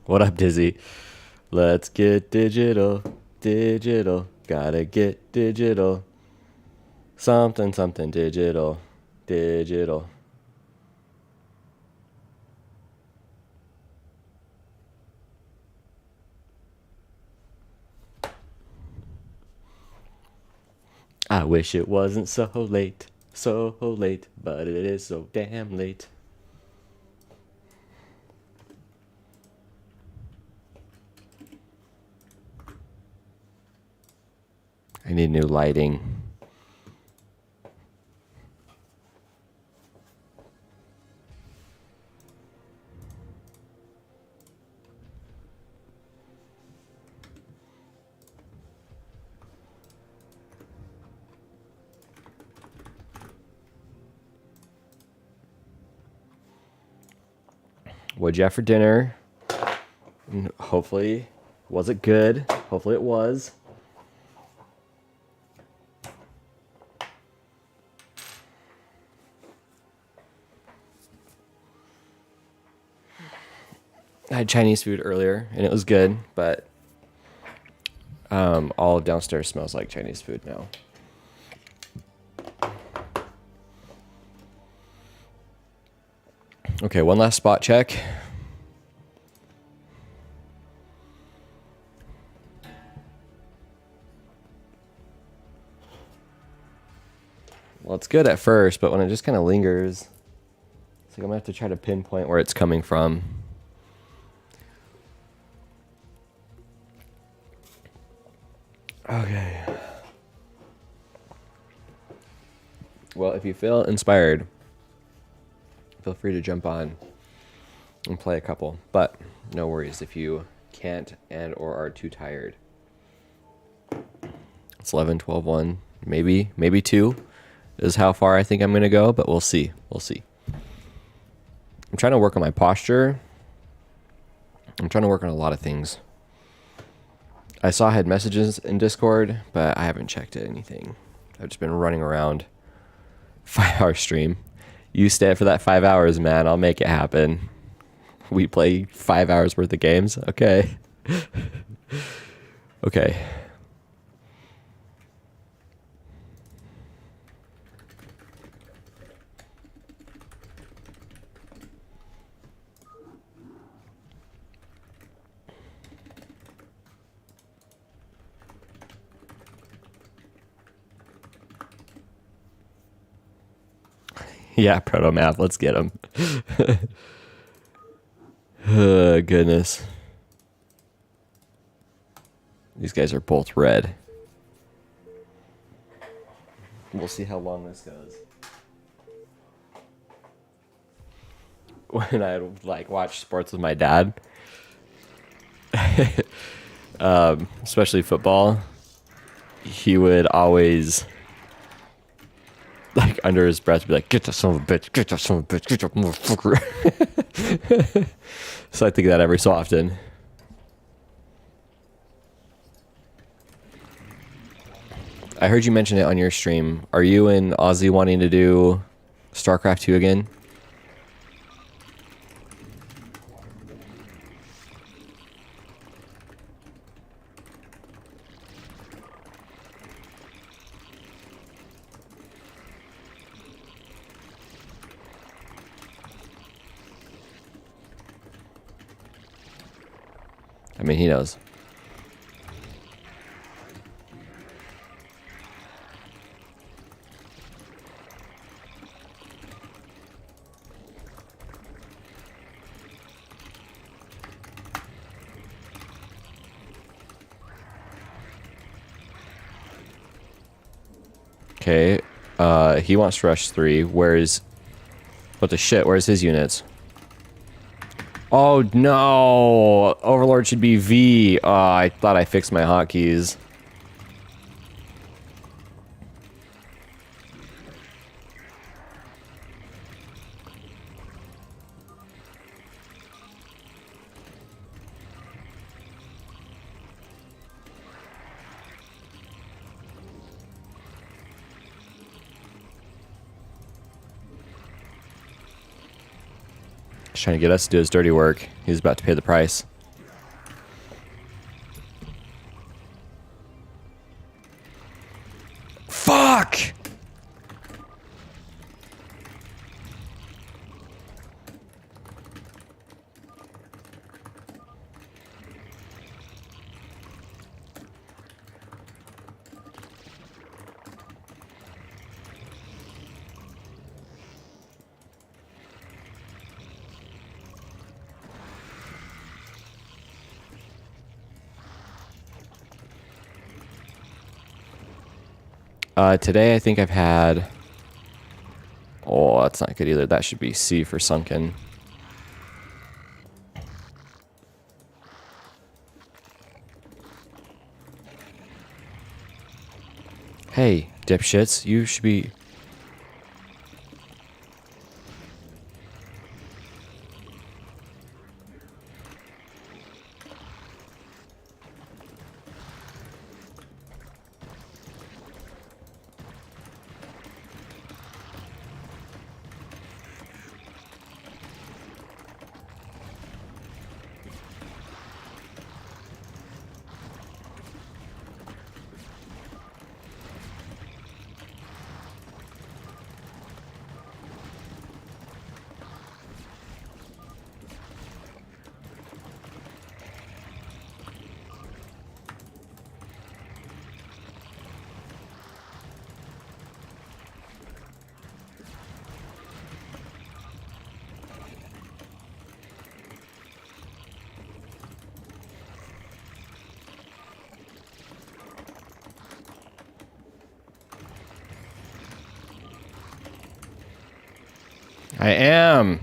What up, Dizzy? Let's get digital, digital. Gotta get digital. Something, something digital, digital. I wish it wasn't so late, but it is so damn late. I need new lighting. What'd you have for dinner? Hopefully, was it good? Hopefully it was. I had Chinese food earlier, and it was good, but all downstairs smells like Chinese food now. Okay, one last spot check. Well, it's good at first, but when it just kind of lingers, it's like I'm gonna have to try to pinpoint where it's coming from. Okay. Well, if you feel inspired, feel free to jump on and play a couple, but no worries if you can't and or are too tired. It's 11, 12, 1, maybe 2 is how far I think I'm going to go, but we'll see. We'll see. I'm trying to work on my posture. I'm trying to work on a lot of things. I saw I had messages in Discord, but I haven't checked it, anything. I've just been running around. 5-hour stream. You stay for that 5 hours, man. I'll make it happen. We play 5 hours worth of games. Okay. Okay. Yeah, Proto Math. Let's get him. Oh, goodness. These guys are both red. We'll see how long this goes. When I watch sports with my dad, especially football, he would always under his breath be like, "Get that son of a bitch, get that son of a bitch, get that motherfucker." So I think of that every so often. I heard you mention it on your stream. Are you and Ozzy wanting to do StarCraft 2 again? I mean, he knows. Okay, he wants to rush 3. Where's... What the shit? Where's his units? Oh, no! Overlord should be V. Oh, I thought I fixed my hotkeys. He's trying to get us to do his dirty work. He's about to pay the price. Fuck! Today I think I've had... Oh, that's not good either. That should be C for sunken. Hey, dipshits, you should be... I am.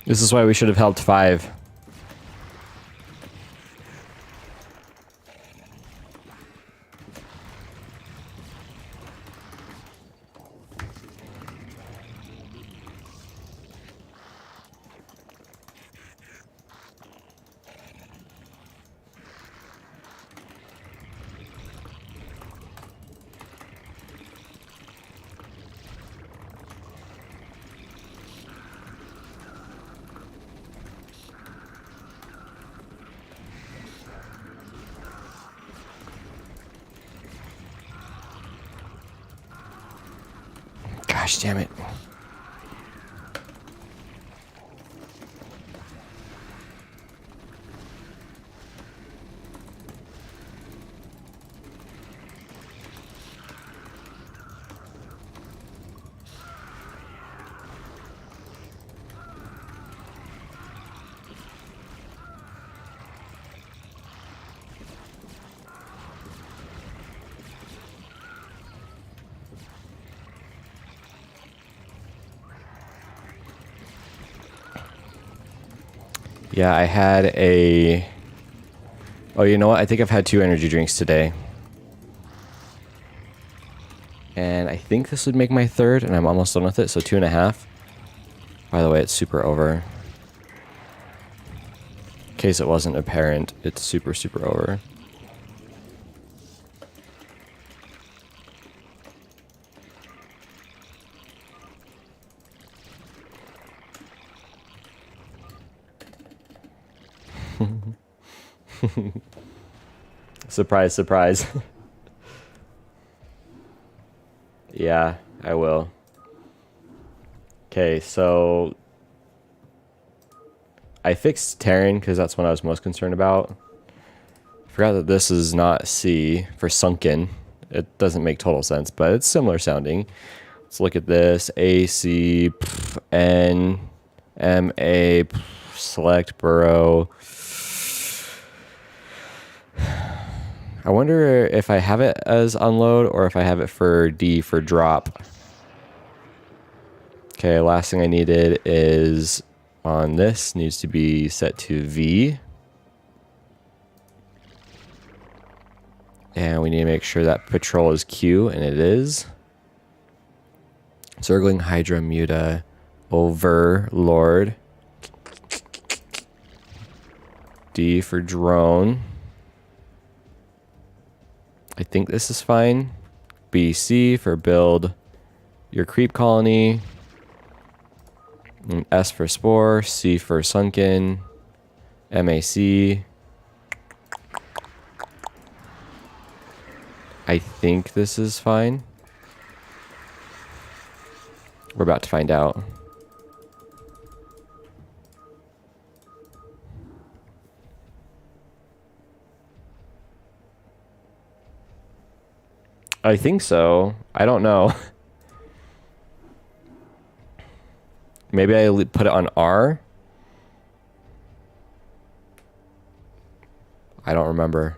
This is why we should have helped 5. Gosh damn it. Yeah, I had a... Oh, you know what? I think I've had 2 energy drinks today. And I think this would make my 3rd, and I'm almost done with it, so 2.5. By the way, it's super over. In case it wasn't apparent, it's super, super over. Surprise, surprise. Yeah, I will. Okay, so I fixed Terran because that's what I was most concerned about. Forgot that this is not C for sunken. It doesn't make total sense, but it's similar sounding. Let's look at this. A, C, N, M, A, select, burrow. I wonder if I have it as unload or if I have it for D for drop. Okay, last thing I needed is on this, needs to be set to V. And we need to make sure that patrol is Q, and it is. Circling Hydra Muta Overlord. D for drone. I think this is fine. BC for build your creep colony. And S for spore. C for sunken. MAC. I think this is fine. We're about to find out. I think so. I don't know. Maybe I put it on R. I don't remember.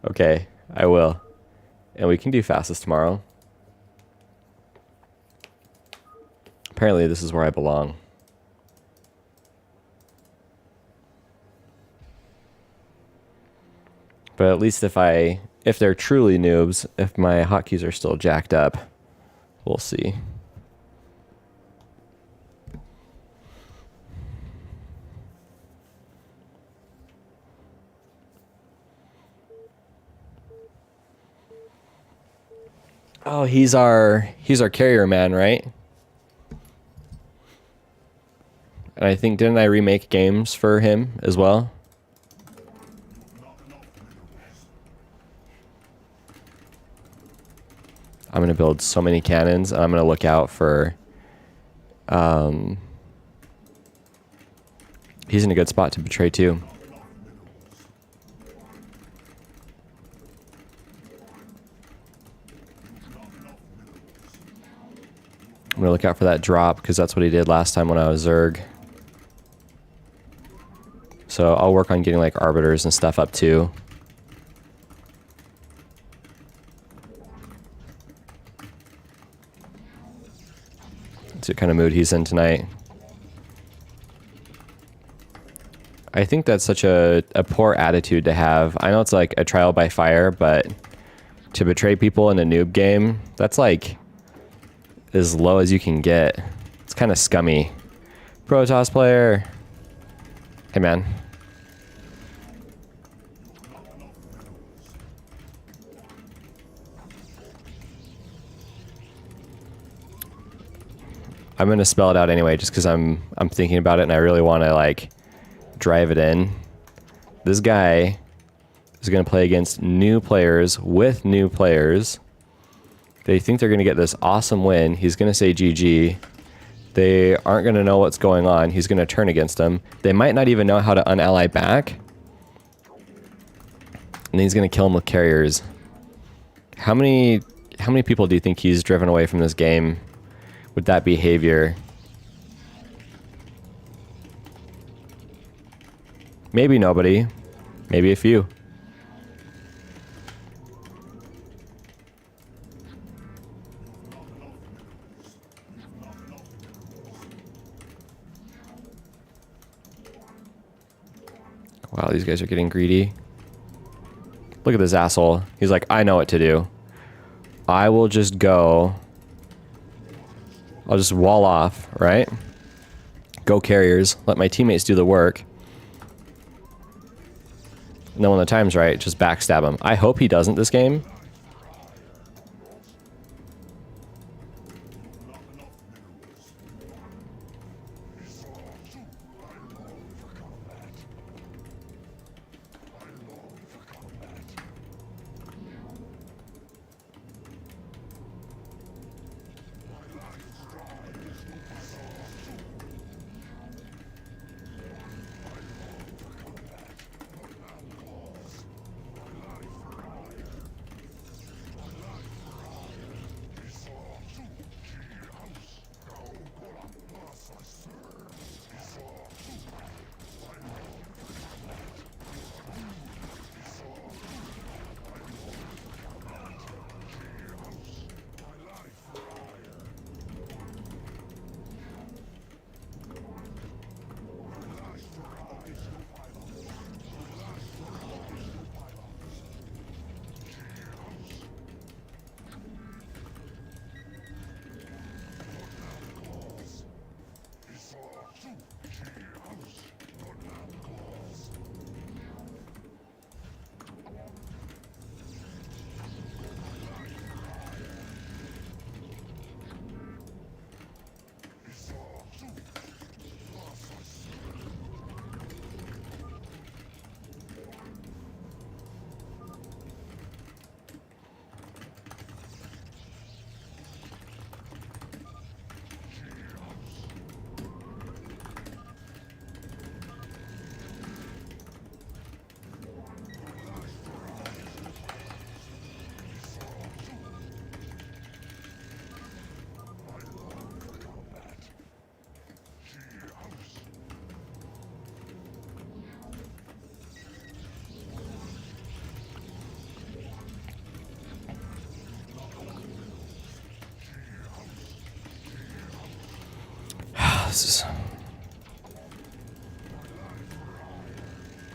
Okay, I will. And we can do fastest tomorrow. Apparently this is where I belong. But at least if they're truly noobs, if my hotkeys are still jacked up, we'll see. Oh, he's our carrier man, right? And I think, didn't I remake games for him as well? I'm gonna build so many cannons, and I'm gonna look out for he's in a good spot to betray too. I'm gonna look out for that drop because that's what he did last time when I was Zerg. So I'll work on getting like arbiters and stuff up too. Let's see what kind of mood he's in tonight. I think that's such a poor attitude to have. I know it's like a trial by fire, but to betray people in a noob game, that's like as low as you can get. It's kind of scummy. Protoss player. Hey, man. I'm gonna spell it out anyway, just because I'm thinking about it and I really want to like drive it in. This guy is gonna play against new players with new players. They think they're gonna get this awesome win. He's gonna say GG. They aren't gonna know what's going on. He's gonna turn against them. They might not even know how to unally back. And he's gonna kill them with carriers. How many people do you think he's driven away from this game with that behavior? Maybe nobody. Maybe a few. Wow, these guys are getting greedy. Look at this asshole. He's like, I know what to do. I will just go. I'll just wall off, right? Go carriers. Let my teammates do the work. And then when the time's right, just backstab him. I hope he doesn't this game.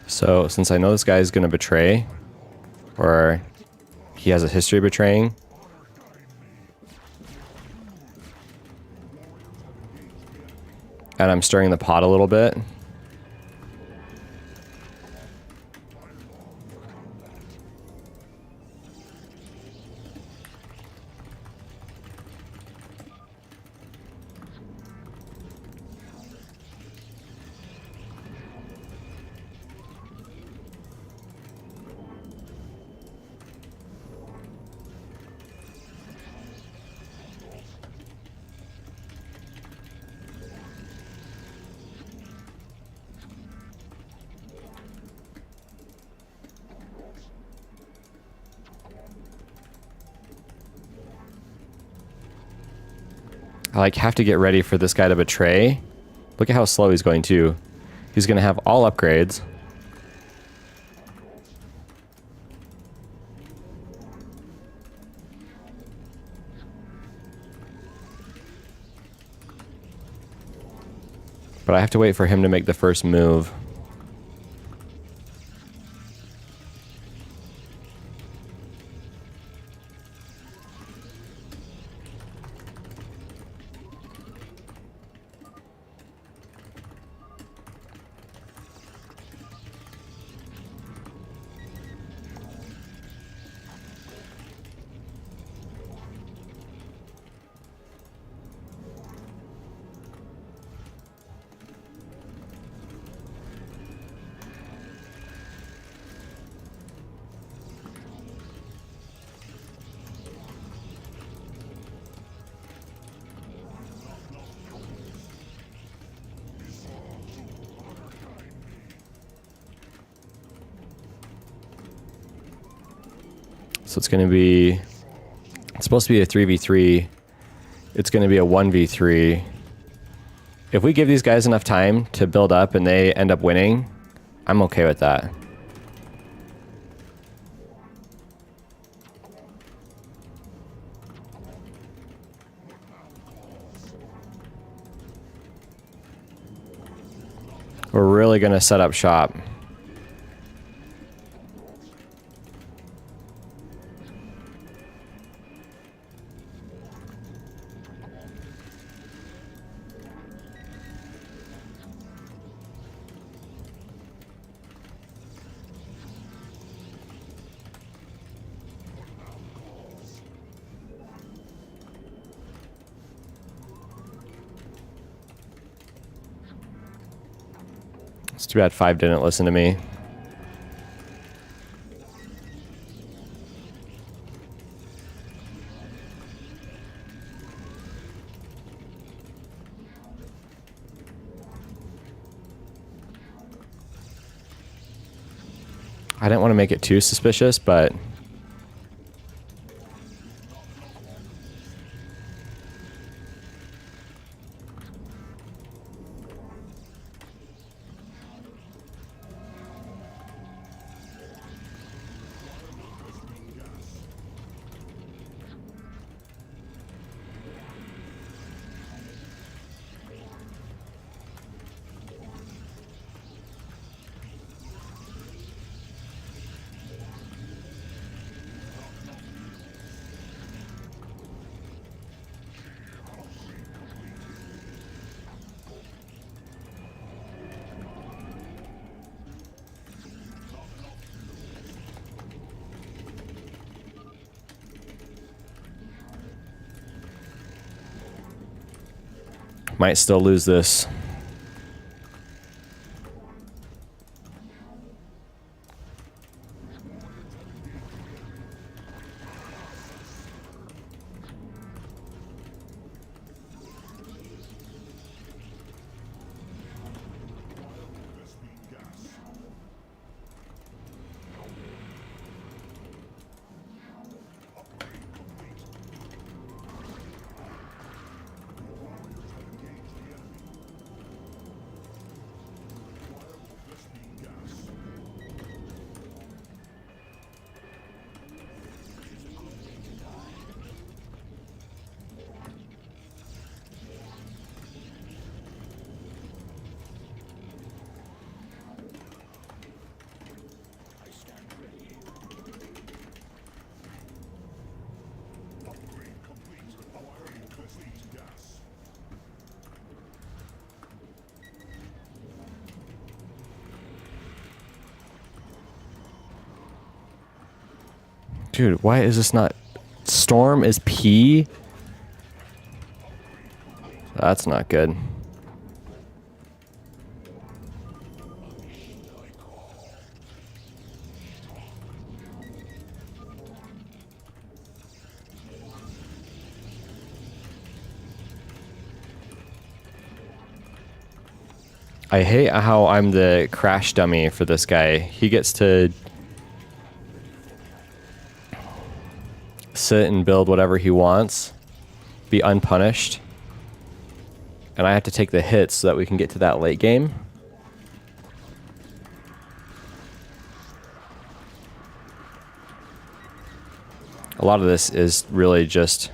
So since I know this guy is going to betray, or he has a history of betraying, and I'm stirring the pot a little bit, I like have to get ready for this guy to betray. Look at how slow he's going too. He's going to have all upgrades. But I have to wait for him to make the first move. So it's going to be, it's supposed to be a 3v3. It's going to be a 1v3. If we give these guys enough time to build up and they end up winning, I'm okay with that. We're really going to set up shop. It's too bad 5 didn't listen to me. I didn't want to make it too suspicious, but might still lose this. Dude, why is this not... Storm is P? That's not good. I hate how I'm the crash dummy for this guy. He gets to sit and build whatever he wants, be unpunished, and I have to take the hits so that we can get to that late game. A lot of this is really just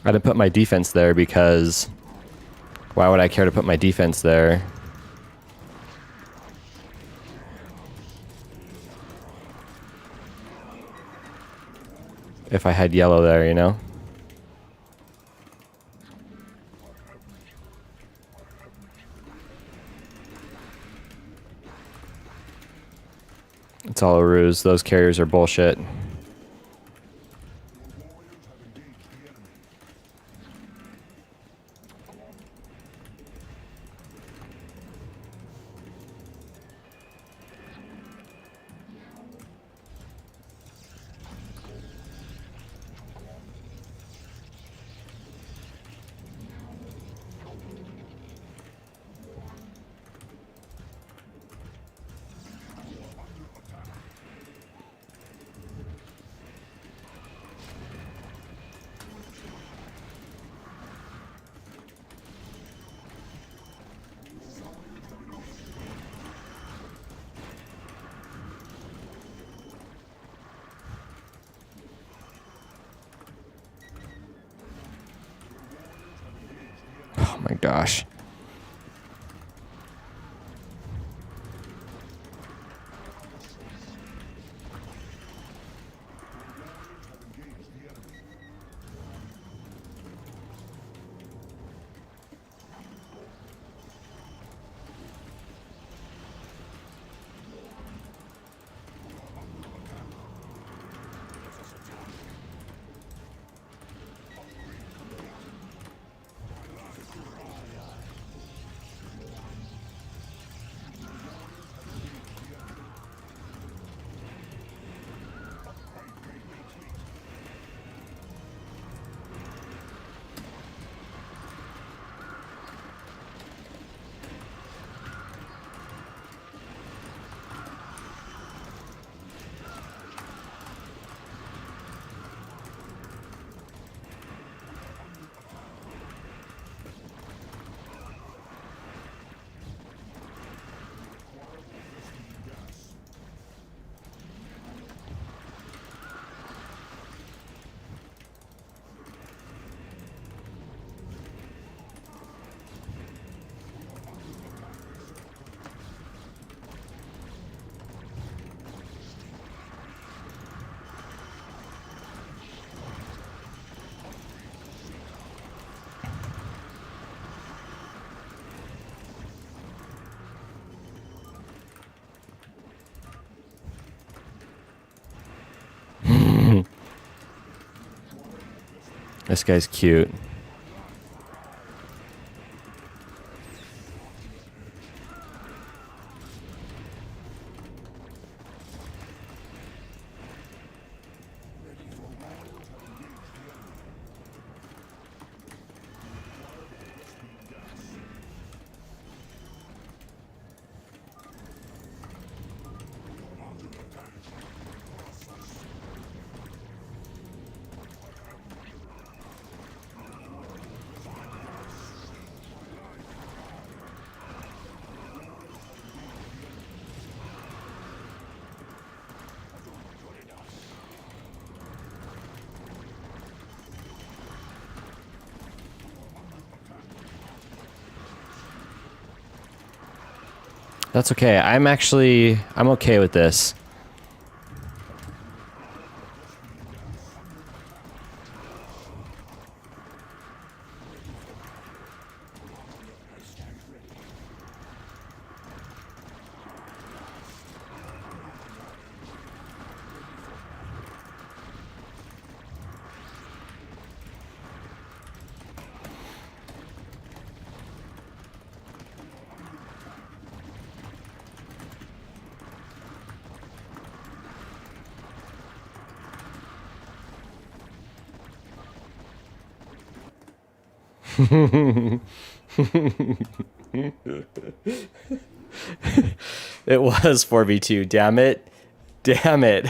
I didn't put my defense there because why would I care to put my defense there? If I had yellow there, you know? It's all a ruse. Those carriers are bullshit. my gosh. This guy's cute. That's okay. I'm okay with this. It was 4v2. Damn it. Damn it.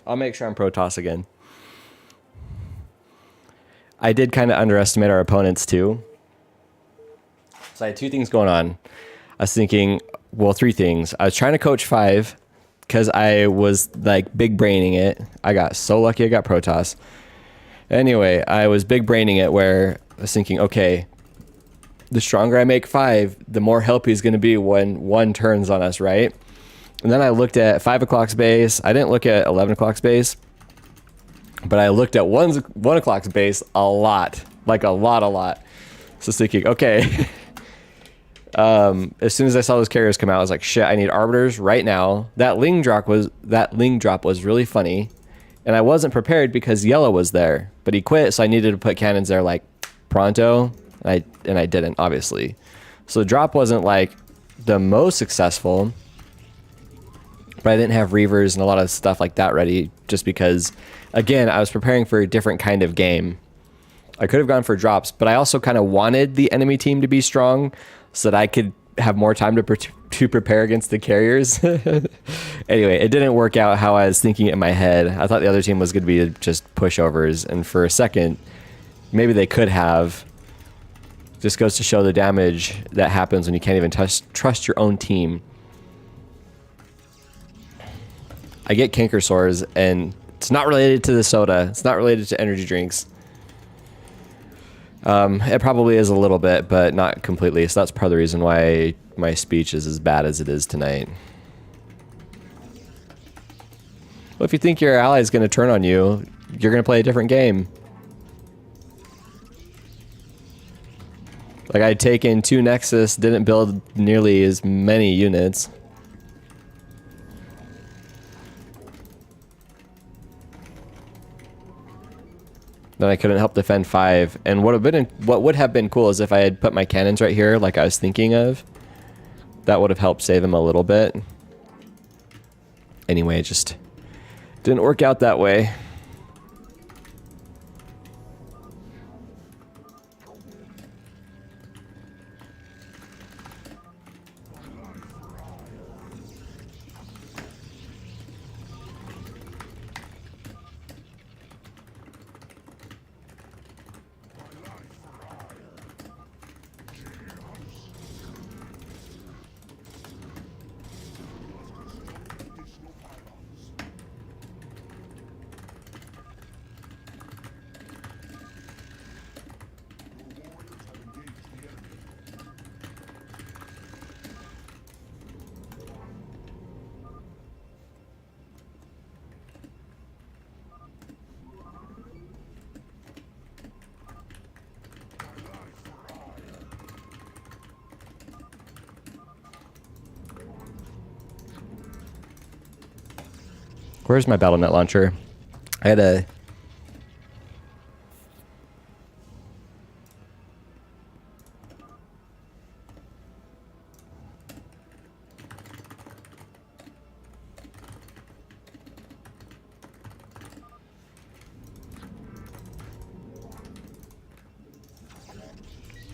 I'll make sure I'm Protoss again. I did kind of underestimate our opponents too. So I had two things going on. I was thinking, well, three things. I was trying to coach 5 because I was like big braining it. I got so lucky I got Protoss. Anyway, I was big braining it where I was thinking, okay, the stronger I make 5, the more help he's going to be when 1 turns on us, right? And then I looked at 5 o'clock's base. I didn't look at 11 o'clock's base. But I looked at 1 o'clock's base a lot. Like a lot. So I was thinking, okay. As soon as I saw those carriers come out, I was like, shit, I need arbiters right now. That ling drop was really funny. And I wasn't prepared because yellow was there. But he quit, so I needed to put cannons there like pronto. And I didn't, obviously. So the drop wasn't like the most successful. But I didn't have reavers and a lot of stuff like that ready just because, again, I was preparing for a different kind of game. I could have gone for drops, but I also kind of wanted the enemy team to be strong so that I could have more time to prepare against the carriers. Anyway, it didn't work out how I was thinking it in my head. I thought the other team was going to be just pushovers, and for a second, maybe they could have. Just goes to show the damage that happens when you can't even trust your own team. I get canker sores, and it's not related to the soda. It's not related to energy drinks. It probably is a little bit, but not completely. So that's part of the reason why my speech is as bad as it is tonight. Well, if you think your ally is going to turn on you, you're going to play a different game. Like, I'd taken 2 Nexus, didn't build nearly as many units. Then I couldn't help defend 5. And what would have been cool is if I had put my cannons right here, like I was thinking of. That would have helped save him a little bit. Anyway, it just didn't work out that way. Where's my BattleNet launcher? I had a...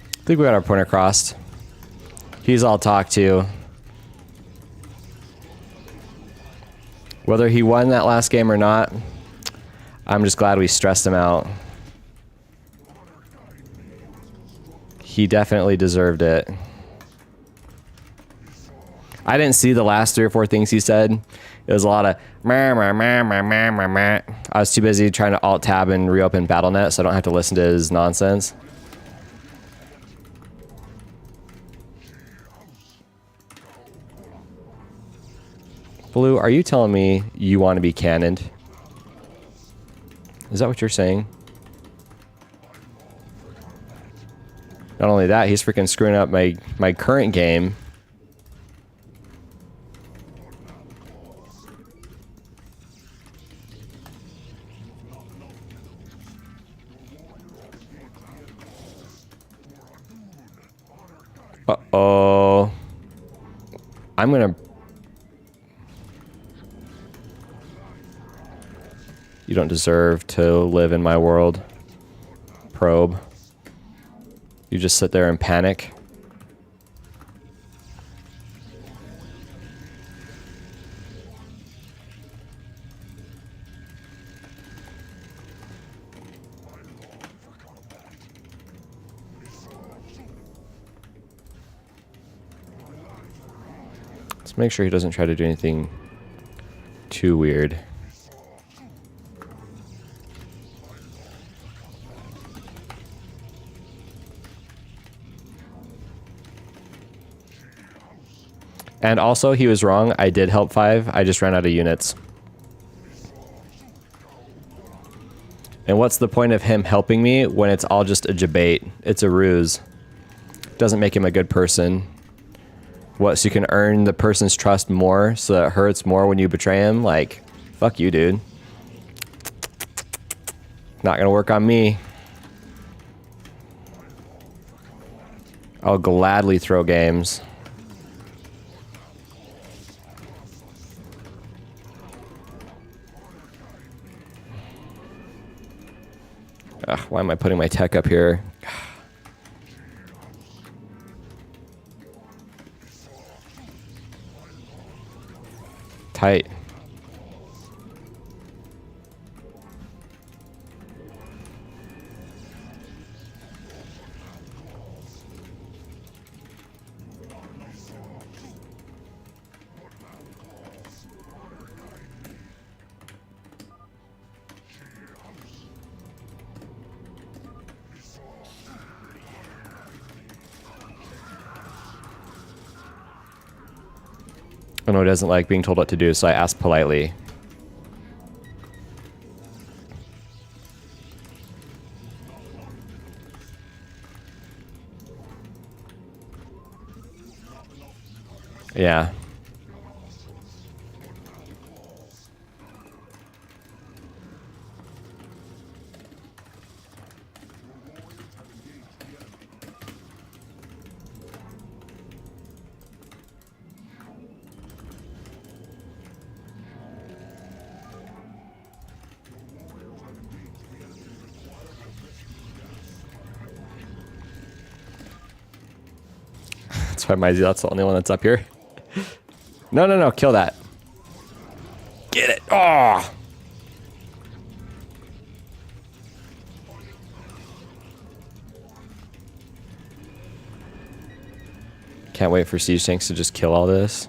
I think we got our point across. He's all talk to. Whether he won that last game or not, I'm just glad we stressed him out. He definitely deserved it. I didn't see the last 3 or 4 things he said. It was a lot of meh, meh, meh, meh, meh, meh, meh. I was too busy trying to alt-tab and reopen BattleNet, so I don't have to listen to his nonsense. Blue, are you telling me you want to be cannoned? Is that what you're saying? Not only that, he's freaking screwing up my current game. Uh-oh. I'm gonna... You don't deserve to live in my world. Probe. You just sit there and panic. Let's make sure he doesn't try to do anything too weird. And also, he was wrong. I did help 5. I just ran out of units. And what's the point of him helping me when it's all just a debate? It's a ruse. Doesn't make him a good person. What, so you can earn the person's trust more so that it hurts more when you betray him? Like, fuck you, dude. Not gonna work on me. I'll gladly throw games. Ugh, why am I putting my tech up here? Tight. I know he doesn't like being told what to do, so I ask politely. Yeah. That's why that's the only one that's up here. No, no, no, kill that. Get it. Oh! Can't wait for siege tanks to just kill all this.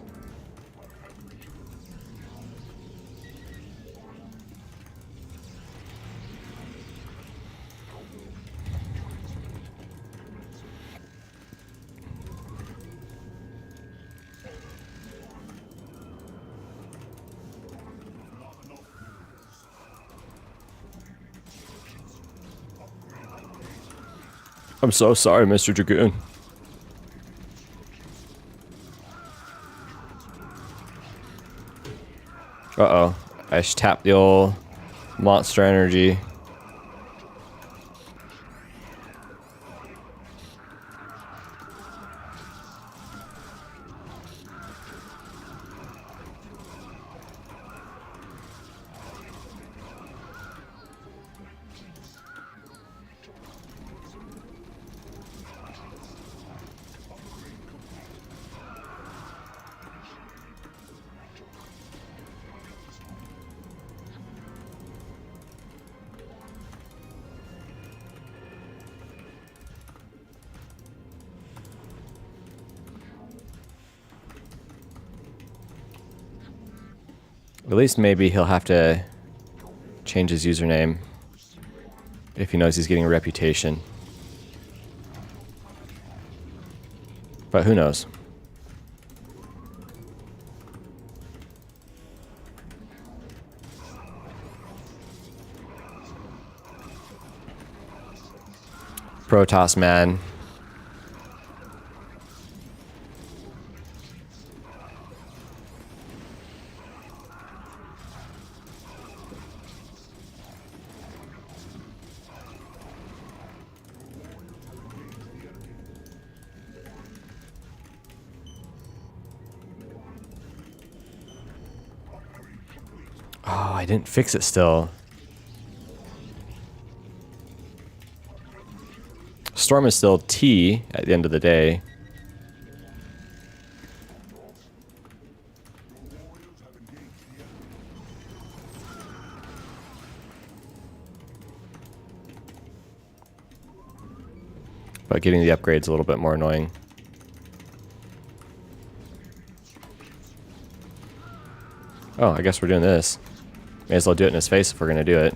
I'm so sorry, Mr. Dragoon. Uh-oh. I just tapped the old monster energy. At least maybe he'll have to change his username if he knows he's getting a reputation. But who knows? Protoss man. Oh, I didn't fix it still. Storm is still T at the end of the day. But getting the upgrade's a little bit more annoying. Oh, I guess we're doing this. May as well do it in his face if we're gonna do it.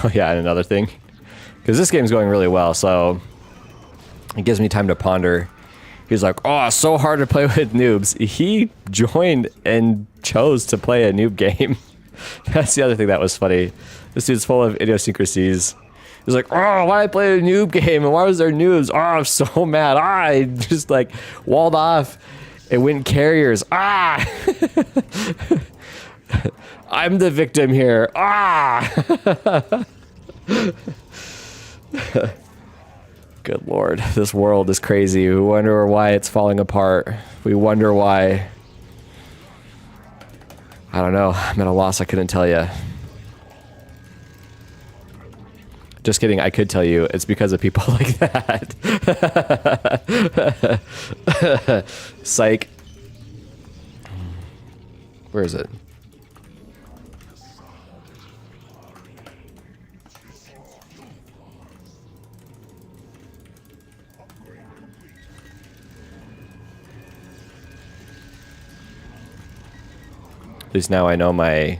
Oh yeah, and another thing. Because this game's going really well, so it gives me time to ponder. He's like, oh, it's so hard to play with noobs. He joined and chose to play a noob game. That's the other thing that was funny. This dude's full of idiosyncrasies. He's like, oh, why I play a noob game and why was there noobs? Oh, I'm so mad. I just like walled off and went carriers. I'm the victim here. Good Lord, this world is crazy. We wonder why it's falling apart. We wonder why. I don't know. I'm at a loss. I couldn't tell you. Just kidding. I could tell you. It's because of people like that. Psych. Where is it? At least now I know my...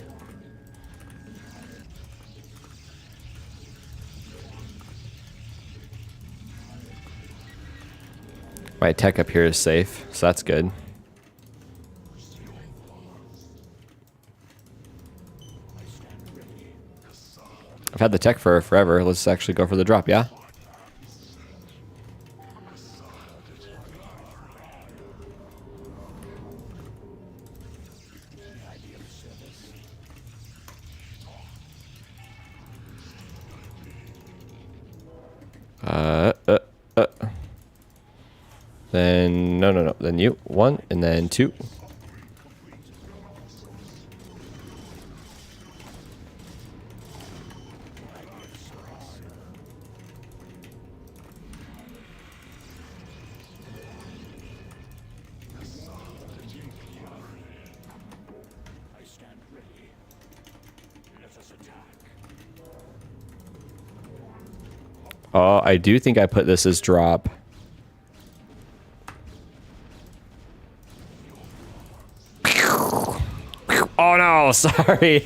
my tech up here is safe, so that's good. I've had the tech for forever. Let's actually go for the drop, yeah? Then, no. Then you, 1, and then 2. Oh, I do think I put this as drop. Oh no, sorry.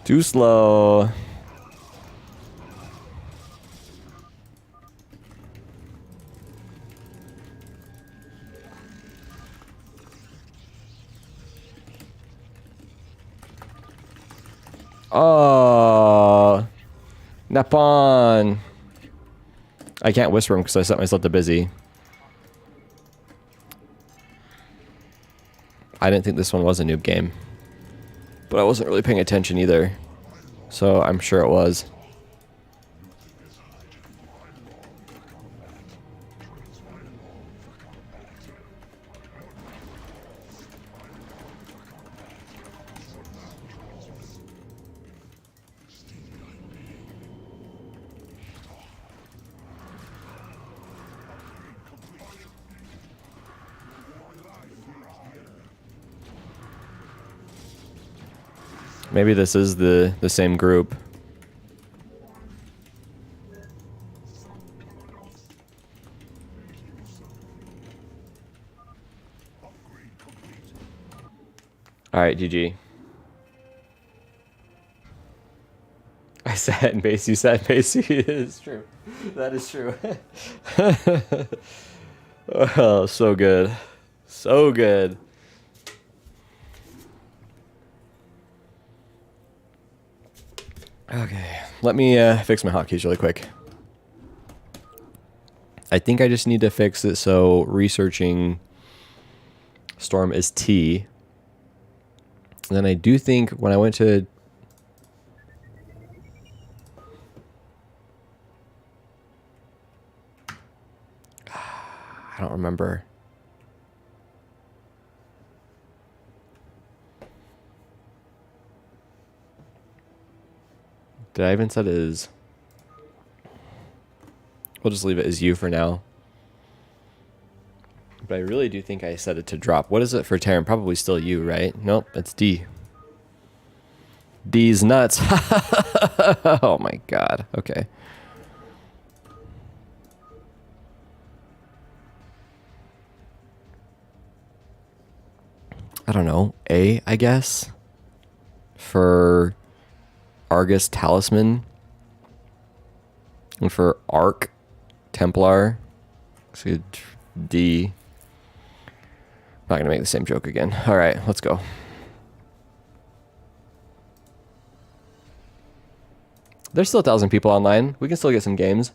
Too slow. Oh, Napon. I can't whisper him because I set myself to busy. I didn't think this one was a noob game, but I wasn't really paying attention either, so I'm sure it was. Maybe this is the same group. All right, GG. I said base, you said base. It is true. That is true. Oh, so good. So good. Okay, let me fix my hotkeys really quick. I think I just need to fix it so researching storm is T. And then I do think when I went to... I don't remember. Did I even set it as... We'll just leave it as U for now. But I really do think I set it to drop. What is it for Terran? Probably still U, right? Nope, it's D. D's nuts. Oh my god. Okay. I don't know. A, I guess. For Argus Talisman. And for Arc Templar. So D. Not gonna make the same joke again. Alright, let's go. There's still 1,000 people online. We can still get some games.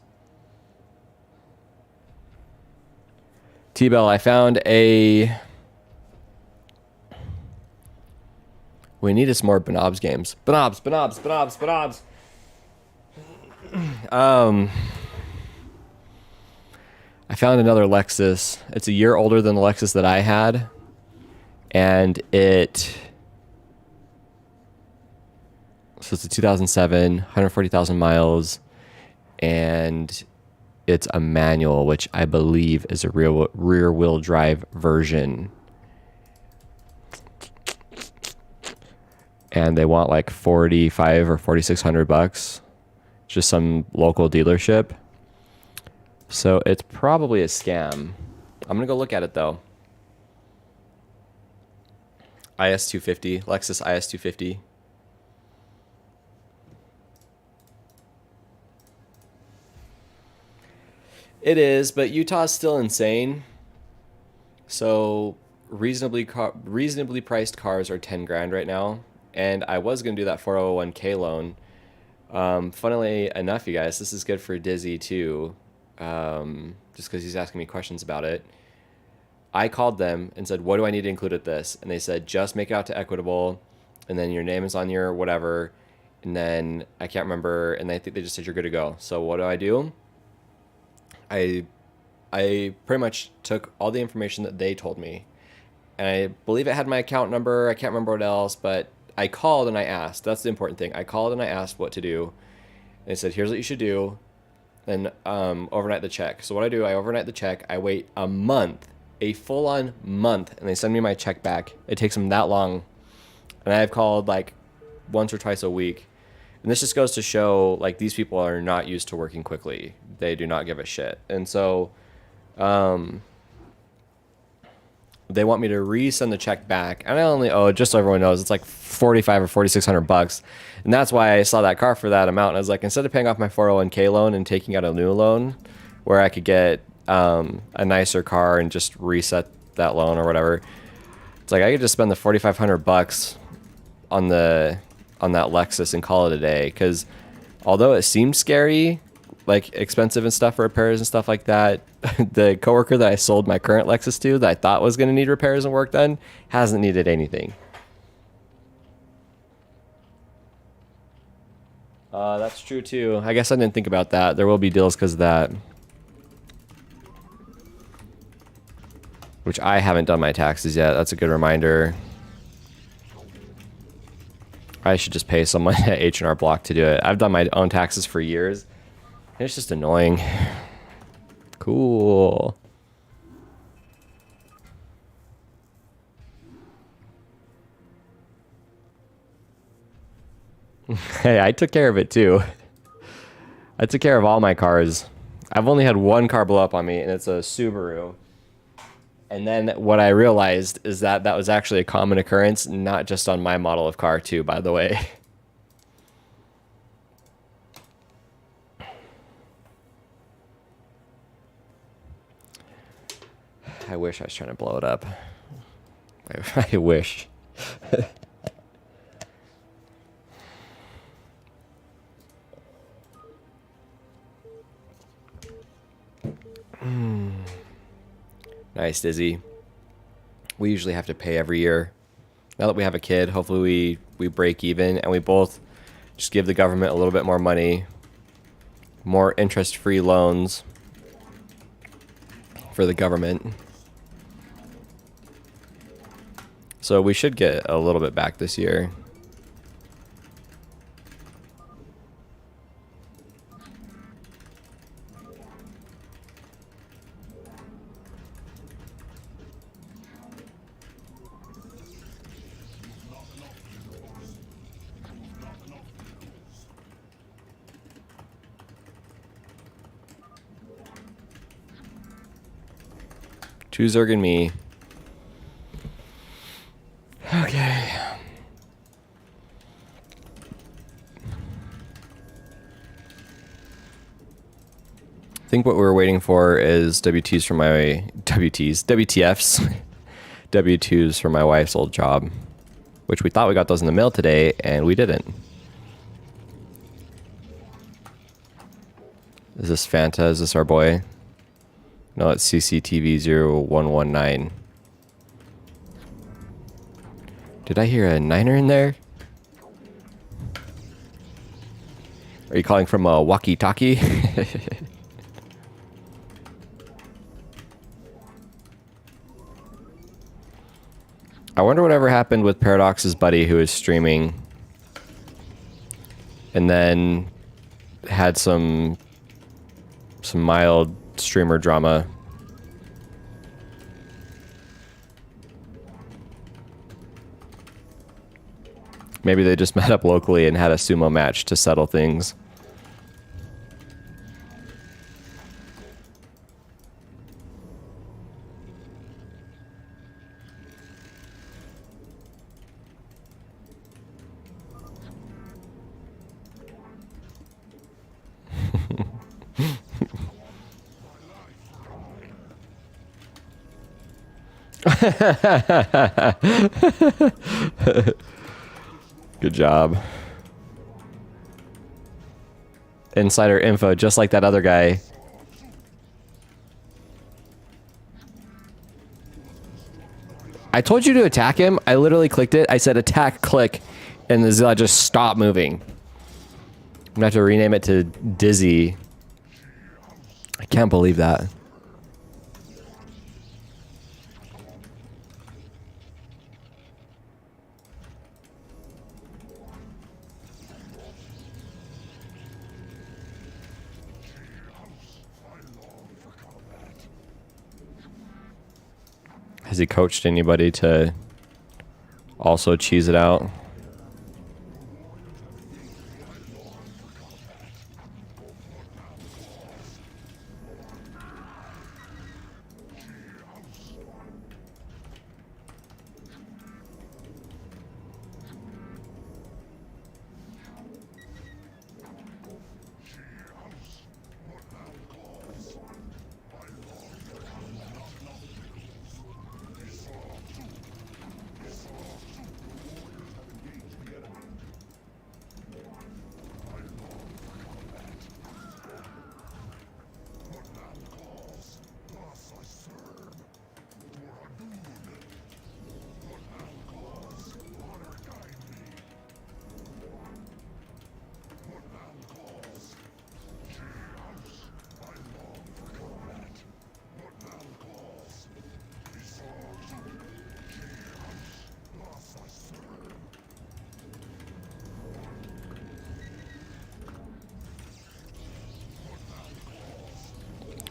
T-Bell, I found a We needed some more Benobs games. Benobs. I found another Lexus. It's a year older than the Lexus that I had. And so it's a 2007, 140,000 miles. And it's a manual, which I believe is a rear wheel drive version. And they want like 45 or 4,600 bucks. Just some local dealership. So it's probably a scam. I'm gonna go look at it though. IS250, Lexus IS250. It is, but Utah's still insane. So reasonably priced cars are 10 grand right now. And I was gonna do that 401k loan. Funnily enough, you guys, this is good for Dizzy too. Just because he's asking me questions about it. I called them and said, what do I need to include at this? And they said, just make it out to Equitable, and then your name is on your whatever, and then I can't remember, and I think they just said you're good to go. So what do? I pretty much took all the information that they told me, and I believe it had my account number. I can't remember what else, but I called and I asked. That's the important thing. I called and I asked what to do, and they said, here's what you should do. Then overnight the check. So what I do, I overnight the check. I wait a month, a full-on month, and they send me my check back. It takes them that long. And I've called like once or twice a week. And this just goes to show like these people are not used to working quickly. They do not give a shit. And so they want me to resend the check back. And I only owe, just so everyone knows, it's like 45 or 4,600 bucks. And that's why I saw that car for that amount. And I was like, instead of paying off my 401k loan and taking out a new loan where I could get a nicer car and just reset that loan or whatever, it's like I could just spend the 4,500 bucks on that Lexus and call it a day. Because although it seems scary, like expensive and stuff for repairs and stuff like that, the coworker that I sold my current Lexus to that I thought was going to need repairs and work done hasn't needed anything. That's true too. I guess I didn't think about that. There will be deals because of that. Which I haven't done my taxes yet. That's a good reminder. I should just pay someone at H&R Block to do it. I've done my own taxes for years. It's just annoying. Cool. Hey, I took care of it too. I took care of all my cars. I've only had one car blow up on me, and it's a Subaru. And then what I realized is that that was actually a common occurrence, not just on my model of car too, by the way. I wish I was trying to blow it up. I wish. Nice, Dizzy. We usually have to pay every year. Now that we have a kid, hopefully we break even and we both just give the government a little bit more money, more interest-free loans for the government. So we should get a little bit back this year. Two Zerg and me. Okay. I think what we're waiting for is WTs for my WTFs, W2s for my wife's old job, which we thought we got those in the mail today, and we didn't. Is this Fanta? Is this our boy? No, it's CCTV 0119. Did I hear a niner in there? Are you calling from a walkie-talkie? I wonder whatever happened with Paradox's buddy who was streaming and then had some mild streamer drama. Maybe they just met up locally and had a sumo match to settle things. Good job. Insider info, just like that other guy. I told you to attack him. I literally clicked it. I said attack, click, and the Zilla just stopped moving. I'm gonna have to rename it to Dizzy. I can't believe that. Has he coached anybody to also cheese it out?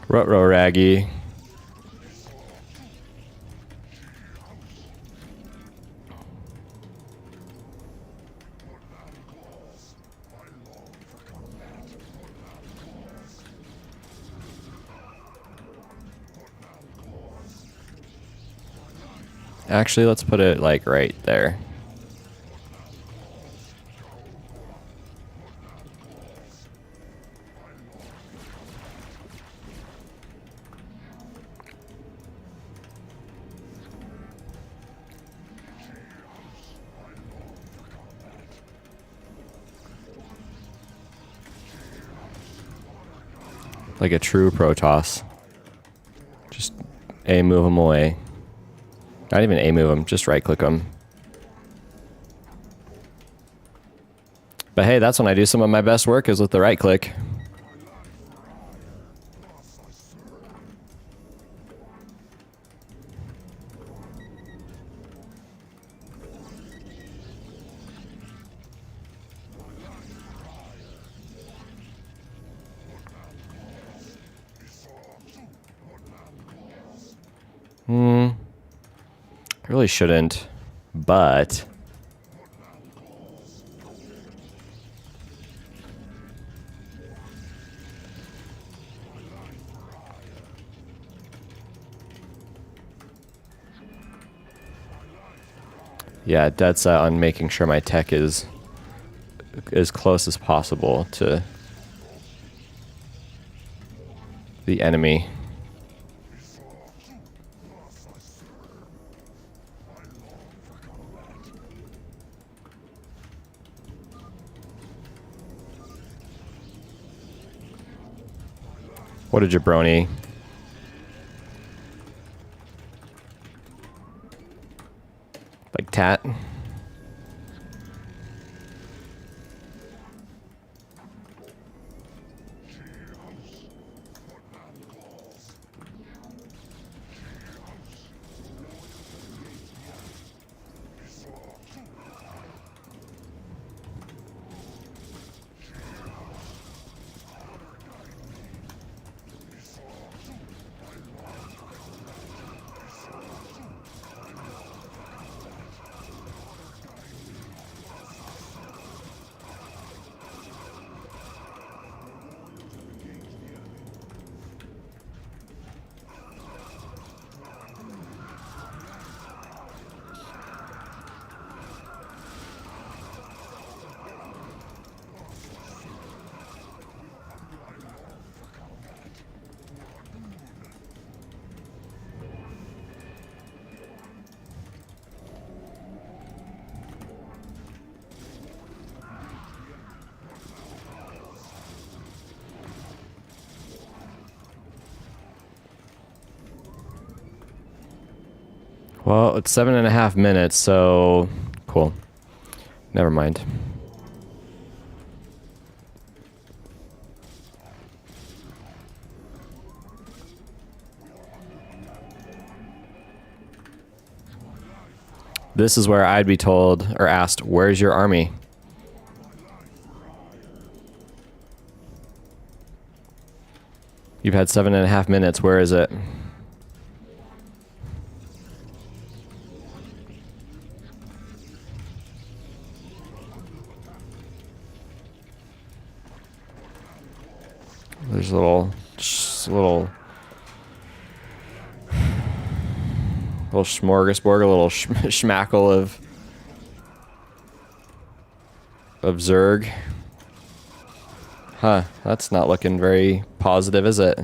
Ruh-roh, Raggy. Actually, let's put it like right there. Like a true Protoss. Just A move him away. Not even A move him, just right click him. But hey, that's when I do some of my best work is with the right click. I really shouldn't, but yeah, dead set on making sure my tech is as close as possible to the enemy. What a jabroni. Like tat. Well, it's 7.5 minutes, so cool. Never mind. This is where I'd be told or asked, where's your army? You've had 7.5 minutes. Where is it? There's a little smorgasbord, a little schmackle of Zerg. Huh, that's not looking very positive, is it?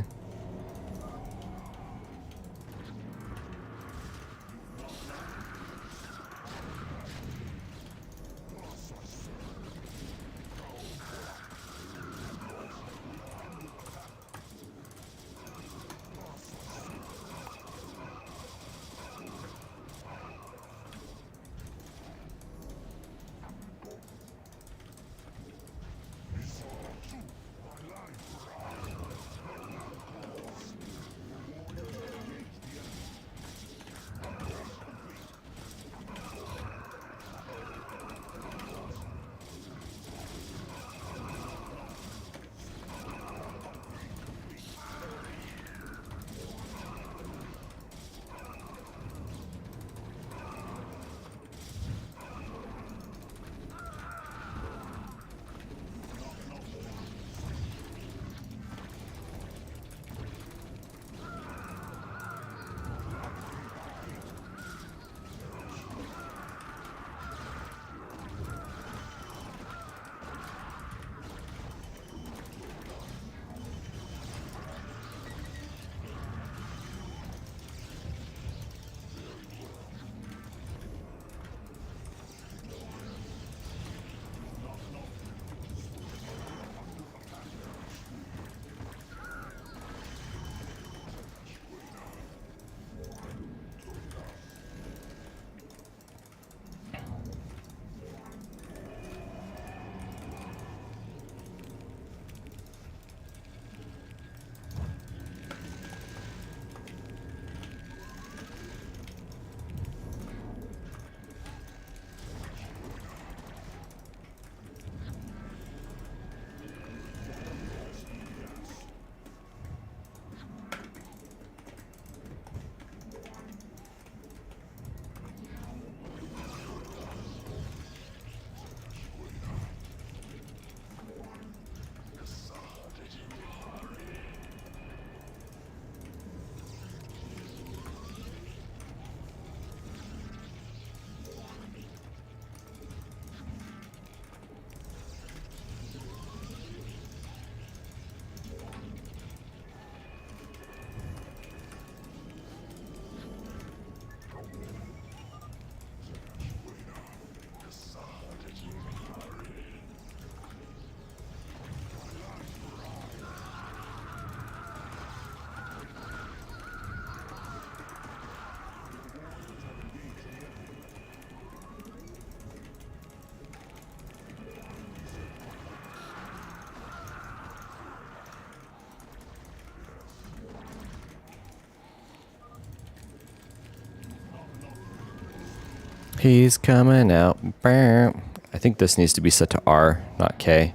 He's coming out. I think this needs to be set to R, not K.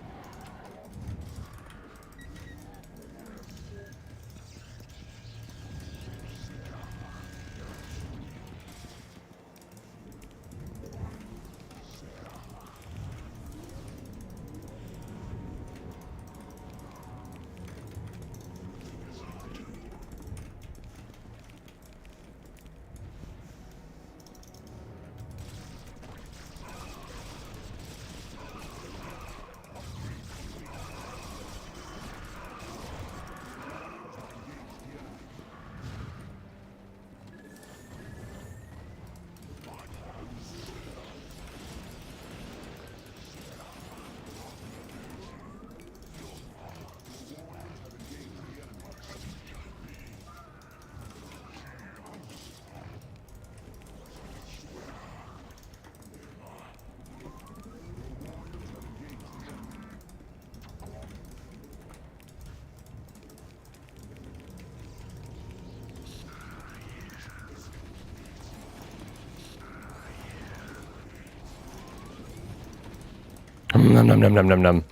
num, num, num, num, num, num.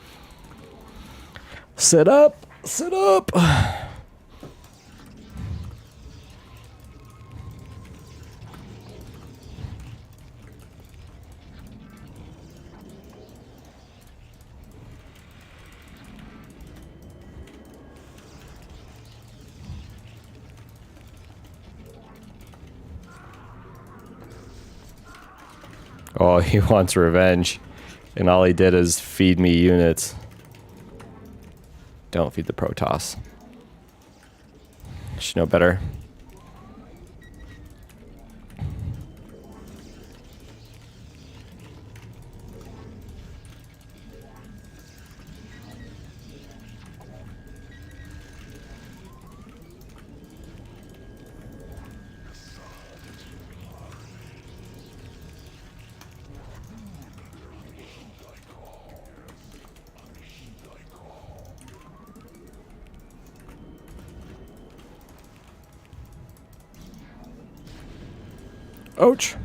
Sit up. Sit up. Oh, he wants revenge. And all he did is feed me units. Don't feed the Protoss. Should know better. Ouch.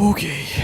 Okay.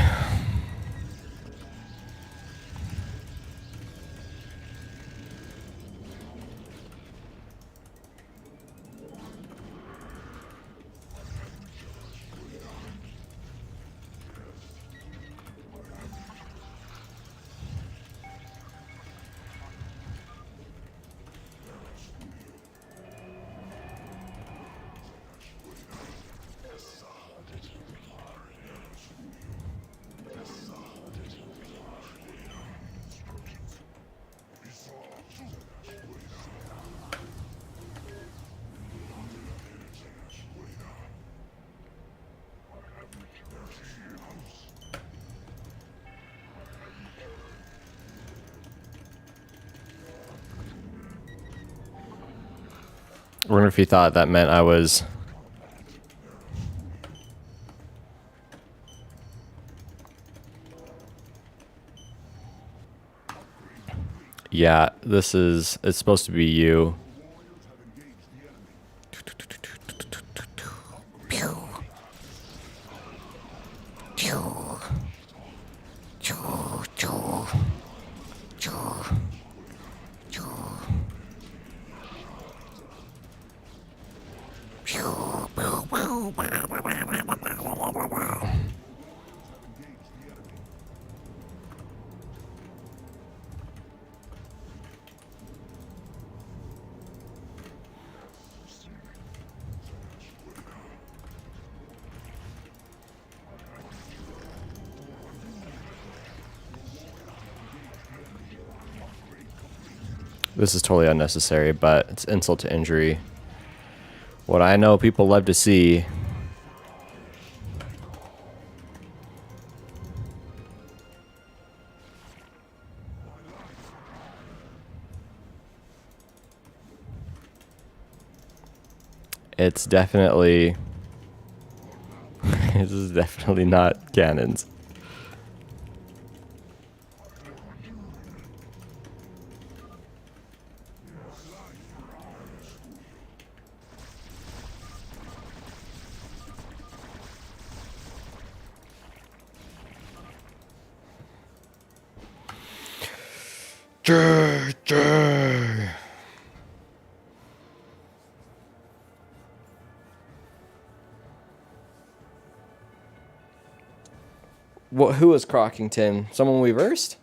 I wonder if he thought that meant I was... Yeah, this is... It's supposed to be you. This is totally unnecessary, but it's insult to injury. What I know people love to see. It's definitely... this is definitely not cannons. What? Who was Crockington? Someone we versed?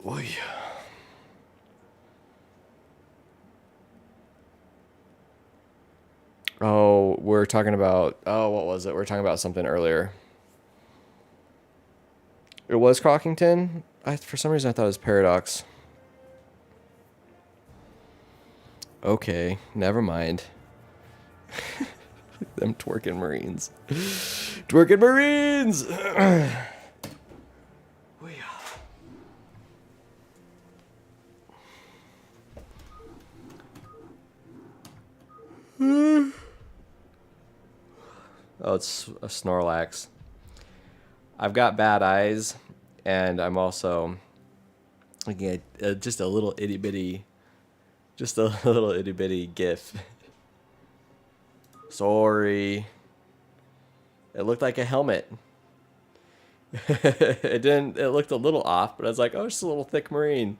Oy. Oh, we're talking about... Oh, what was it? We were talking about something earlier. It was Crockington? For some reason, I thought it was Paradox. Okay, never mind. Them twerking Marines. Twerking Marines! Oh, it's a Snorlax. I've got bad eyes, and I'm also looking at just a little itty bitty GIF. Sorry. It looked like a helmet. It didn't. It looked a little off, but I was like, oh, it's just a little thick Marine.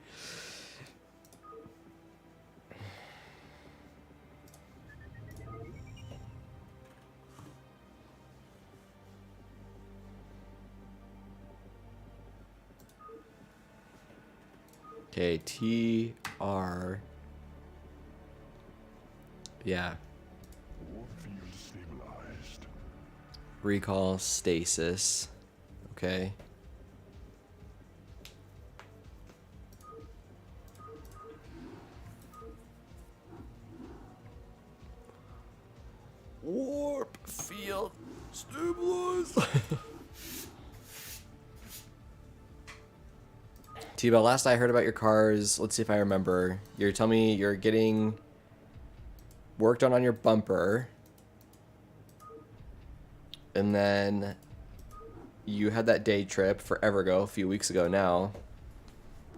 Okay, TR. Yeah. Recall stasis. Okay. Warp field stabilized. T-Bell, last I heard about your cars, let's see if I remember. You're telling me you're getting work done on your bumper. And then you had that day trip forever ago, a few weeks ago now.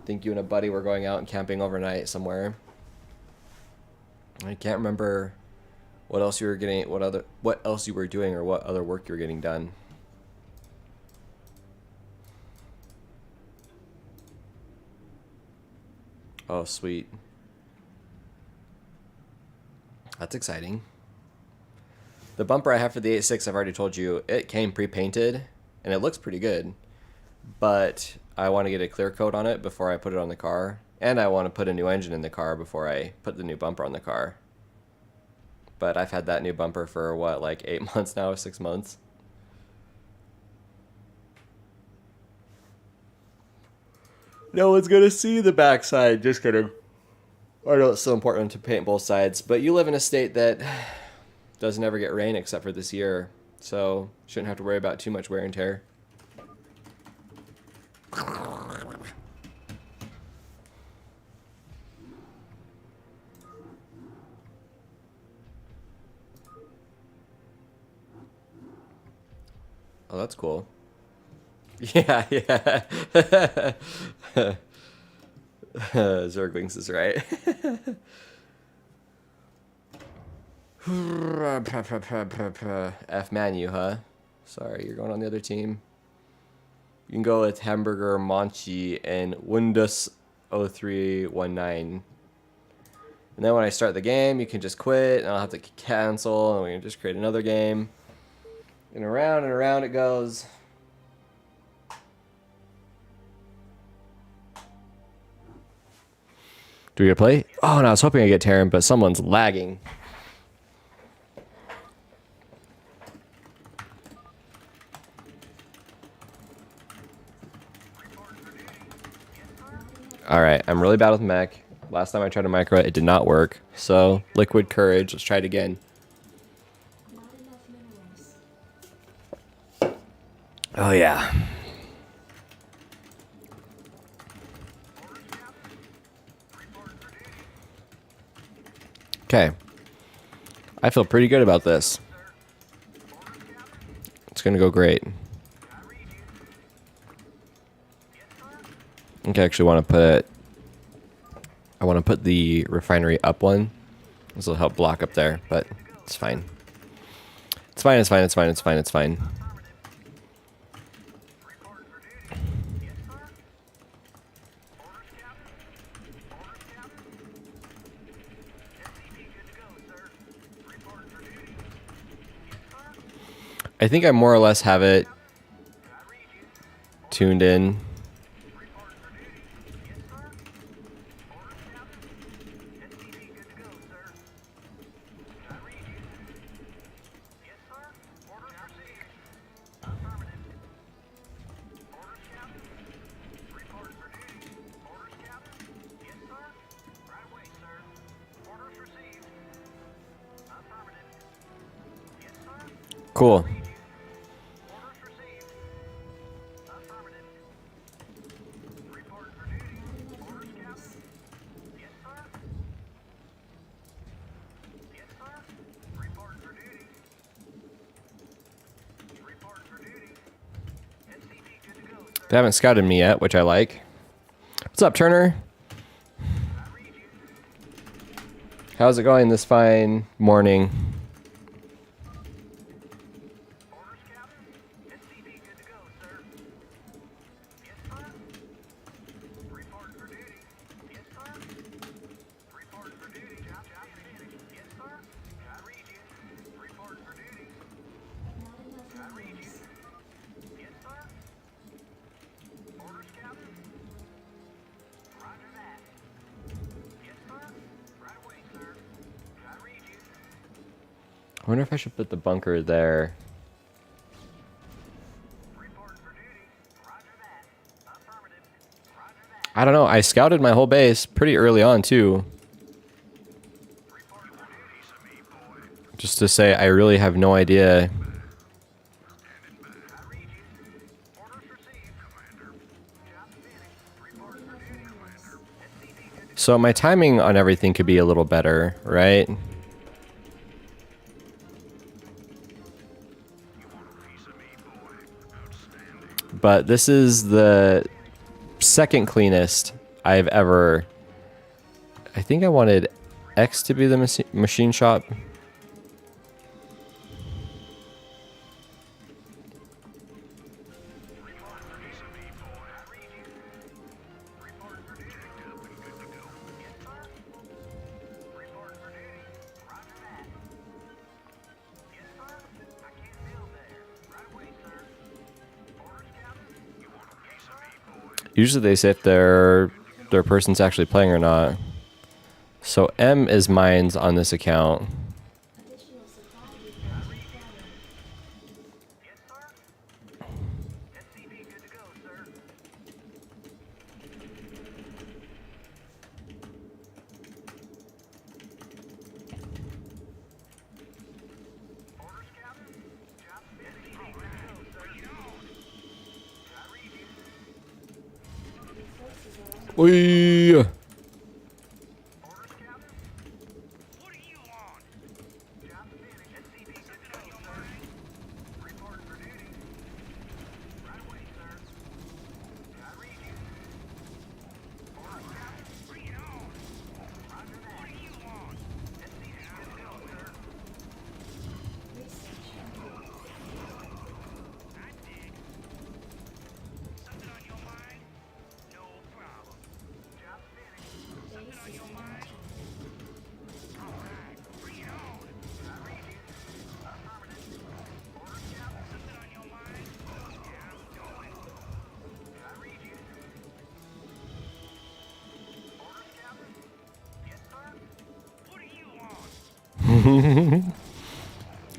I think you and a buddy were going out and camping overnight somewhere. I can't remember what else you were getting, what else you were doing or what other work you were getting done. Oh, sweet. That's exciting. The bumper I have for the 8.6, I've already told you, it came pre-painted, and it looks pretty good. But I want to get a clear coat on it before I put it on the car. And I want to put a new engine in the car before I put the new bumper on the car. But I've had that new bumper for, what, like 8 months now, 6 months? No one's gonna see the backside. Just kidding. I know it's so important to paint both sides, but you live in a state that doesn't ever get rain except for this year, so shouldn't have to worry about too much wear and tear. Oh, that's cool. Yeah, yeah. Zerglings is right. F man, you, huh? Sorry, you're going on the other team. You can go with Hamburger Monchi and Windows 0319. And then when I start the game, you can just quit, and I'll have to cancel, and we can just create another game. And around it goes. Do we get a play? Oh, and I was hoping I get Terran, but someone's lagging. All right, I'm really bad with mech. Last time I tried to micro it did not work. So, liquid courage. Let's try it again. Oh, yeah. Okay. I feel pretty good about this. It's going to go great. I think I actually want to put the refinery up one. This will help block up there, but it's fine. It's fine, it's fine, it's fine, it's fine, it's fine. I think I more or less have it tuned in. Cool. They haven't scouted me yet, which I like. What's up, Turner? How's it going this fine morning? I wonder if I should put the bunker there. I don't know. I scouted my whole base pretty early on, too. Just to say, I really have no idea. So my timing on everything could be a little better, right? But this is the second cleanest I've ever... I think I wanted X to be the machine shop. Usually they say if their person's actually playing or not. So M is mines on this account. Oy.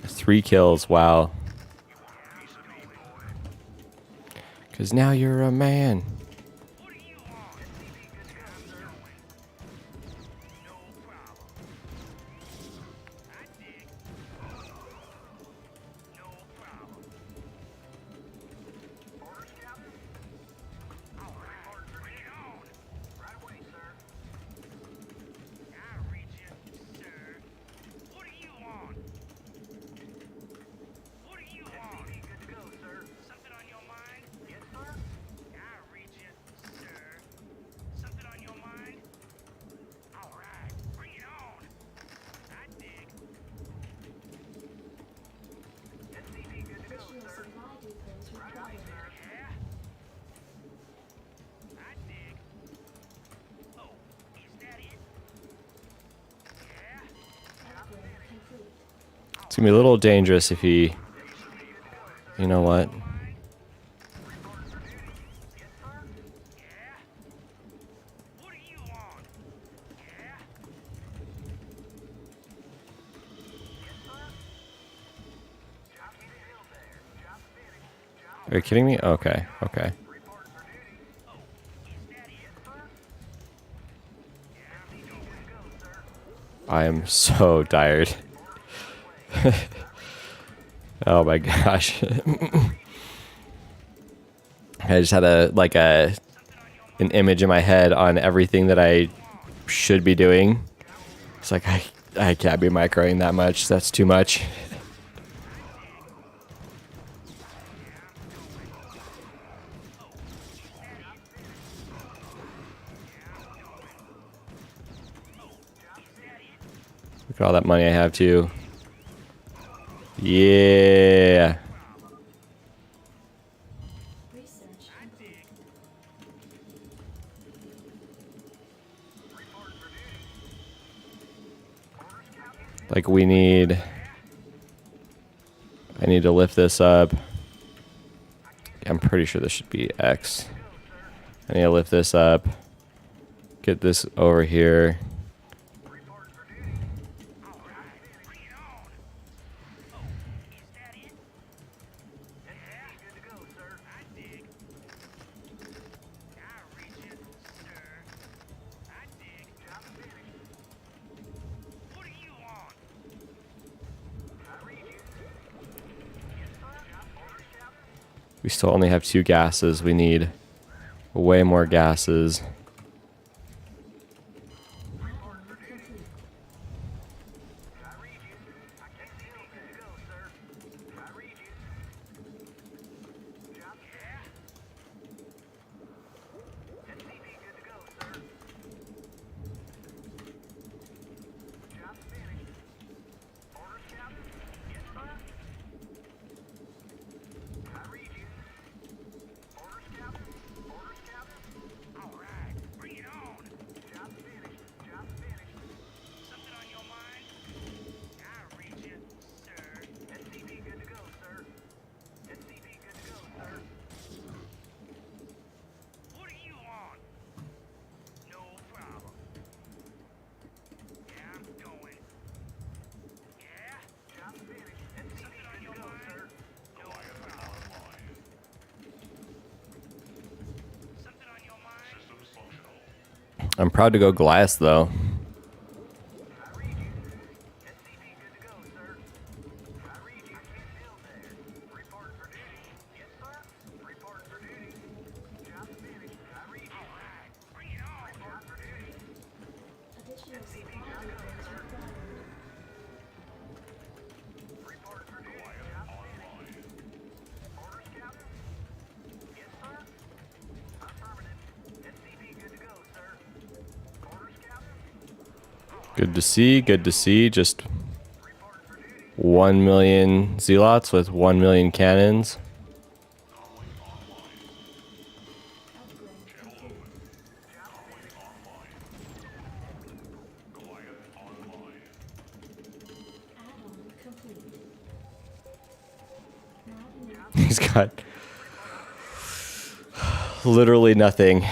3 kills, wow. Because now you're a man. It's gonna be a little dangerous if he... You know what? Are you kidding me? Okay, okay. I am so tired. Oh my gosh. I just had an image in my head on everything that I should be doing. It's like I can't be microing that much. That's too much. Look at all that money I have too. Yeah. Like I need to lift this up. I'm pretty sure this should be X. I need to lift this up. Get this over here. We still only have 2 gases. We need way more gases. I'm proud to go glass though. Good to see, good to see. Just 1 million zealots with 1 million cannons. He's got literally nothing.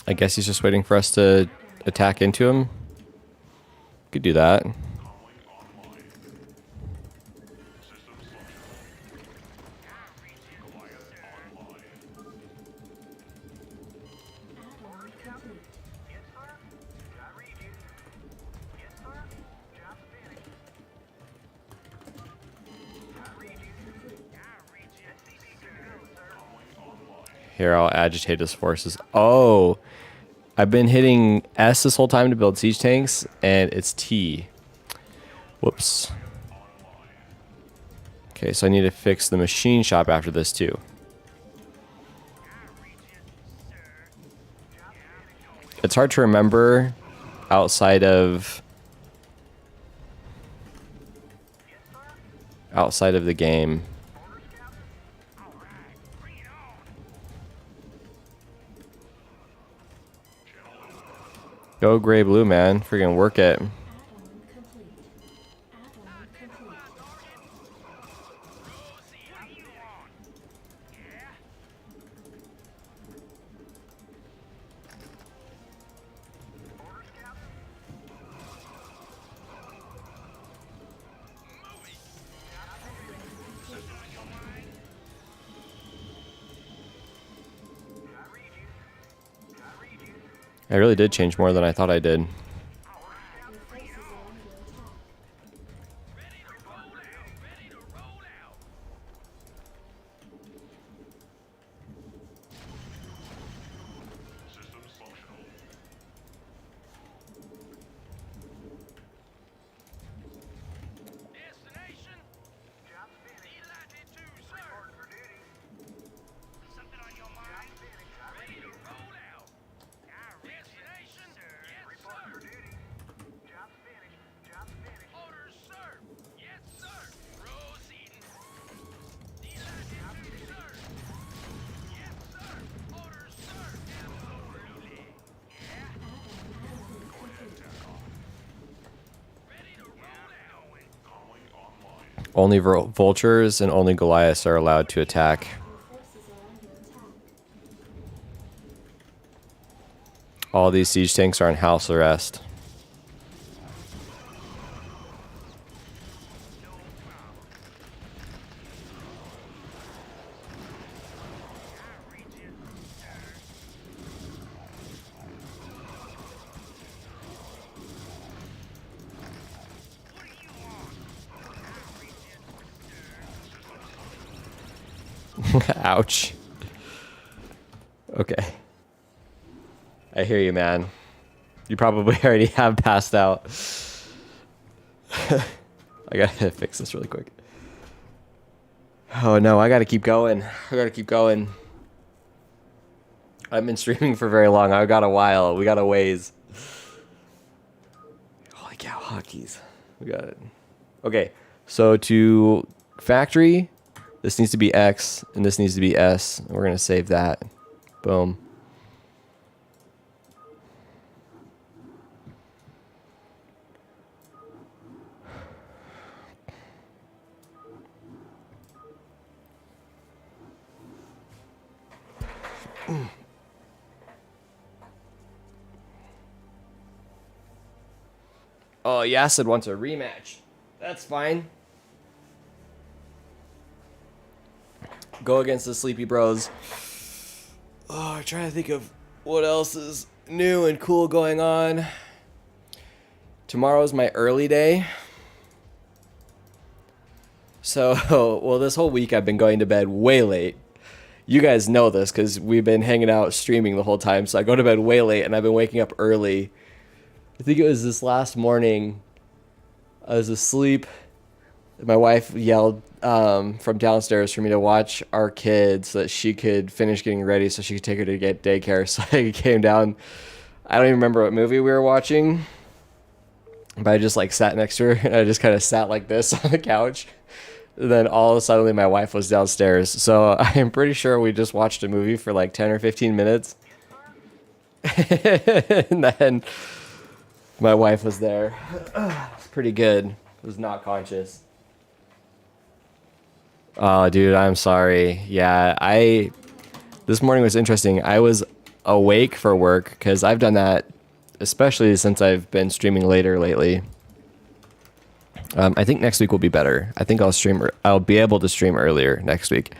I guess he's just waiting for us to attack into him. Could do that. Here, I'll agitate his forces. Oh, I've been hitting S this whole time to build siege tanks, and it's T. Whoops. Okay, so I need to fix the machine shop after this too. It's hard to remember outside of the game. Go gray blue, man. Freaking work it. I really did change more than I thought I did. Only vultures and only Goliaths are allowed to attack. All these siege tanks are on house arrest. Ouch. Okay. I hear you, man. You probably already have passed out. I gotta fix this really quick. Oh no, I gotta keep going. I gotta keep going. I've been streaming for very long. I've got a while. We got a ways. Holy cow, hotkeys. We got it. Okay, so to factory, this needs to be X, and this needs to be S. We're going to save that. Boom. Oh, Yacid wants a rematch. That's fine. Go against the Sleepy Bros. Oh, I'm trying to think of what else is new and cool going on. Tomorrow's my early day. So, well, this whole week I've been going to bed way late. You guys know this because we've been hanging out streaming the whole time. So I go to bed way late and I've been waking up early. I think it was this last morning. I was asleep. My wife yelled from downstairs for me to watch our kids so that she could finish getting ready so she could take her to get daycare. So I came down. I don't even remember what movie we were watching, but I just like sat next to her and I just kind of sat like this on the couch. And then all of a sudden my wife was downstairs. So I'm pretty sure we just watched a movie for like 10 or 15 minutes. And then my wife was there. It's pretty good. Was not conscious. Oh, dude, I'm sorry. Yeah, this morning was interesting. I was awake for work, because I've done that, especially since I've been streaming later lately. I think next week will be better. I think I'll be able to stream earlier next week.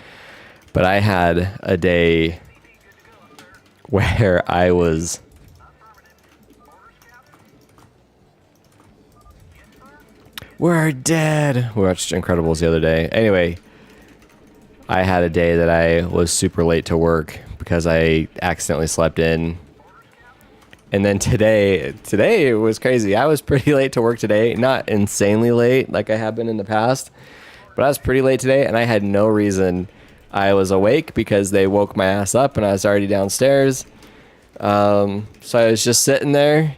But I had a day where I was We're dead. We watched Incredibles the other day. Anyway, I had a day that I was super late to work because I accidentally slept in. And then today it was crazy. I was pretty late to work today. Not insanely late like I have been in the past, but I was pretty late today and I had no reason. I was awake because they woke my ass up and I was already downstairs. So I was just sitting there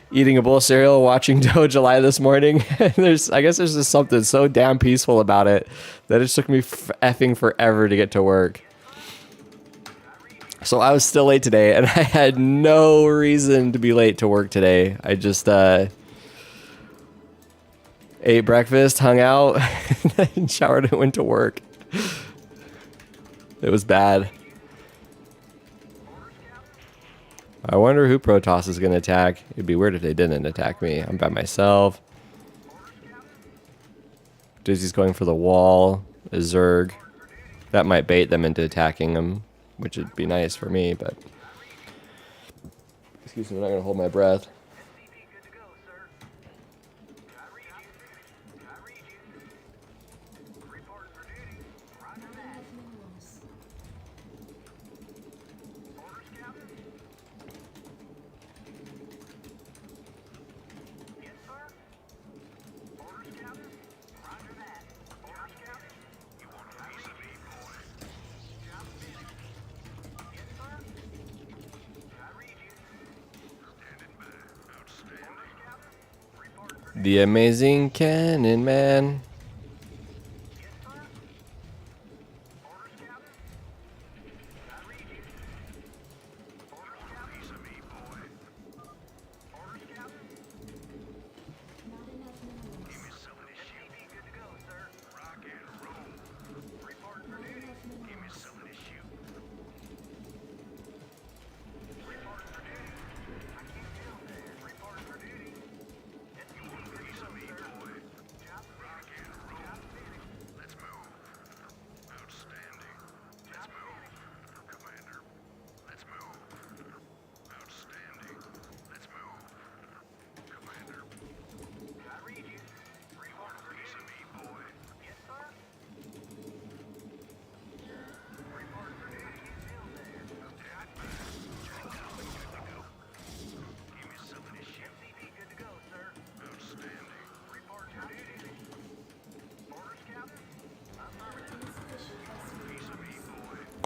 eating a bowl of cereal, watching Doe July this morning. I guess there's just something so damn peaceful about it that it took me effing forever to get to work. So I was still late today, and I had no reason to be late to work today. I just ate breakfast, hung out, and showered and went to work. It was bad. I wonder who Protoss is going to attack. It'd be weird if they didn't attack me. I'm by myself. Dizzy's going for the wall. A Zerg. That might bait them into attacking him, which would be nice for me, but... Excuse me, I'm not going to hold my breath. The amazing cannon man.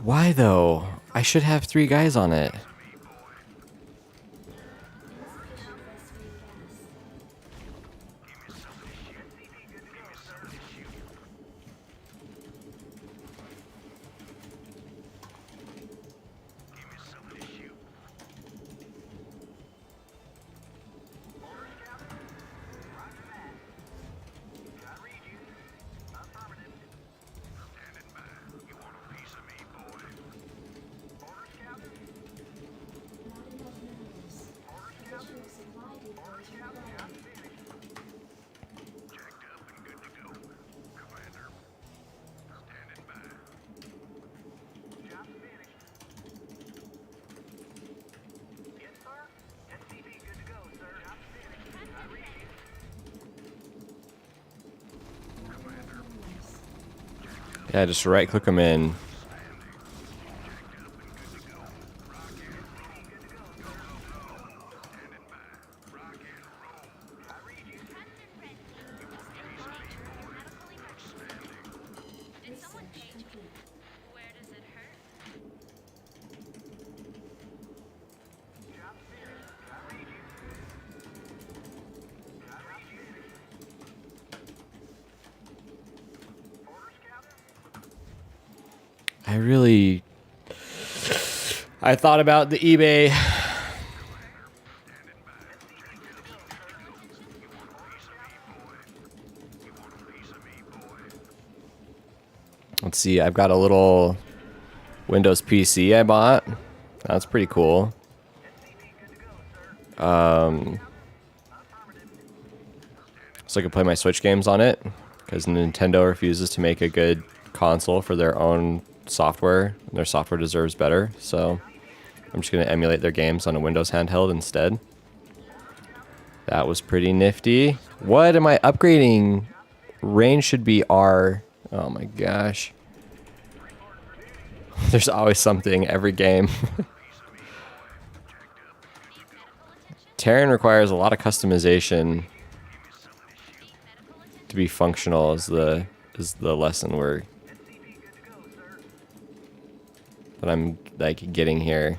Why though? I should have 3 guys on it. Yeah, just right click them in. I thought about the eBay. Let's see, I've got a little Windows PC I bought That's pretty cool. So I can play my Switch games on it, because Nintendo refuses to make a good console for their own software. Their software deserves better, so I'm just going to emulate their games on a Windows handheld instead. That was pretty nifty. What am I upgrading? Range should be R. Oh my gosh. There's always something every game. Terran requires a lot of customization to be functional is the lesson that I'm like getting here.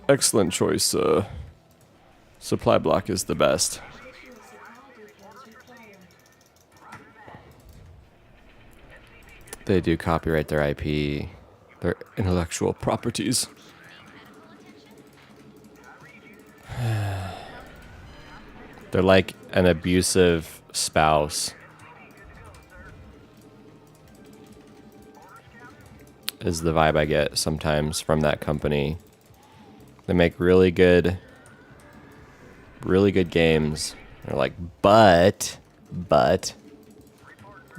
Excellent choice. Supply block is the best. They do copyright their IP, their intellectual properties. They're like an abusive spouse. Is the vibe I get sometimes from that company. They make really good games. They're like, but,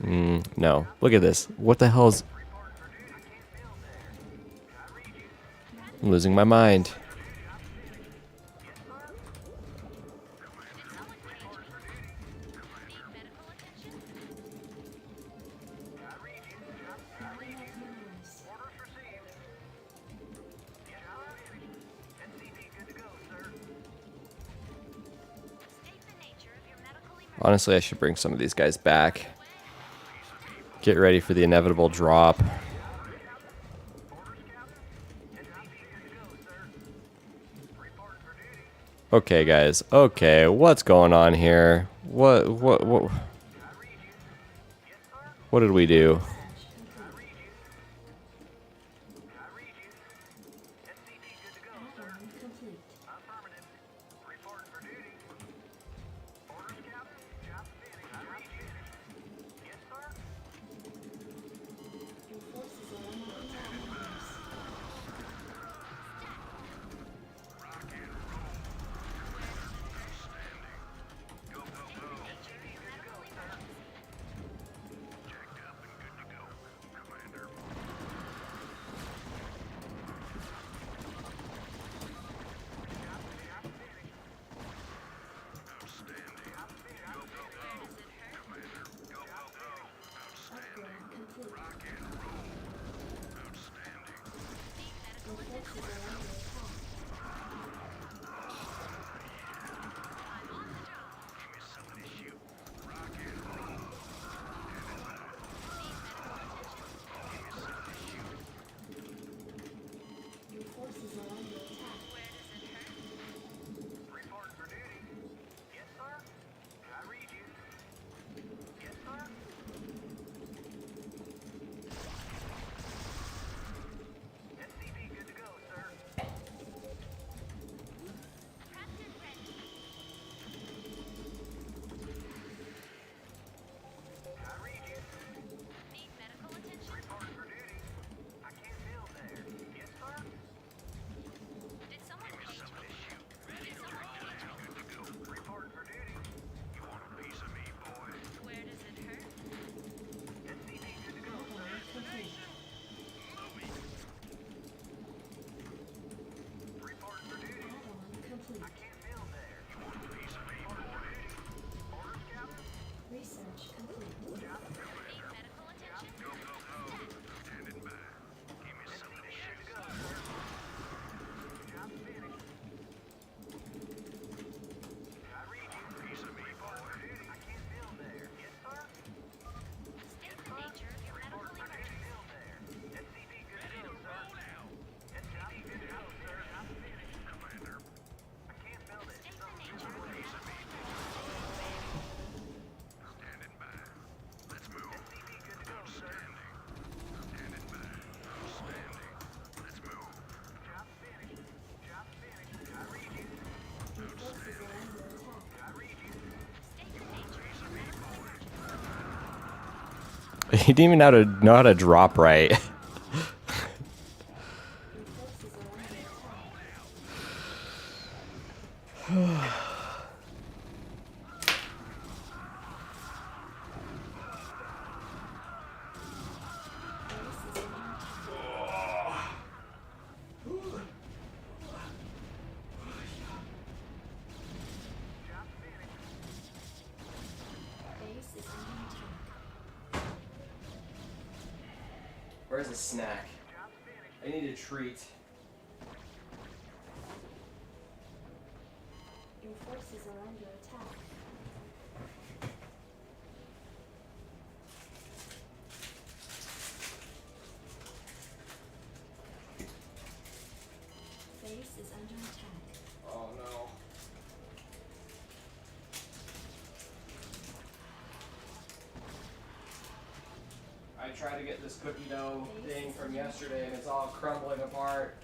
no. Look at this. What the hell is... I'm losing my mind. Honestly, I should bring some of these guys back. Get ready for the inevitable drop. Okay, guys. Okay, what's going on here? What did we do? He didn't even know how to drop right. Where's the snack? I need a treat. Your forces are under attack. Base is under attack. Oh no. I tried to get this cookie dough thing from yesterday and it's all crumbling apart.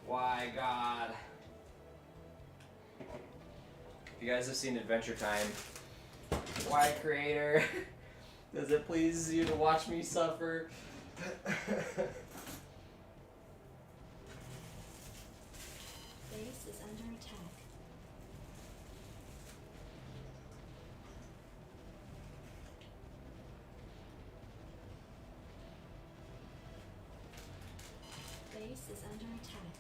Why, God? You guys have seen Adventure Time. Why, Creator? Does it please you to watch me suffer? Base is under attack. Base is under attack.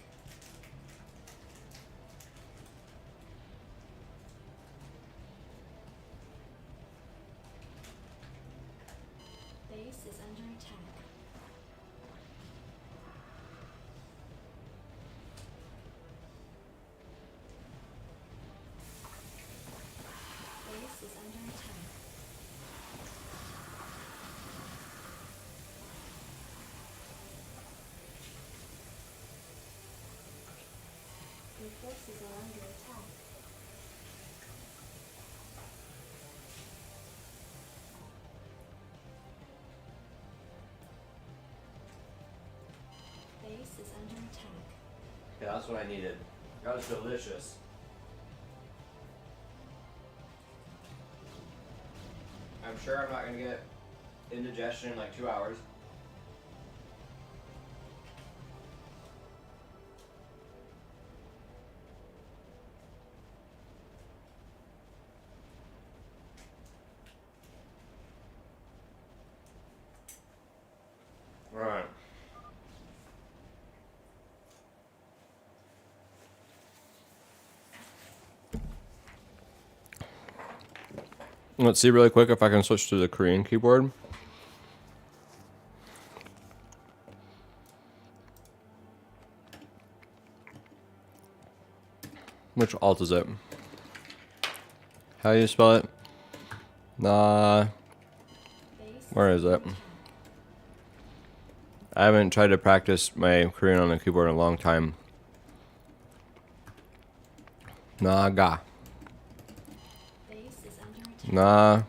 Base is under attack. Base is under attack. Your forces are under attack. Base is under attack. Yeah, that's what I needed. That was delicious. I'm sure I'm not going to get indigestion in like 2 hours. All right. Let's see really quick if I can switch to the Korean keyboard. Which alt is it? How do you spell it? Nah. Where is it? I haven't tried to practice my Korean on the keyboard in a long time. Naga. Base is under attack.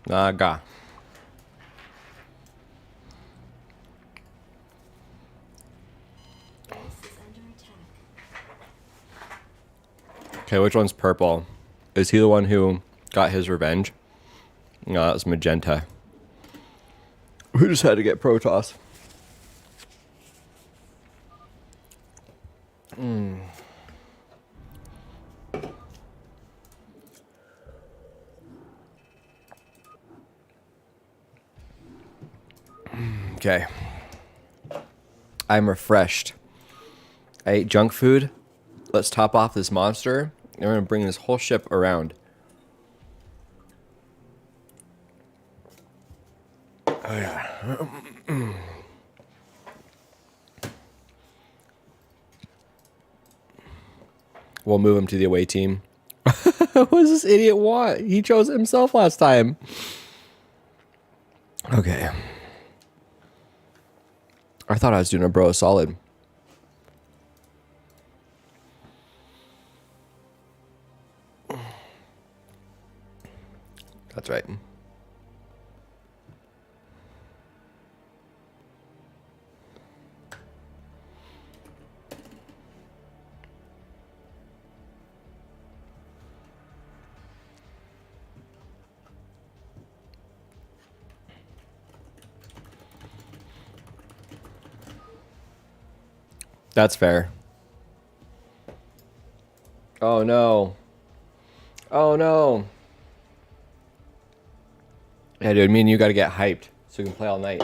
Naga. Base is under attack. Okay, which one's purple? Is he the one who got his revenge? No, that was magenta. We just had to get Protoss. Okay. I'm refreshed. I ate junk food. Let's top off this monster. And we're going to bring this whole ship around. Oh, yeah. We'll move him to the away team. What does this idiot want? He chose himself last time. Okay. I thought I was doing a bro solid. That's right. That's fair. Oh no. Oh no. Yeah, dude, me and you gotta get hyped so we can play all night.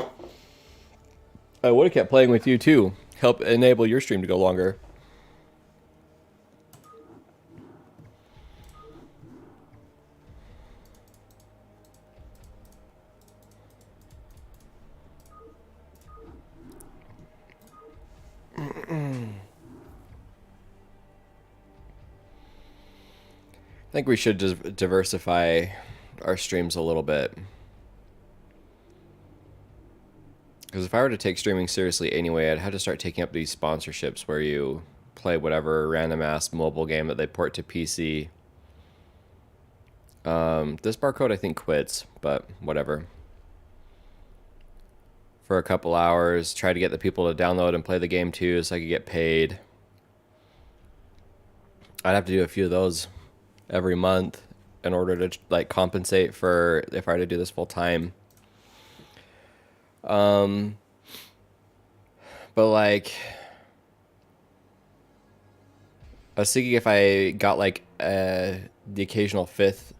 I would have kept playing with you too. Help enable your stream to go longer. I think we should just diversify our streams a little bit. Because if I were to take streaming seriously anyway, I'd have to start taking up these sponsorships where you play whatever random ass mobile game that they port to PC. This barcode I think quits, but whatever. For a couple hours, try to get the people to download and play the game too so I could get paid. I'd have to do a few of those every month in order to like compensate for if I were to do this full time. But like I was thinking if I got like the occasional 5th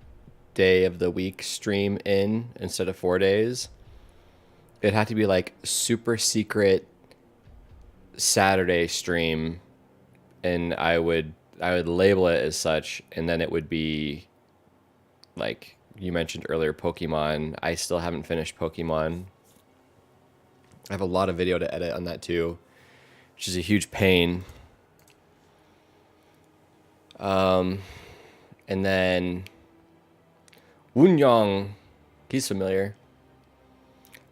day of the week stream in instead of 4 days, it'd have to be like super secret Saturday stream, and I would label it as such, and then it would be like you mentioned earlier, Pokemon. I still haven't finished Pokemon. I have a lot of video to edit on that too, which is a huge pain. And then Woonyong, he's familiar.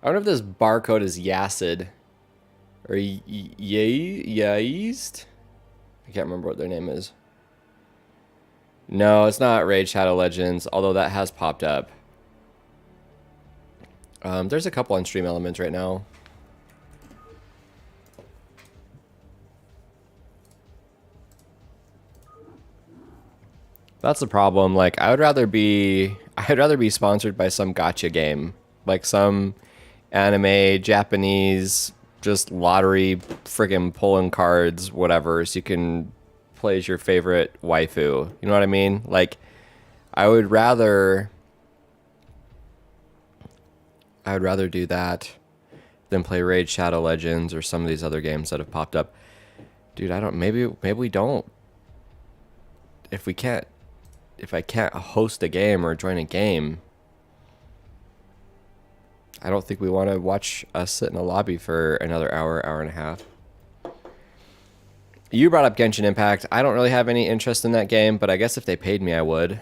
I wonder if this barcode is Yacid or Yaeast. I can't remember what their name is. No, it's not Raid Shadow Legends, although that has popped up. There's a couple on Stream Elements right now. That's the problem. Like, I'd rather be sponsored by some gacha game, like some anime, Japanese, just lottery, friggin' pulling cards, whatever, so you can play as your favorite waifu. You know what I mean? Like, I would rather do that than play Raid Shadow Legends or some of these other games that have popped up. Dude, I don't. Maybe we don't. If I can't host a game or join a game, I don't think we want to watch us sit in a lobby for another hour and a half. You brought up Genshin Impact. I don't really have any interest in that game, but I guess if they paid me, I would.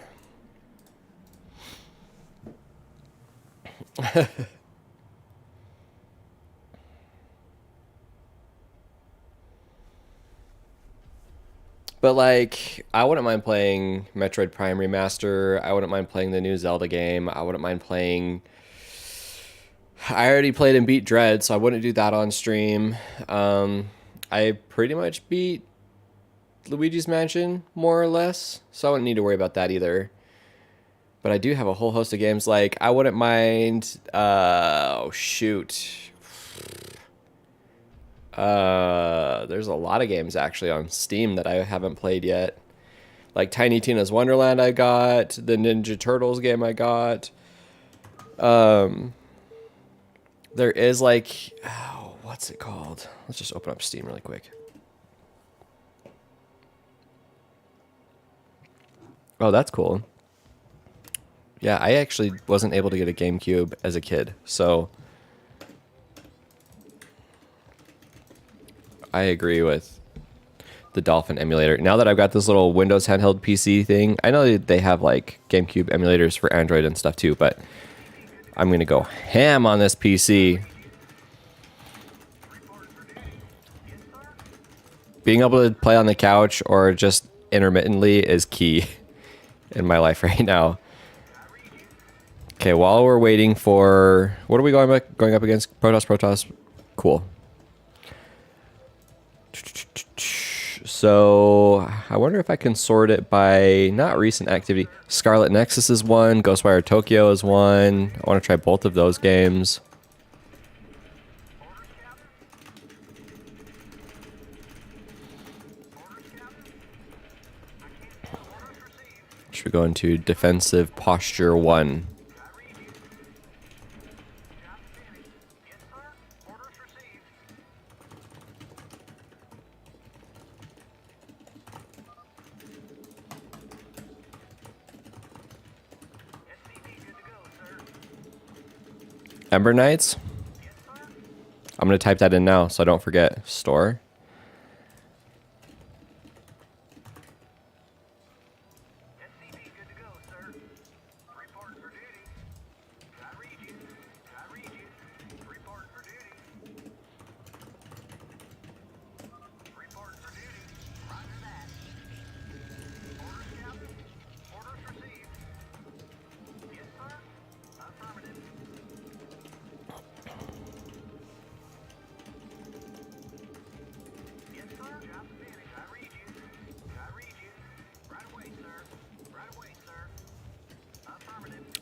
But like, I wouldn't mind playing Metroid Prime Remaster. I wouldn't mind playing the new Zelda game. I wouldn't mind playing... I already played and beat Dread, so I wouldn't do that on stream. I pretty much beat Luigi's Mansion, more or less, so I wouldn't need to worry about that either. But I do have a whole host of games. Like, I wouldn't mind... oh, shoot. There's a lot of games actually on Steam that I haven't played yet. Like Tiny Tina's Wonderland I got, the Ninja Turtles game I got. There is like, oh, what's it called? Let's just open up Steam really quick. Oh, that's cool. Yeah, I actually wasn't able to get a GameCube as a kid, so I agree with the Dolphin emulator. Now that I've got this little Windows handheld PC thing, I know they have like GameCube emulators for Android and stuff too, but I'm going to go ham on this PC. Being able to play on the couch or just intermittently is key in my life right now. Okay, while we're waiting for... What are we going up against? Protoss. Cool. So, I wonder if I can sort it by not recent activity. Scarlet Nexus is one. Ghostwire Tokyo is one. I want to try both of those games. we're going to defensive posture 1. Ember Knights. I'm going to type that in now so I don't forget. Store.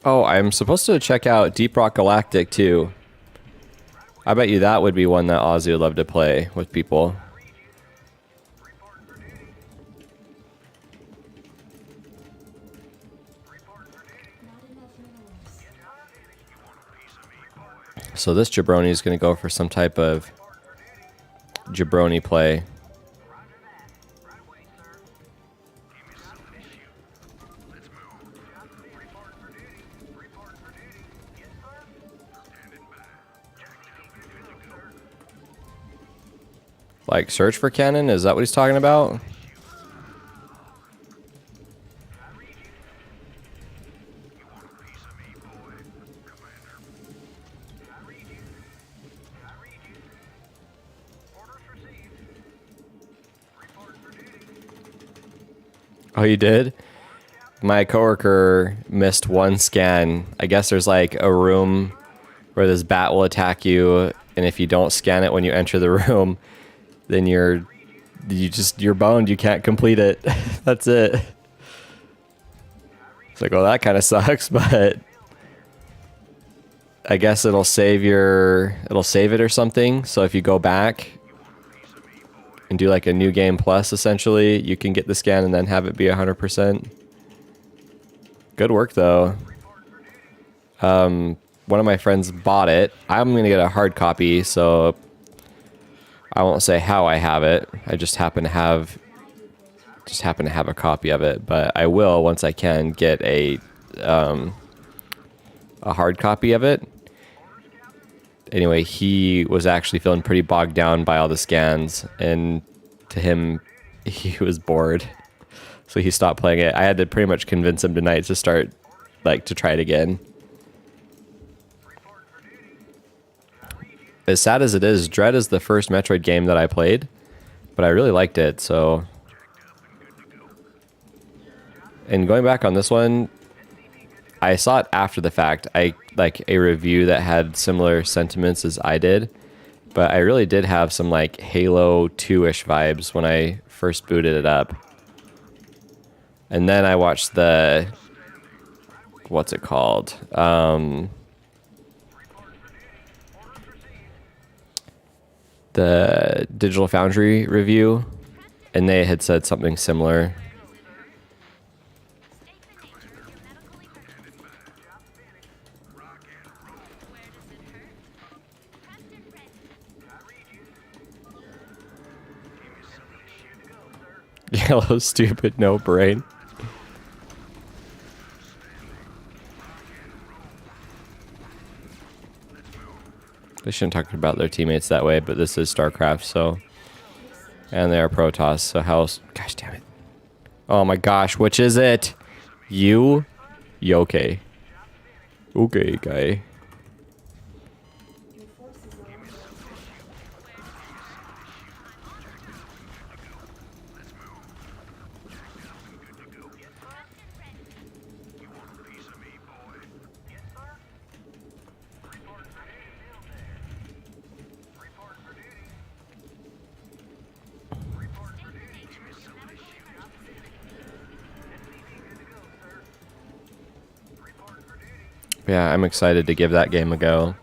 Oh, I'm supposed to check out Deep Rock Galactic too. I bet you that would be one that Ozzy would love to play with people. So this jabroni is going to go for some type of jabroni play. Like, search for cannon? Is that what he's talking about? Oh, you did? My coworker missed one scan. I guess there's like a room where this bat will attack you, and if you don't scan it when you enter the room, then you're boned. You can't complete it. That's it. It's like, well, that kind of sucks, but I guess it'll save it or something. So if you go back and do like a new game plus, essentially, you can get the scan and then have it be 100%. Good work though. One of my friends bought it. I'm gonna get a hard copy, so I won't say how I have it. I just happen to have a copy of it, but I will, once I can, get a hard copy of it. Anyway, he was actually feeling pretty bogged down by all the scans, and to him, he was bored, so he stopped playing it. I had to pretty much convince him tonight to start, like, to try it again. As sad as it is, Dread is the first Metroid game that I played, but I really liked it, so... And going back on this one, I saw it after the fact. I like a review that had similar sentiments as I did, but I really did have some like Halo 2-ish vibes when I first booted it up. And then I watched the... What's it called? The Digital Foundry review, and they had said something similar. Yellow, stupid, no brain. They shouldn't talk about their teammates that way, but this is StarCraft, so... And they are Protoss, so how's... Gosh damn it. Oh my gosh, which is it? You? You okay. Okay, guy. Yeah, I'm excited to give that game a go.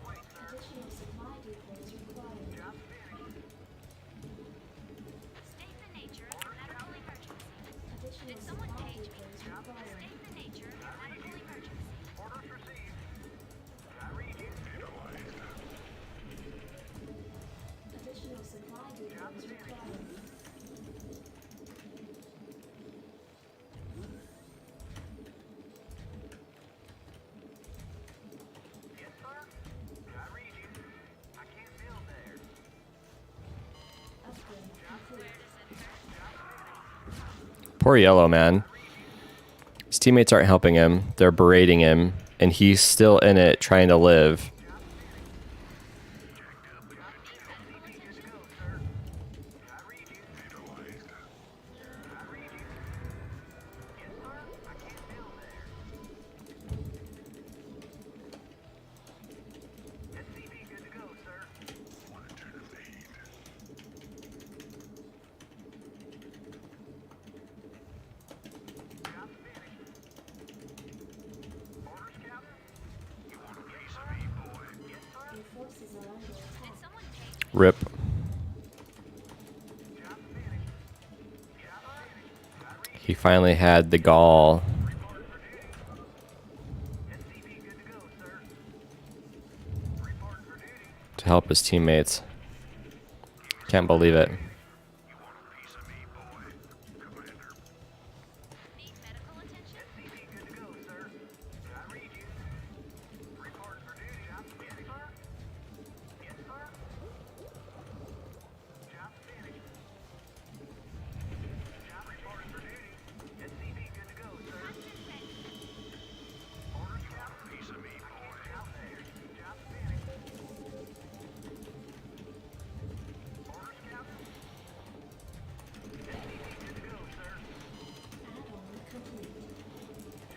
Poor Yellow, man. His teammates aren't helping him. They're berating him, and he's still in it trying to live. Your forces are under attack. Rip. He finally had the gall to help his teammates. Can't believe it.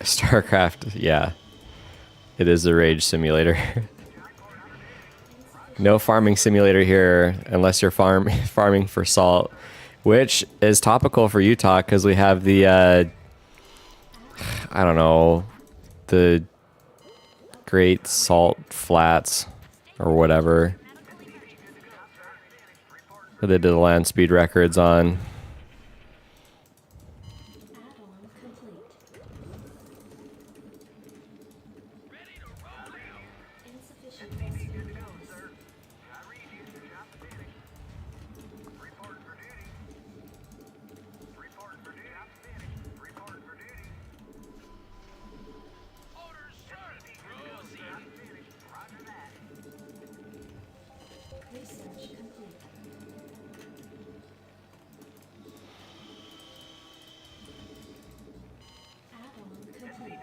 StarCraft, yeah. It is a rage simulator. No farming simulator here unless you're farming for salt, which is topical for Utah because we have the, I don't know, the Great Salt Flats or whatever that they did the land speed records on. Add-on complete. Insufficient SCVs. Research complete. Add-on complete.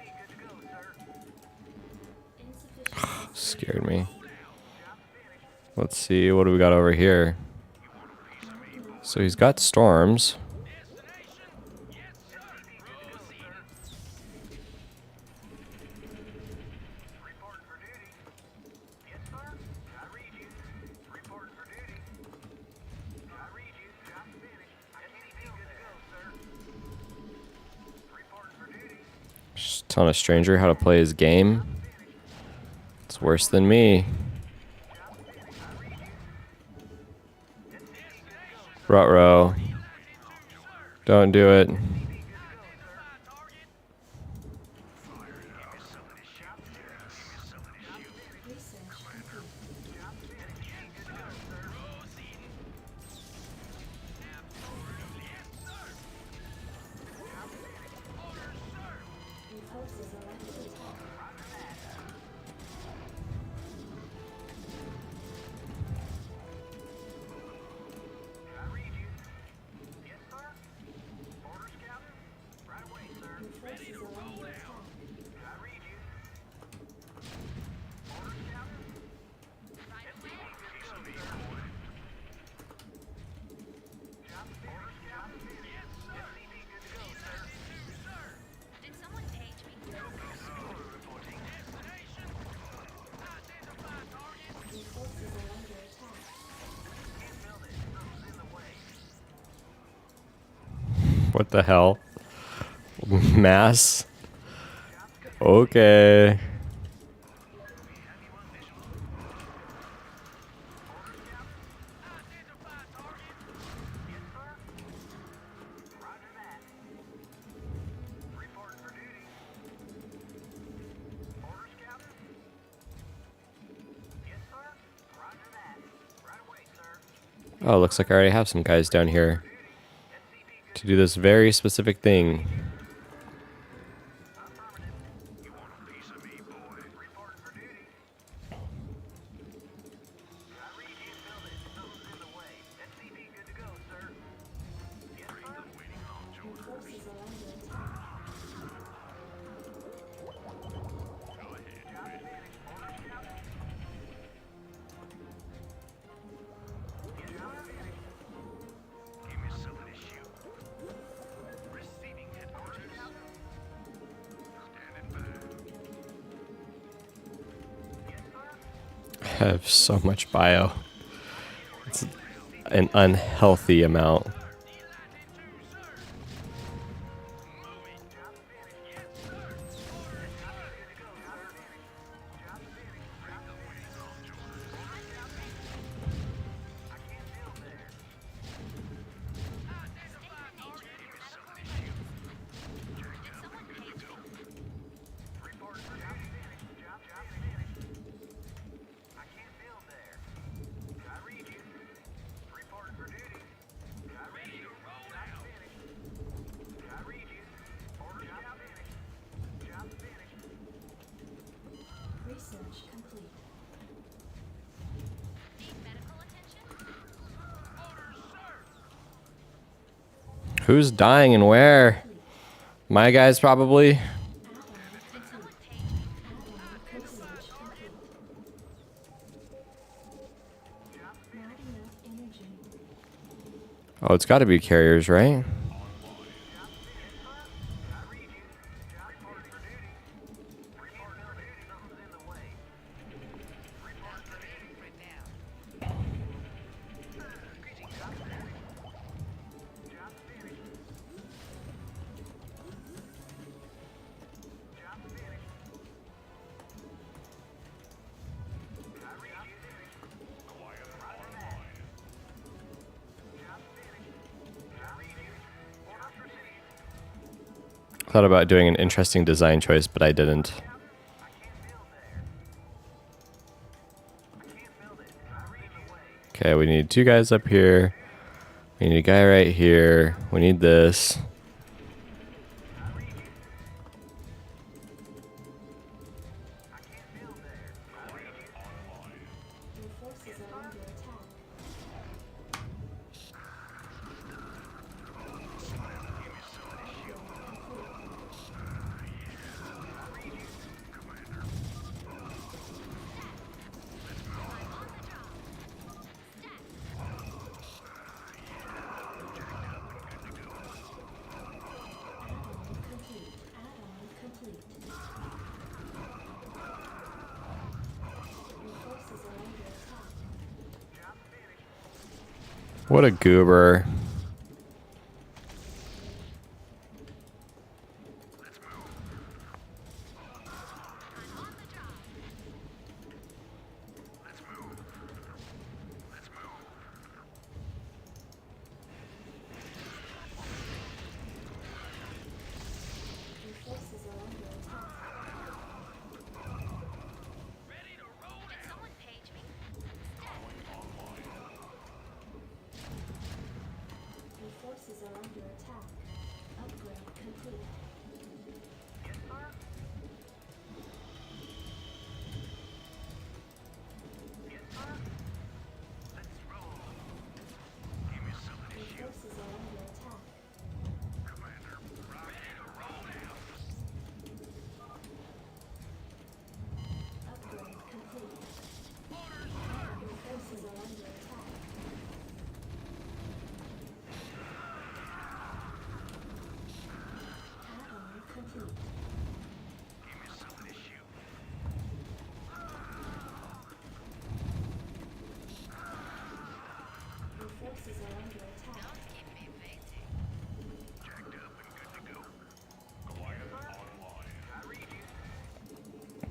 Insufficient. Scared me. Let's see, what do we got over here? So he's got storms. Just telling a stranger how to play his game. It's worse than me. Ruh-roh. Don't do it. Research complete. Your forces are under attack. Your forces are under attack. Your forces are under attack. What the hell? Mass? Okay. Oh, looks like I already have some guys down here to do this very specific thing. Your forces are have so much bio. It's an unhealthy amount. Research complete. Who's dying and where? My guys probably. Add-on complete. Add-on research complete. Not enough energy. Oh, it's got to be carriers, right? Thought about doing an interesting design choice, but I didn't. Okay, we need 2 guys up here. We need a guy right here. We need this. Your forces are under attack. Complete. Add-on complete. Your forces are under attack. What a goober. Your forces are under attack. Your forces are under attack. Upgrade complete. Your forces are under attack. Upgrade complete. Your forces are under attack. Add-on complete. Your forces are under attack. Your forces are under attack. Your forces are under attack.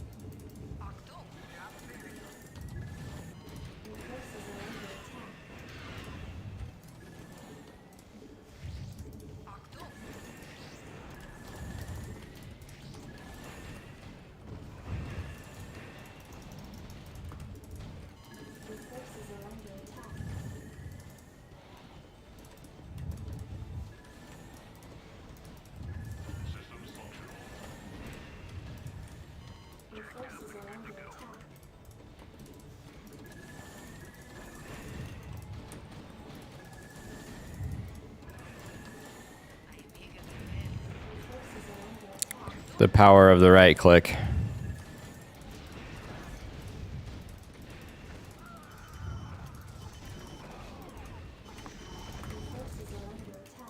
Your forces are under attack. Your forces are under attack. The power of the right click. Your forces are under attack.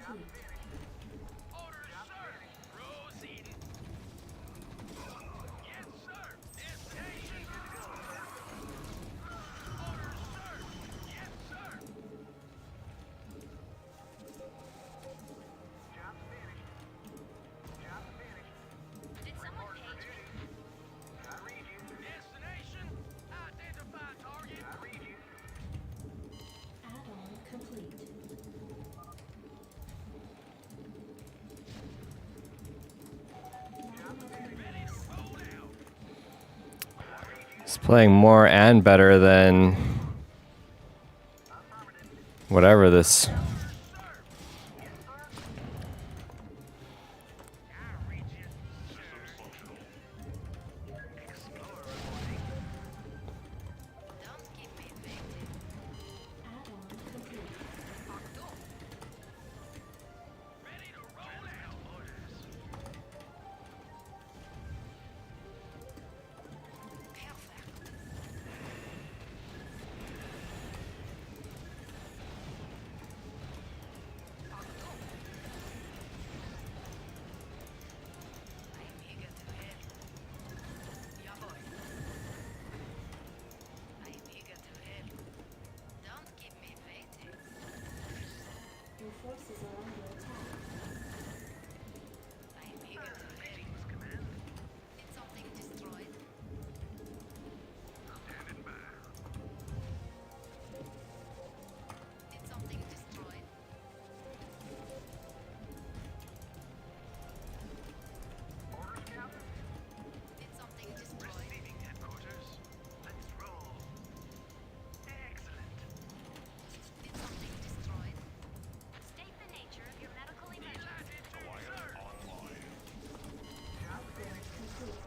complete. Orders, sir. Proceeding. Yes, sir. Destination. Orders, sir. Yes, sir. Job's finished. Job's finished. Did someone page me? I read you. Destination. Identify target. I read you. Add-on complete. Ready to roll out. It's playing more and better than whatever this. I read you, sir. Explorer reporting. Don't keep me infected. Add-on complete. Ready to roll out. Orders. I'm eager to help. Jawohl. I'm eager to help. Don't keep me waiting. Your forces are under attack. I'm eager to help. Did something destroyed? Standing by. Did something destroyed? Orders, Captain. Did something destroyed? Receiving headquarters. Let's roll. Excellent. Did something destroyed? State the nature of your medical emergency. Sir. Upgrade complete.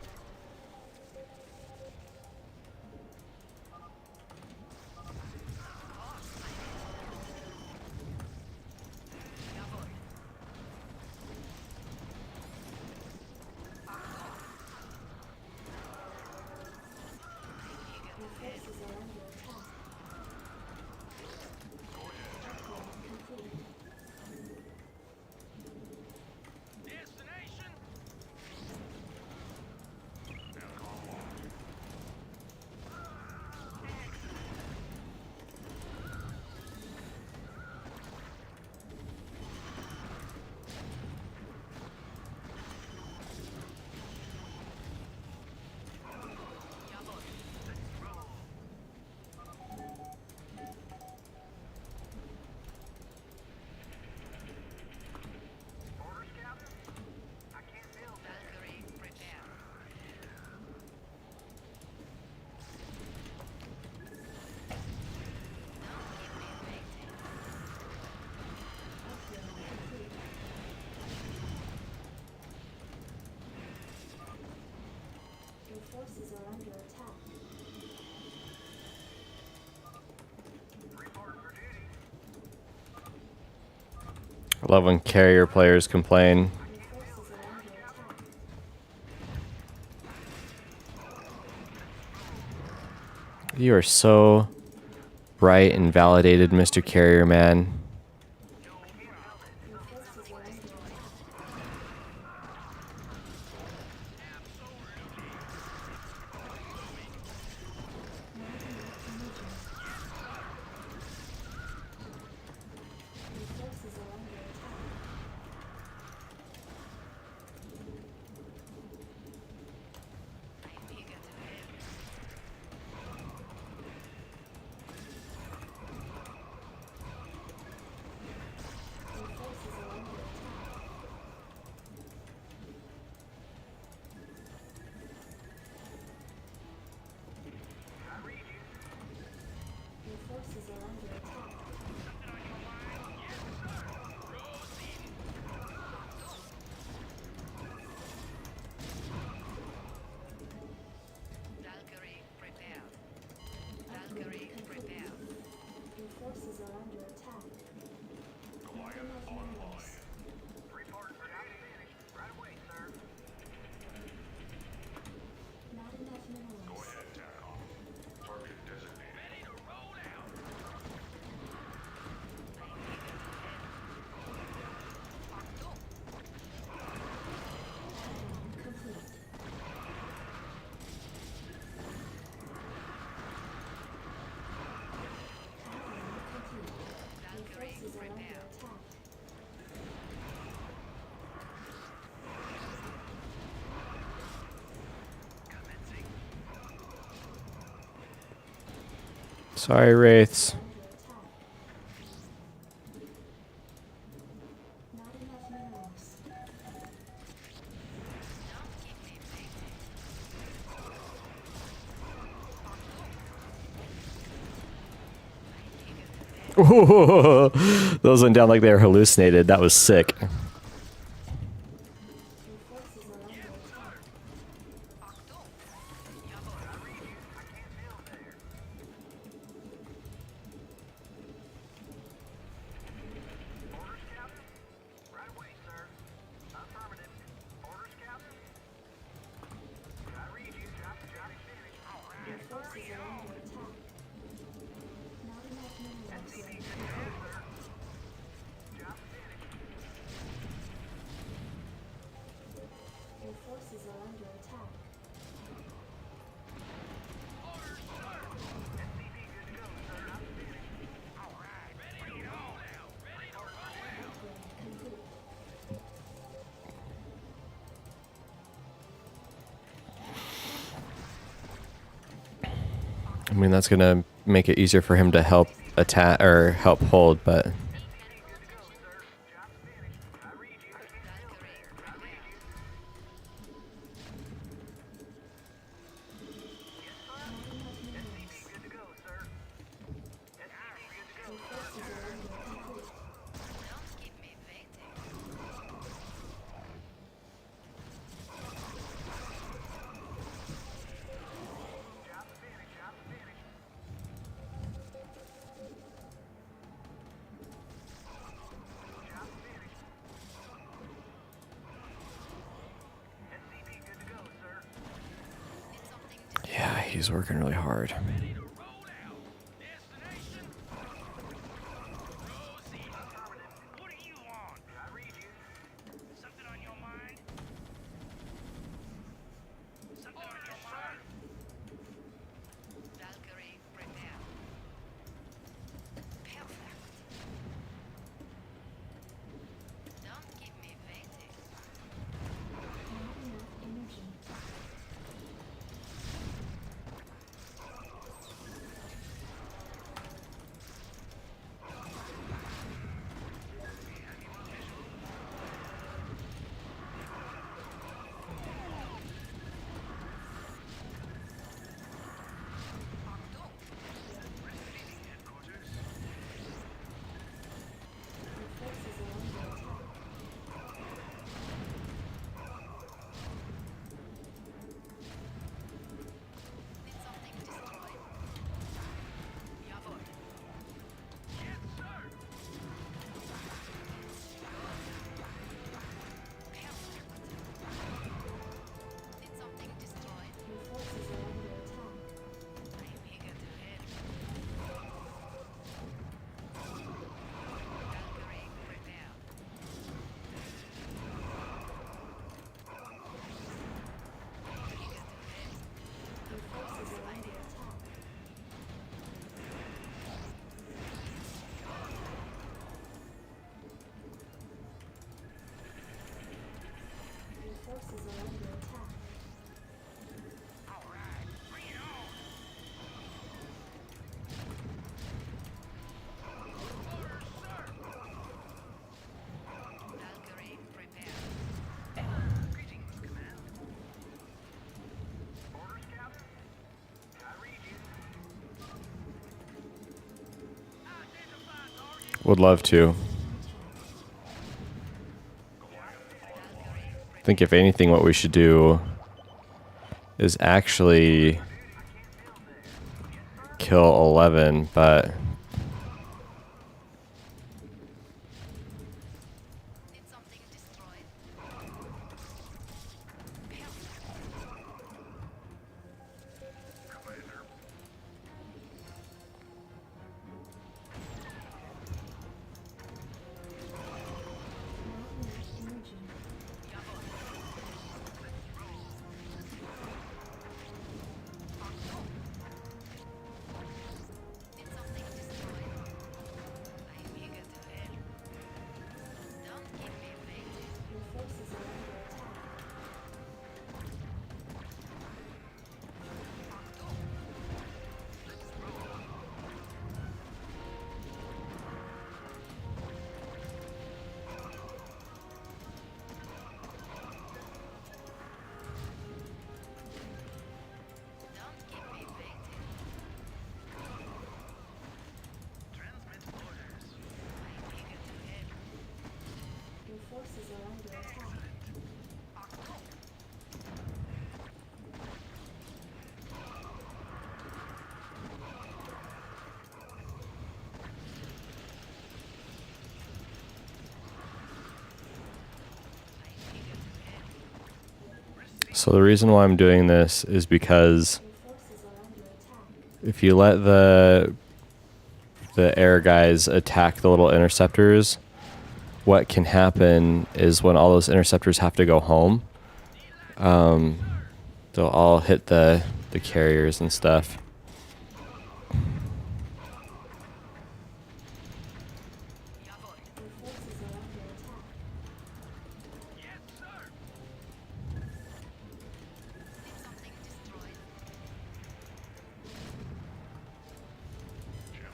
Jawohl. Your forces are under attack. Upgrade complete. Destination. Jawohl. Let's roll. Orders, Captain. I can't build that. Valkyrie, prepare. Don't keep me waiting. Upgrade complete. Your forces are under attack. Report for duty. I love when carrier players complain. Your forces are under attack. You are so right and validated, Mr. Carrier Man. Your forces are under attack. Your forces are under attack. I'm eager to help. Sorry, Wraiths. Not enough minerals. Don't keep me waiting. Those went down like they were hallucinated. That was sick. Your forces are under attack. Orders, Captain? Right away, sir. Affirmative. Orders, Captain? I read you. Job finished. All right. Your forces are under attack. Not enough minerals. Job finished. Your forces are under attack. Orders, sir. SCV good to go, sir. I'm finished. All right. Ready to roll now. Ready to roll now. Upgrade complete. I mean, that's gonna make it easier for him to help attack or help hold, but Good to go, sir. Job finished. I read you. I read you. Yes, sir. SCV good to go, sir. SCV good to go, Your sir. forces are under complete. Don't keep me waiting. Job finished. Job finished. Job finished. SCV good to go, sir. Did something yeah, he's working really hard. Ready to roll out. Destination. Rosie. Affirmative. What do you want? I read you. Something on your mind? Something on your mind? Valkyrie, prepare. Perfect. Don't keep me waiting. Not enough energy. Your forces are under attack. Did something destroy? Jawohl. Yes, sir. Perfect. Did something destroy? Your forces are under attack. I'm eager to help. Valkyrie, prepare. Your forces are under attack. Your forces are under attack. All right. Bring it on. Orders, sir. Valkyrie, prepare. Greetings, command. Orders, Captain? I read you. Identify target. Would love to. I think if anything, what we should do is actually kill 11, but Did something destroy? Perfect. Commander. Did something destroy? So the reason why I'm doing this is because Your forces are under attack. if you let the air guys attack the little interceptors, what can happen is when all those interceptors have to go home, they'll all hit the carriers and stuff. Your forces are under attack. Yes, sir. Did something destroyed? Your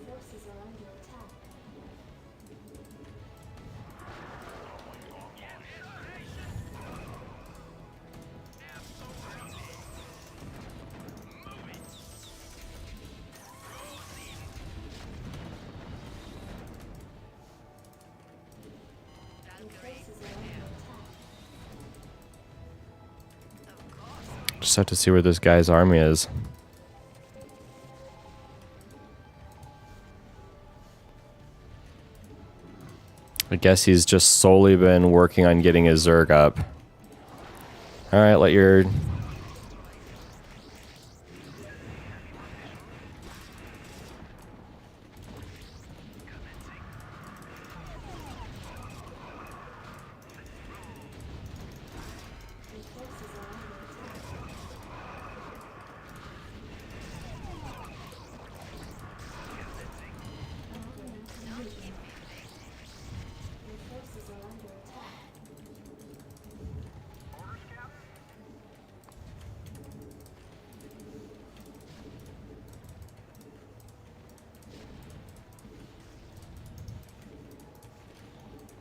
forces are under attack. Your forces are under attack. Of course. Just have to see where this guy's army is. I guess he's just solely been working on getting his Zerg up. Alright, let your... Your forces are under attack. Your forces are under attack. Orders, Captain?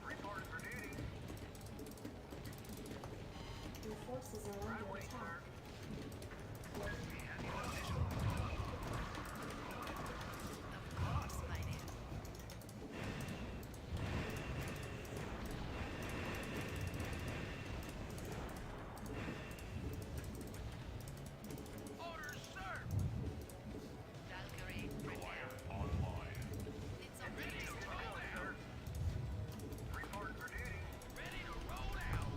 Reporting for duty. Your forces are under attack. Of course, my dear. Orders, sir. Valkyrie, prepare. Did something destroyed? Reporting for duty. Ready to roll out.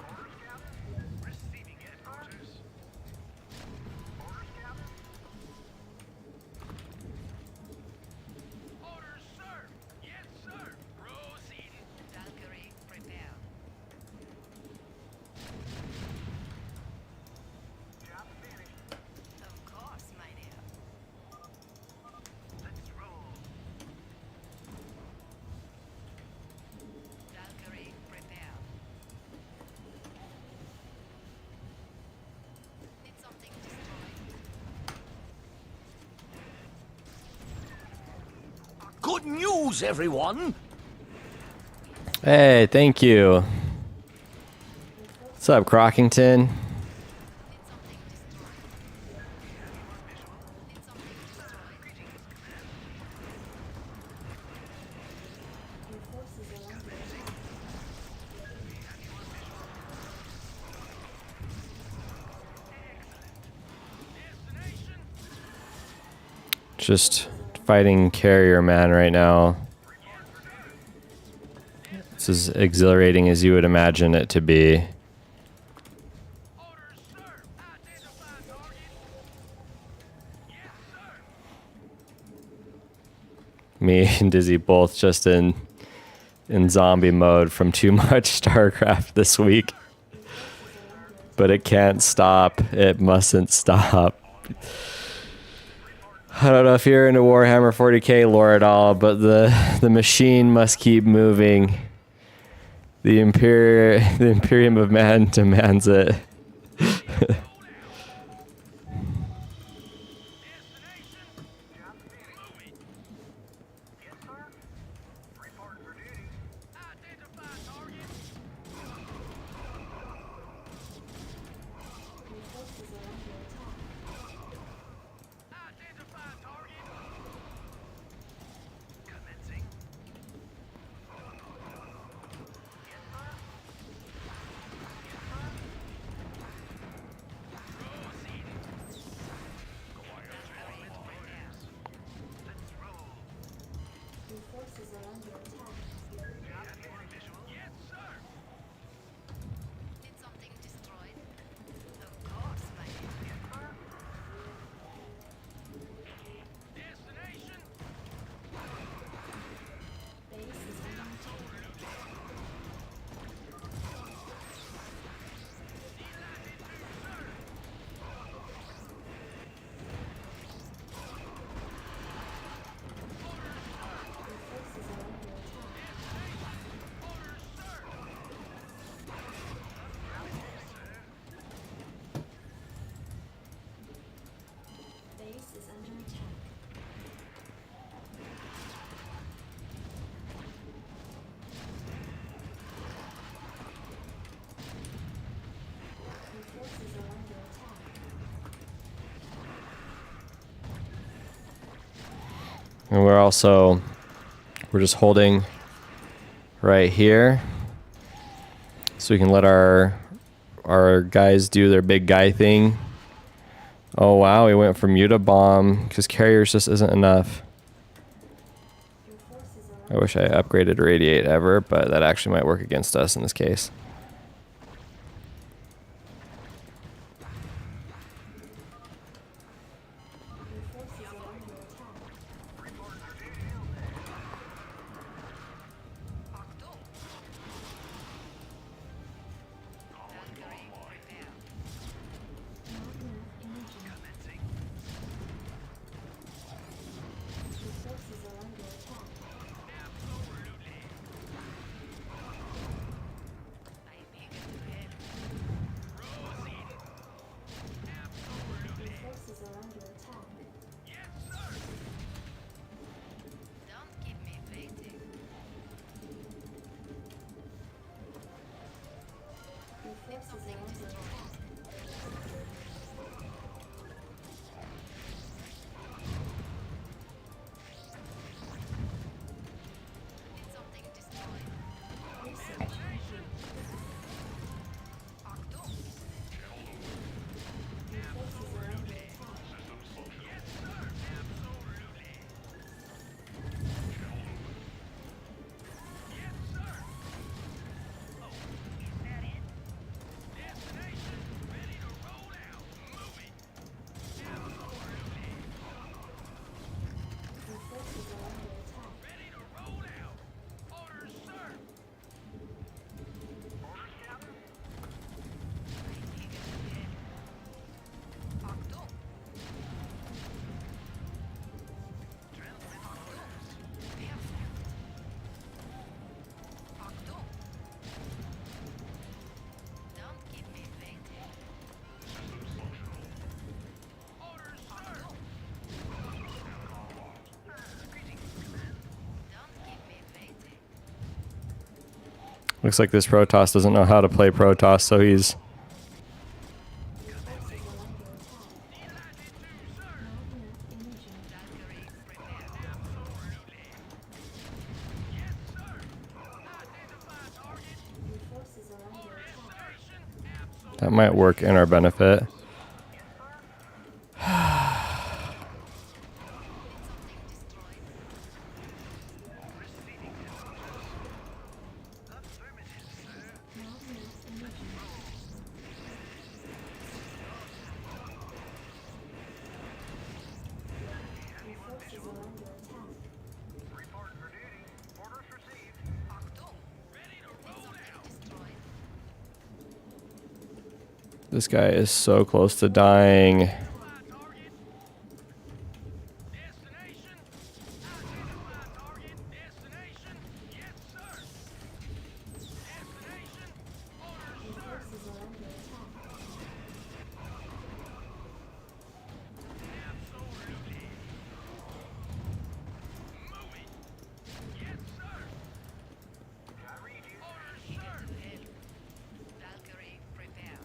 Orders, Captain? Receiving it, orders. Orders, Captain? Orders, sir. Yes, sir. Proceeding. Valkyrie, prepare. Job finished. Of course, my dear. Let's roll. Valkyrie, prepare. Did something destroyed? Good news, everyone! Hey, thank you. What's up, Crockington? Did something destroyed? Did something destroyed? Your forces are under attack. Just fighting carrier man right now. It's as exhilarating as you would imagine it to be. Orders, sir. Identify target. Yes, sir. Me and Dizzy both just in zombie mode from too much StarCraft this week. But it can't stop. It mustn't stop. I don't know if you're into Warhammer 40k lore at all, but the machine must keep moving. The Imperium of Man demands it. Job finished. Yes, sir. Reporting for duty. Identify target. Your forces are under attack. Identify target. Commencing. Yes, sir. Yes, sir. force is under attack. Your forces are under attack. And we're just holding right here. So we can let our guys do their big guy thing. Oh wow, we went for Mutabomb because carriers just isn't enough. Your forces are I wish I upgraded Radiate ever, but that actually might work against us in this case. Your forces are under attack. Achtung! Valkyrie, prepare. Not enough energy. Your forces are under attack. I am eager to help. Your forces are under attack. Don't keep me waiting. Your forces are under attack. Did something destroyed? Research complete. Achtung! Your forces are under attack. Your forces are under attack. Achtung! Achtung! Don't keep me waiting. Achtung! Don't keep me waiting. Looks like this Protoss doesn't know how to play Protoss, so he's Your forces are under attack. Not enough energy. Valkyrie, prepare. Your forces are under attack. that might work in our benefit. Did something destroyed? Not enough energy. Your forces are under attack. Reporting for duty. Orders received. Achtung! Did something destroyed? This guy is so close to dying. Your forces are under attack. Valkyrie, prepare.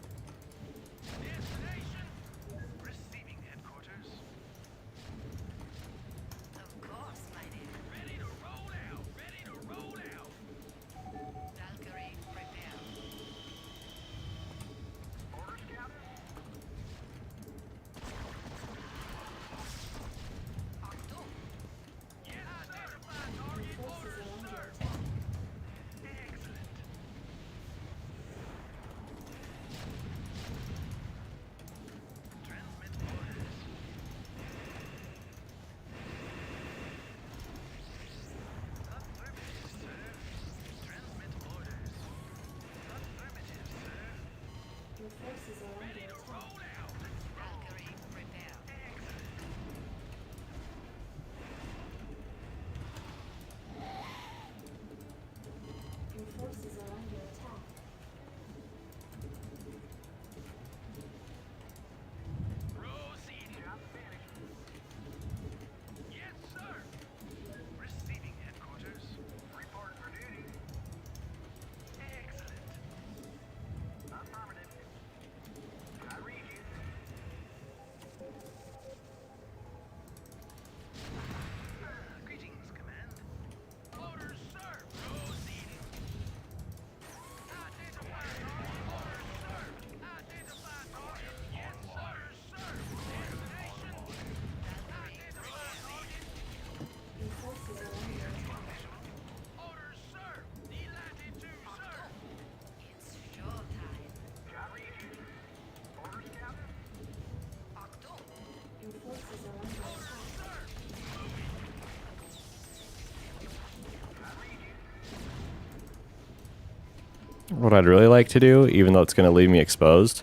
What I'd really like to do, even though it's going to leave me exposed,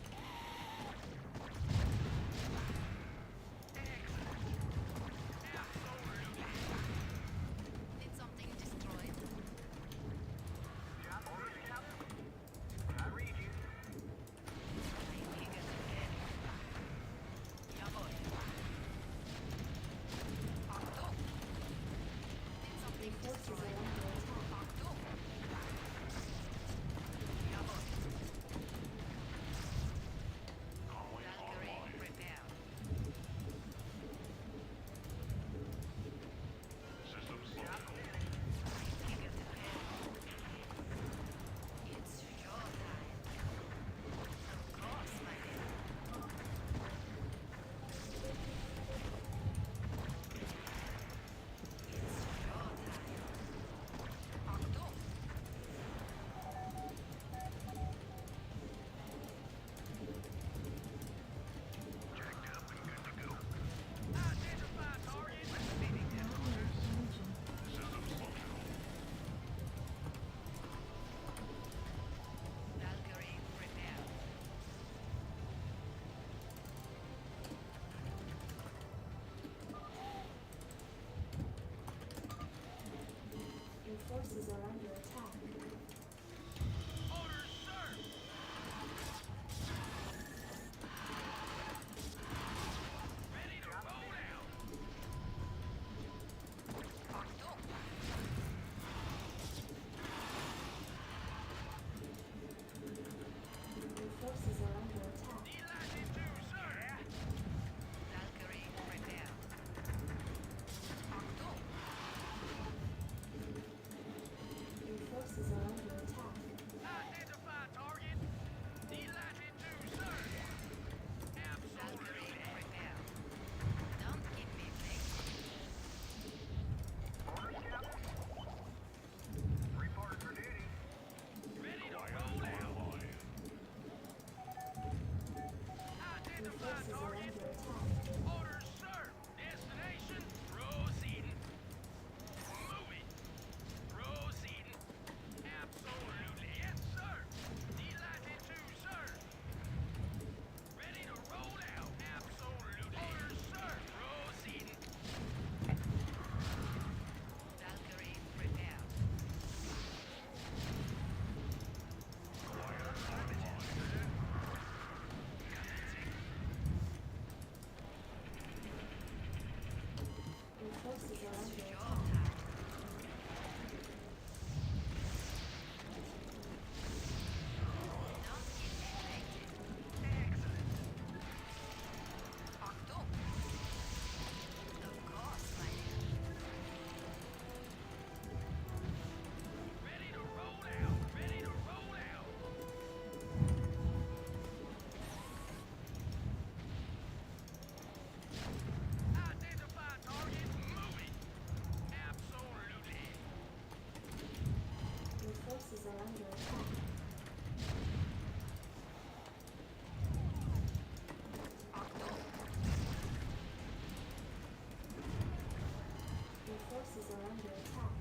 Did something destroyed? Orders, Captain. I read you. Did something destroyed? Valkyrie, prepare. It's your time. Of course, my dear. It's your time. Achtung! Identify target. Receiving orders. Valkyrie, prepare. Your forces are under attack. Orders, sir. Ready to roll out. Your forces are under attack. Delighted to, sir. Valkyrie, prepare. Achtung! Your forces are under attack. Identify target. Delighted to, sir. Valkyrie, Absolutely. prepare. Don't give me faith. Orders, Captain. Reporting for duty. Ready to roll out. Your Identify forces are target. under attack. Orders, sir. Destination. Proceeding. Moving. Proceeding. Absolutely. Yes, sir. Delighted to, sir. Ready to roll out. Absolutely. Orders, sir. Proceeding. Valkyrie, prepare. Your forces are under Your attack. time. Don't give me faith. Achtung! Of course, my dear. Ready to roll out. Ready to roll out. Identify target. Moving. Absolutely. Your forces are under attack. Your forces are under attack.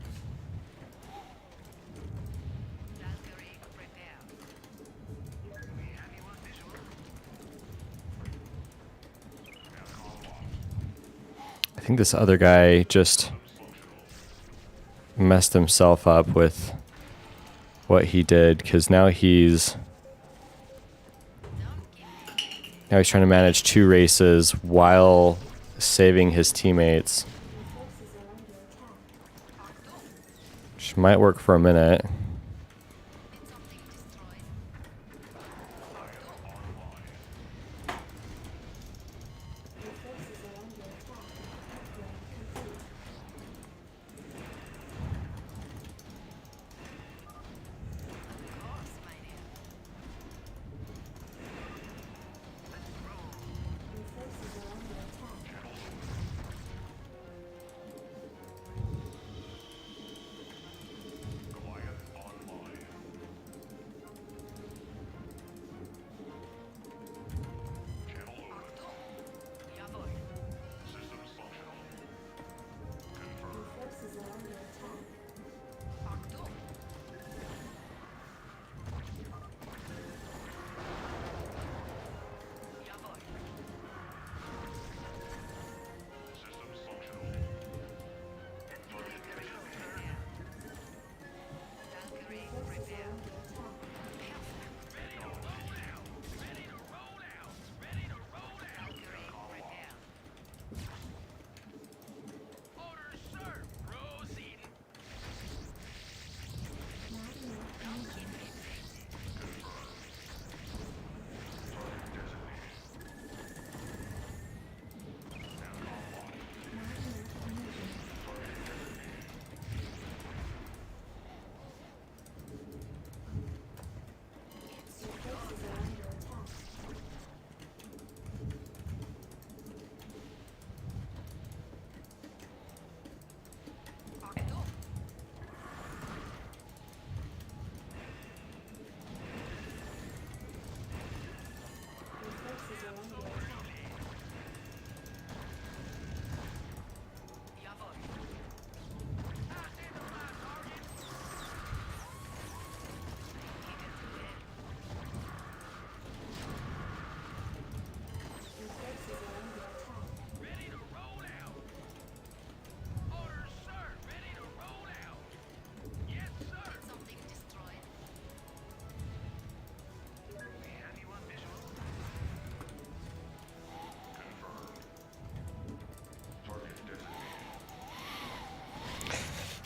Valkyrie, prepare. I think this other guy just messed himself up with what he did, because now he's trying to manage 2 races while saving his teammates, Your forces are under attack. which might work for a minute. Did something destroyed? Your forces are under attack. Upgrade complete. Of course, my dear. Your forces are under attack.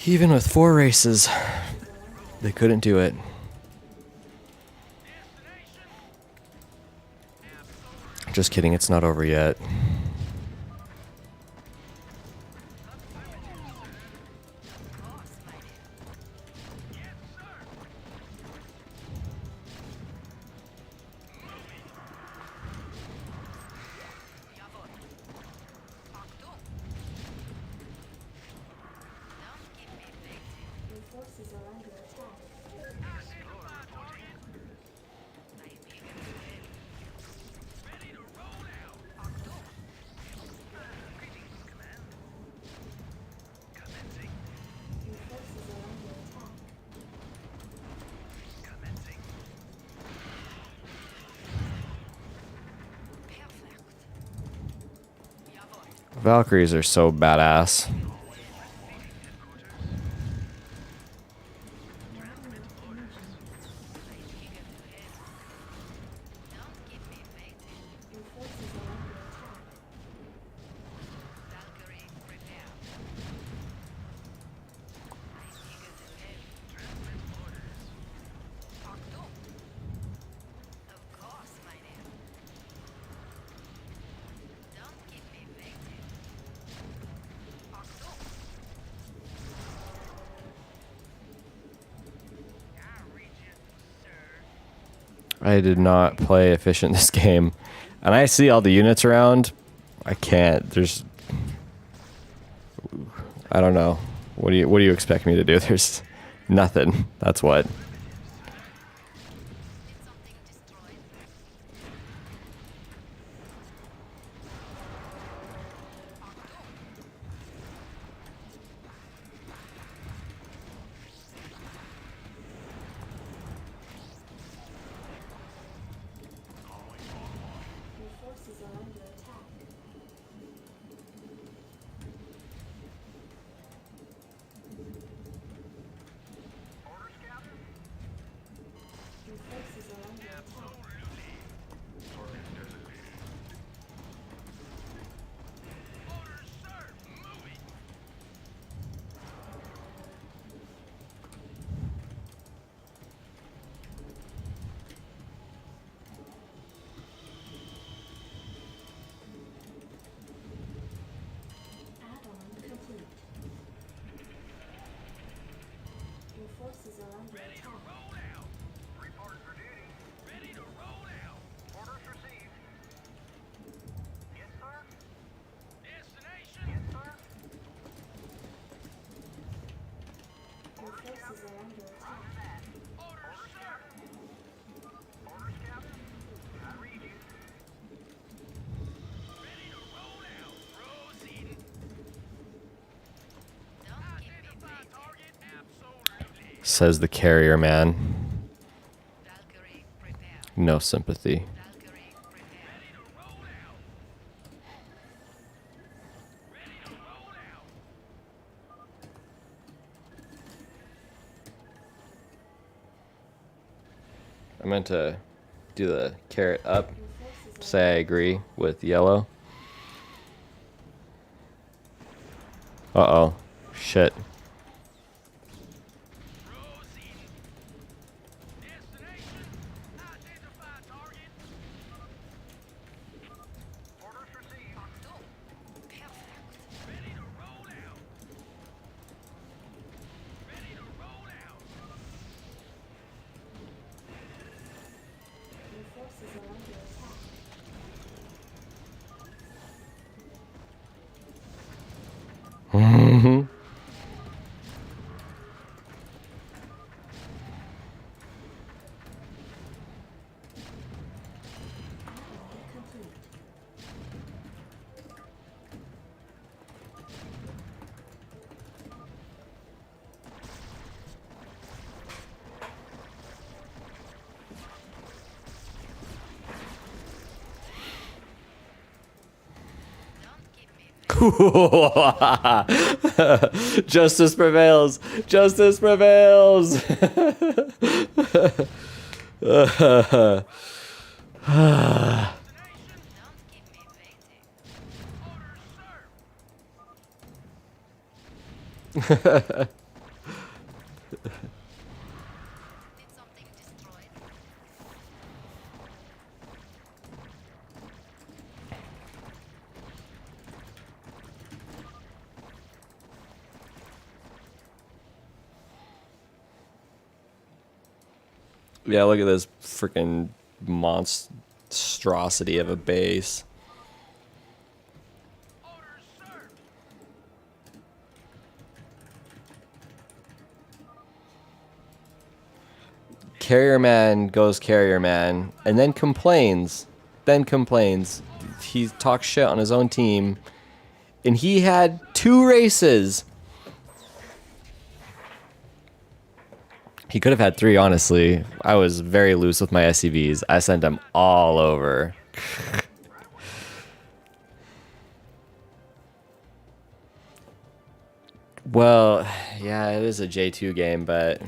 Even with 4 races, they couldn't do it. Just kidding, it's not over yet. Your forces are under attack. Your forces are under attack. Valkyries are so badass. Your forces are under attack. I did not play efficient this game. And I see all the units around. I can't. There's... I don't know. What do you expect me to do? There's nothing. That's what. Your forces are under attack. Orders, Captain? Your forces are under attack. Orders, sir! Moving! Add-on complete. Your forces are under attack. Roll out! Reporting for duty. Ready to roll out! Orders received. Yes, sir? Destination? Yes, sir? Your forces are under attack. Orders, sir! Orders, Captain? I read you. Ready to roll out. Proceeding. Identify target absolutely. Says the carrier man. Valkyrie, prepare. No sympathy. Valkyrie, prepare. Ready to roll out. Ready to roll out. I meant to do the carrot up. Your forces are Say I agree with yellow. Uh-oh. Shit. Proceeding. Destination. Identify target. Orders received. Ready to roll out. Ready to roll out. Your forces are under attack. Add-on complete. Justice prevails. Justice prevails. Yeah, look at this freaking monstrosity of a base. Orders, sir. Carrier man goes carrier man, and then complains. Then complains. He talks shit on his own team, and he had 2 races. He could have had 3, honestly. I was very loose with my SCVs. I sent them all over. Well, yeah, it is a J2 game, but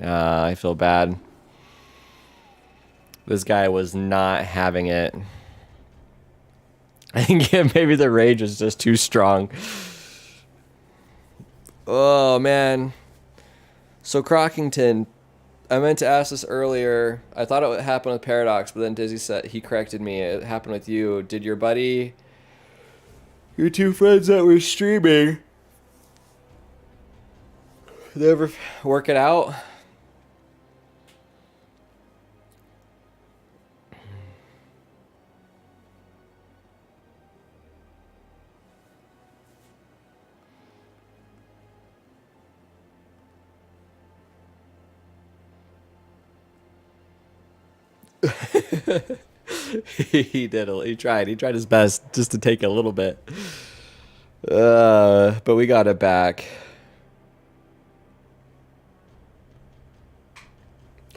I feel bad. This guy was not having it. I think maybe the rage is just too strong. Oh, man. So, Crockington, I meant to ask this earlier. I thought it would happen with Paradox, but then Dizzy said he corrected me. It happened with you. Did your buddy, your 2 friends that were streaming, they ever work it out? He did. He tried. He tried his best just to take a little bit. But we got it back.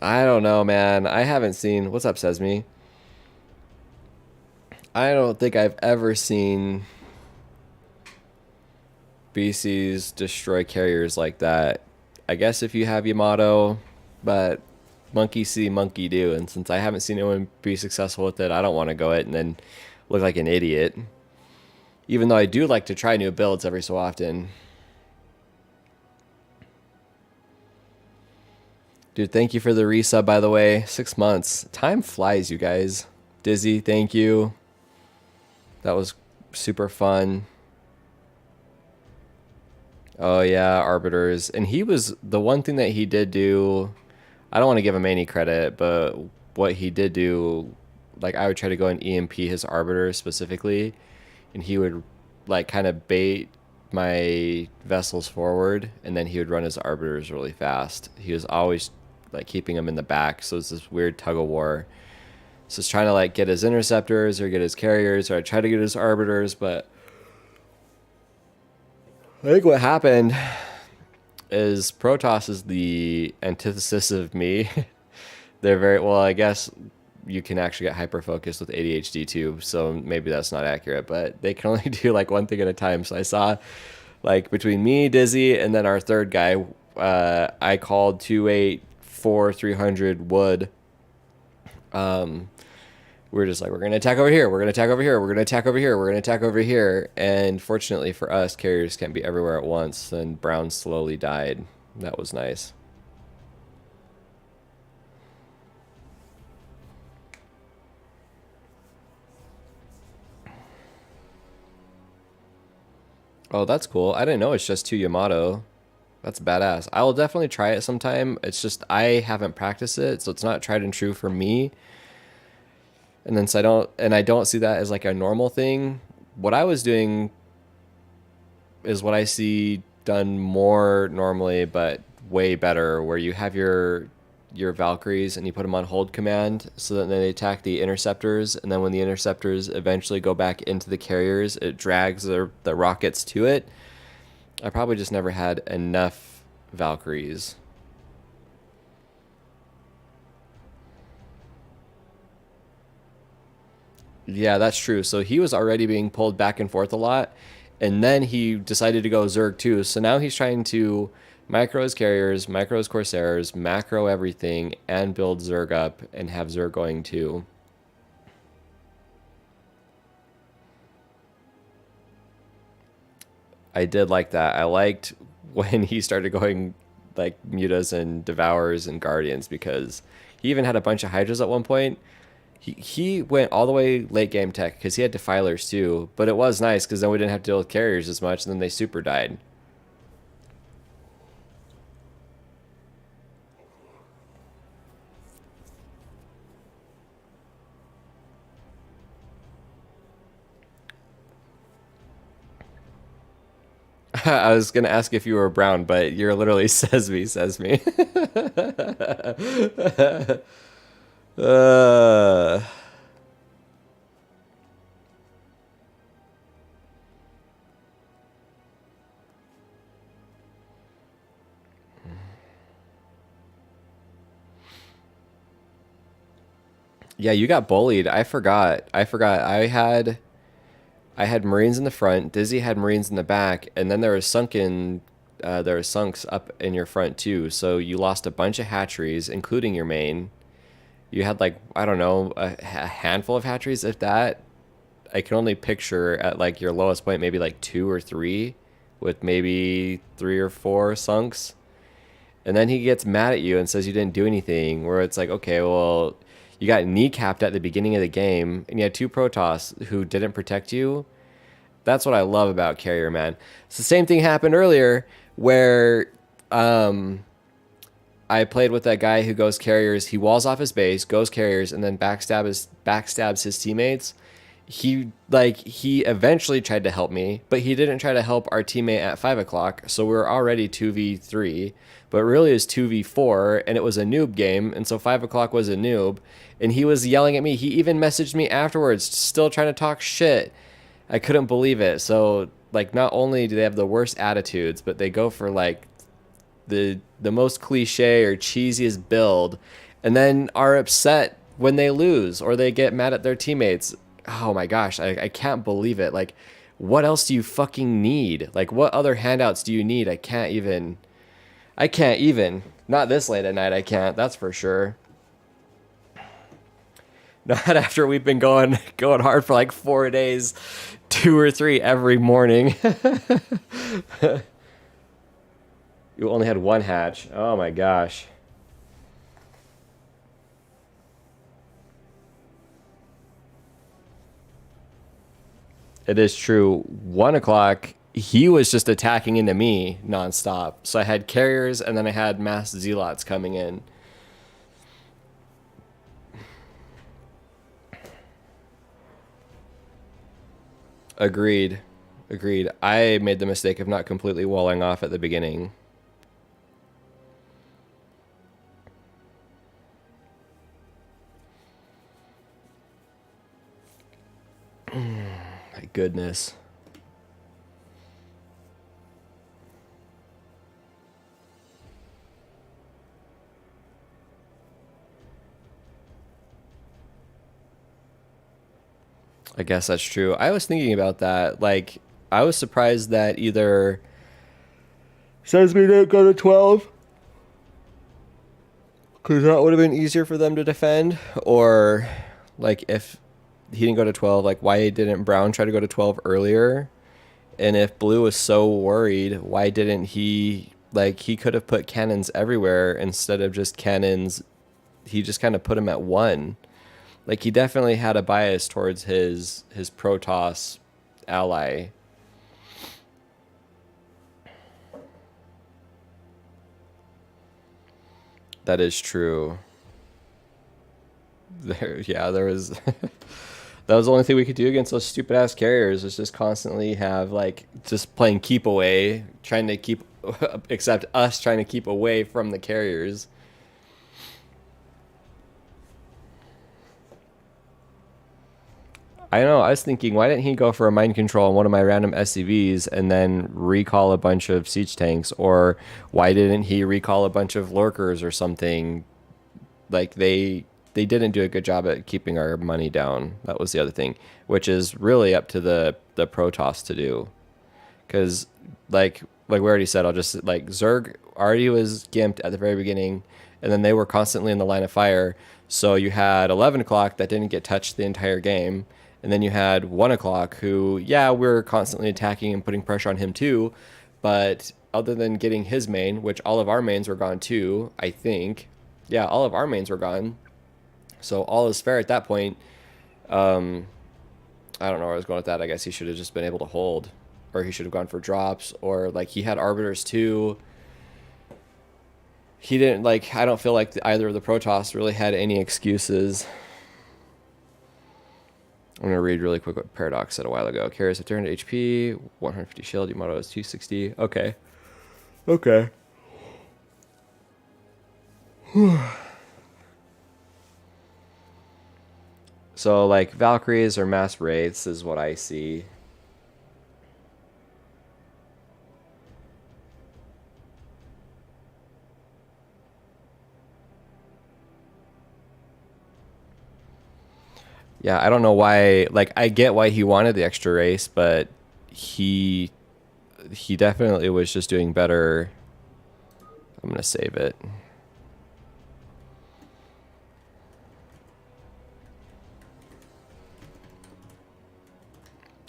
I don't know, man. I haven't seen. What's up, Sesame? I don't think I've ever seen BCs destroy carriers like that. I guess if you have Yamato, but monkey see, monkey do. And since I haven't seen anyone be successful with it, I don't want to go it and then look like an idiot. Even though I do like to try new builds every so often. Dude, thank you for the resub, by the way. 6 months. Time flies, you guys. Dizzy, thank you. That was super fun. Oh, yeah, Arbiters. And he was... The one thing that he did do... I don't want to give him any credit, but what he did do... Like, I would try to go and EMP his Arbiters specifically. And he would, like, kind of bait my vessels forward. And then he would run his Arbiters really fast. He was always... like keeping him in the back, so it's this weird tug of war. So it's trying to like get his interceptors or get his carriers, or I try to get his arbiters, but I think what happened is Protoss is the antithesis of me. They're very well, I guess you can actually get hyper focused with ADHD too, so maybe that's not accurate, but they can only do like one thing at a time. So I saw like between me, Dizzy, and then our third guy, I called 284 300 wood. We're just like, we're going to attack over here. We're going to attack over here. We're going to attack over here. We're going to attack over here. And fortunately for us, carriers can't be everywhere at once. And Brown slowly died. That was nice. Oh, that's cool. I didn't know it's just 2 Yamato. That's badass. I will definitely try it sometime. It's just I haven't practiced it, so it's not tried and true for me. And then so I don't see that as like a normal thing. What I was doing is what I see done more normally, but way better, where you have your Valkyries and you put them on hold command so that they attack the interceptors, and then when the interceptors eventually go back into the carriers, it drags the rockets to it. I probably just never had enough Valkyries. Yeah, that's true. So he was already being pulled back and forth a lot, and then he decided to go Zerg too. So now he's trying to micro his carriers, micro his Corsairs, macro everything, and build Zerg up and have Zerg going too. I did like that. I liked when he started going like Mutas and Devours and Guardians, because he even had a bunch of Hydras at one point. He went all the way late game tech because he had Defilers too, but it was nice because then we didn't have to deal with carriers as much, and then they super died. I was gonna ask if you were brown, but you're literally says me, says me. uh, yeah, you got bullied. I forgot. I forgot. I had Marines in the front. Dizzy had Marines in the back, and then there were sunks up in your front too. So you lost a bunch of hatcheries, including your main. You had like I don't know a handful of hatcheries, if that. I can only picture at like your lowest point maybe like two or three, with maybe three or four sunks. And then he gets mad at you and says you didn't do anything. Where it's like, okay, well, you got kneecapped at the beginning of the game, and you had two Protoss who didn't protect you. That's what I love about Carrier, man. It's the same thing happened earlier where I played with that guy who goes Carriers. He walls off his base, goes Carriers, and then backstabs his teammates. He eventually tried to help me, but he didn't try to help our teammate at 5 o'clock. So we were already 2v3, but really it was 2v4, and it was a noob game. And so 5 o'clock was a noob, and he was yelling at me. He even messaged me afterwards, still trying to talk shit. I couldn't believe it. So like, not only do they have the worst attitudes, but they go for like the most cliche or cheesiest build, and then are upset when they lose or they get mad at their teammates. Oh my gosh, I can't believe it. Like, what else do you fucking need? Like, what other handouts do you need? I can't even. Not this late at night, I can't. That's for sure. Not after we've been going hard for like 4 days, 2 or 3 every morning. You only had one hatch. Oh my gosh. It is true. 1 o'clock, he was just attacking into me nonstop. So I had carriers and then I had mass zealots coming in. Agreed. Agreed. I made the mistake of not completely walling off at the beginning. My goodness. I guess that's true. I was thinking about that. Like, I was surprised that either says we didn't go to 12 because that would have been easier for them to defend, or like if he didn't go to 12, like why didn't Brown try to go to 12 earlier? And if Blue was so worried, why didn't he, like, he could have put cannons everywhere instead of just cannons. He just kind of put them at 1. Like, he definitely had a bias towards his Protoss ally. That is true. There was that was the only thing we could do against those stupid ass carriers, was just constantly have like just playing keep away, trying to keep except us trying to keep away from the carriers. I know, I was thinking, why didn't he go for a mind control on one of my random SCVs and then recall a bunch of siege tanks? Or why didn't he recall a bunch of lurkers or something? Like, they didn't do a good job at keeping our money down. That was the other thing, which is really up to the Protoss to do. Because, like we already said, I'll just, like, Zerg already was gimped at the very beginning, and then they were constantly in the line of fire. So you had 11 o'clock that didn't get touched the entire game. And then you had 1 o'clock who, yeah, we're constantly attacking and putting pressure on him too. But other than getting his main, which all of our mains were gone too, I think. Yeah, all of our mains were gone. So all is fair at that point. I don't know where I was going with that. I guess he should have just been able to hold. Or he should have gone for drops. Or, like, he had Arbiters too. He didn't, like, I don't feel like either of the Protoss really had any excuses. I'm going to read really quick what Paradox said a while ago. Carries have 300 HP, 150 shield, Yamato is 260. Okay. Okay. So, like, Valkyries or mass wraiths is what I see. Yeah, I don't know why. Like, I get why he wanted the extra race, but he definitely was just doing better. I'm gonna save it.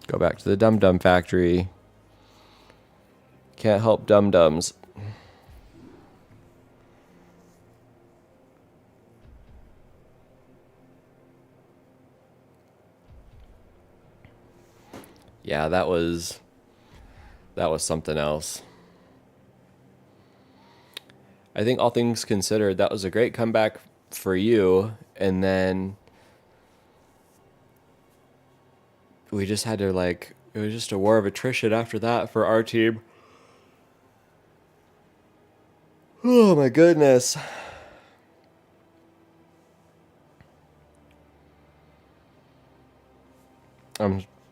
Go back to the Dum Dum Factory. Can't help Dum Dums. Yeah, that was something else. I think all things considered, that was a great comeback for you, and then we just had to, like, it was just a war of attrition after that for our team. Oh my goodness.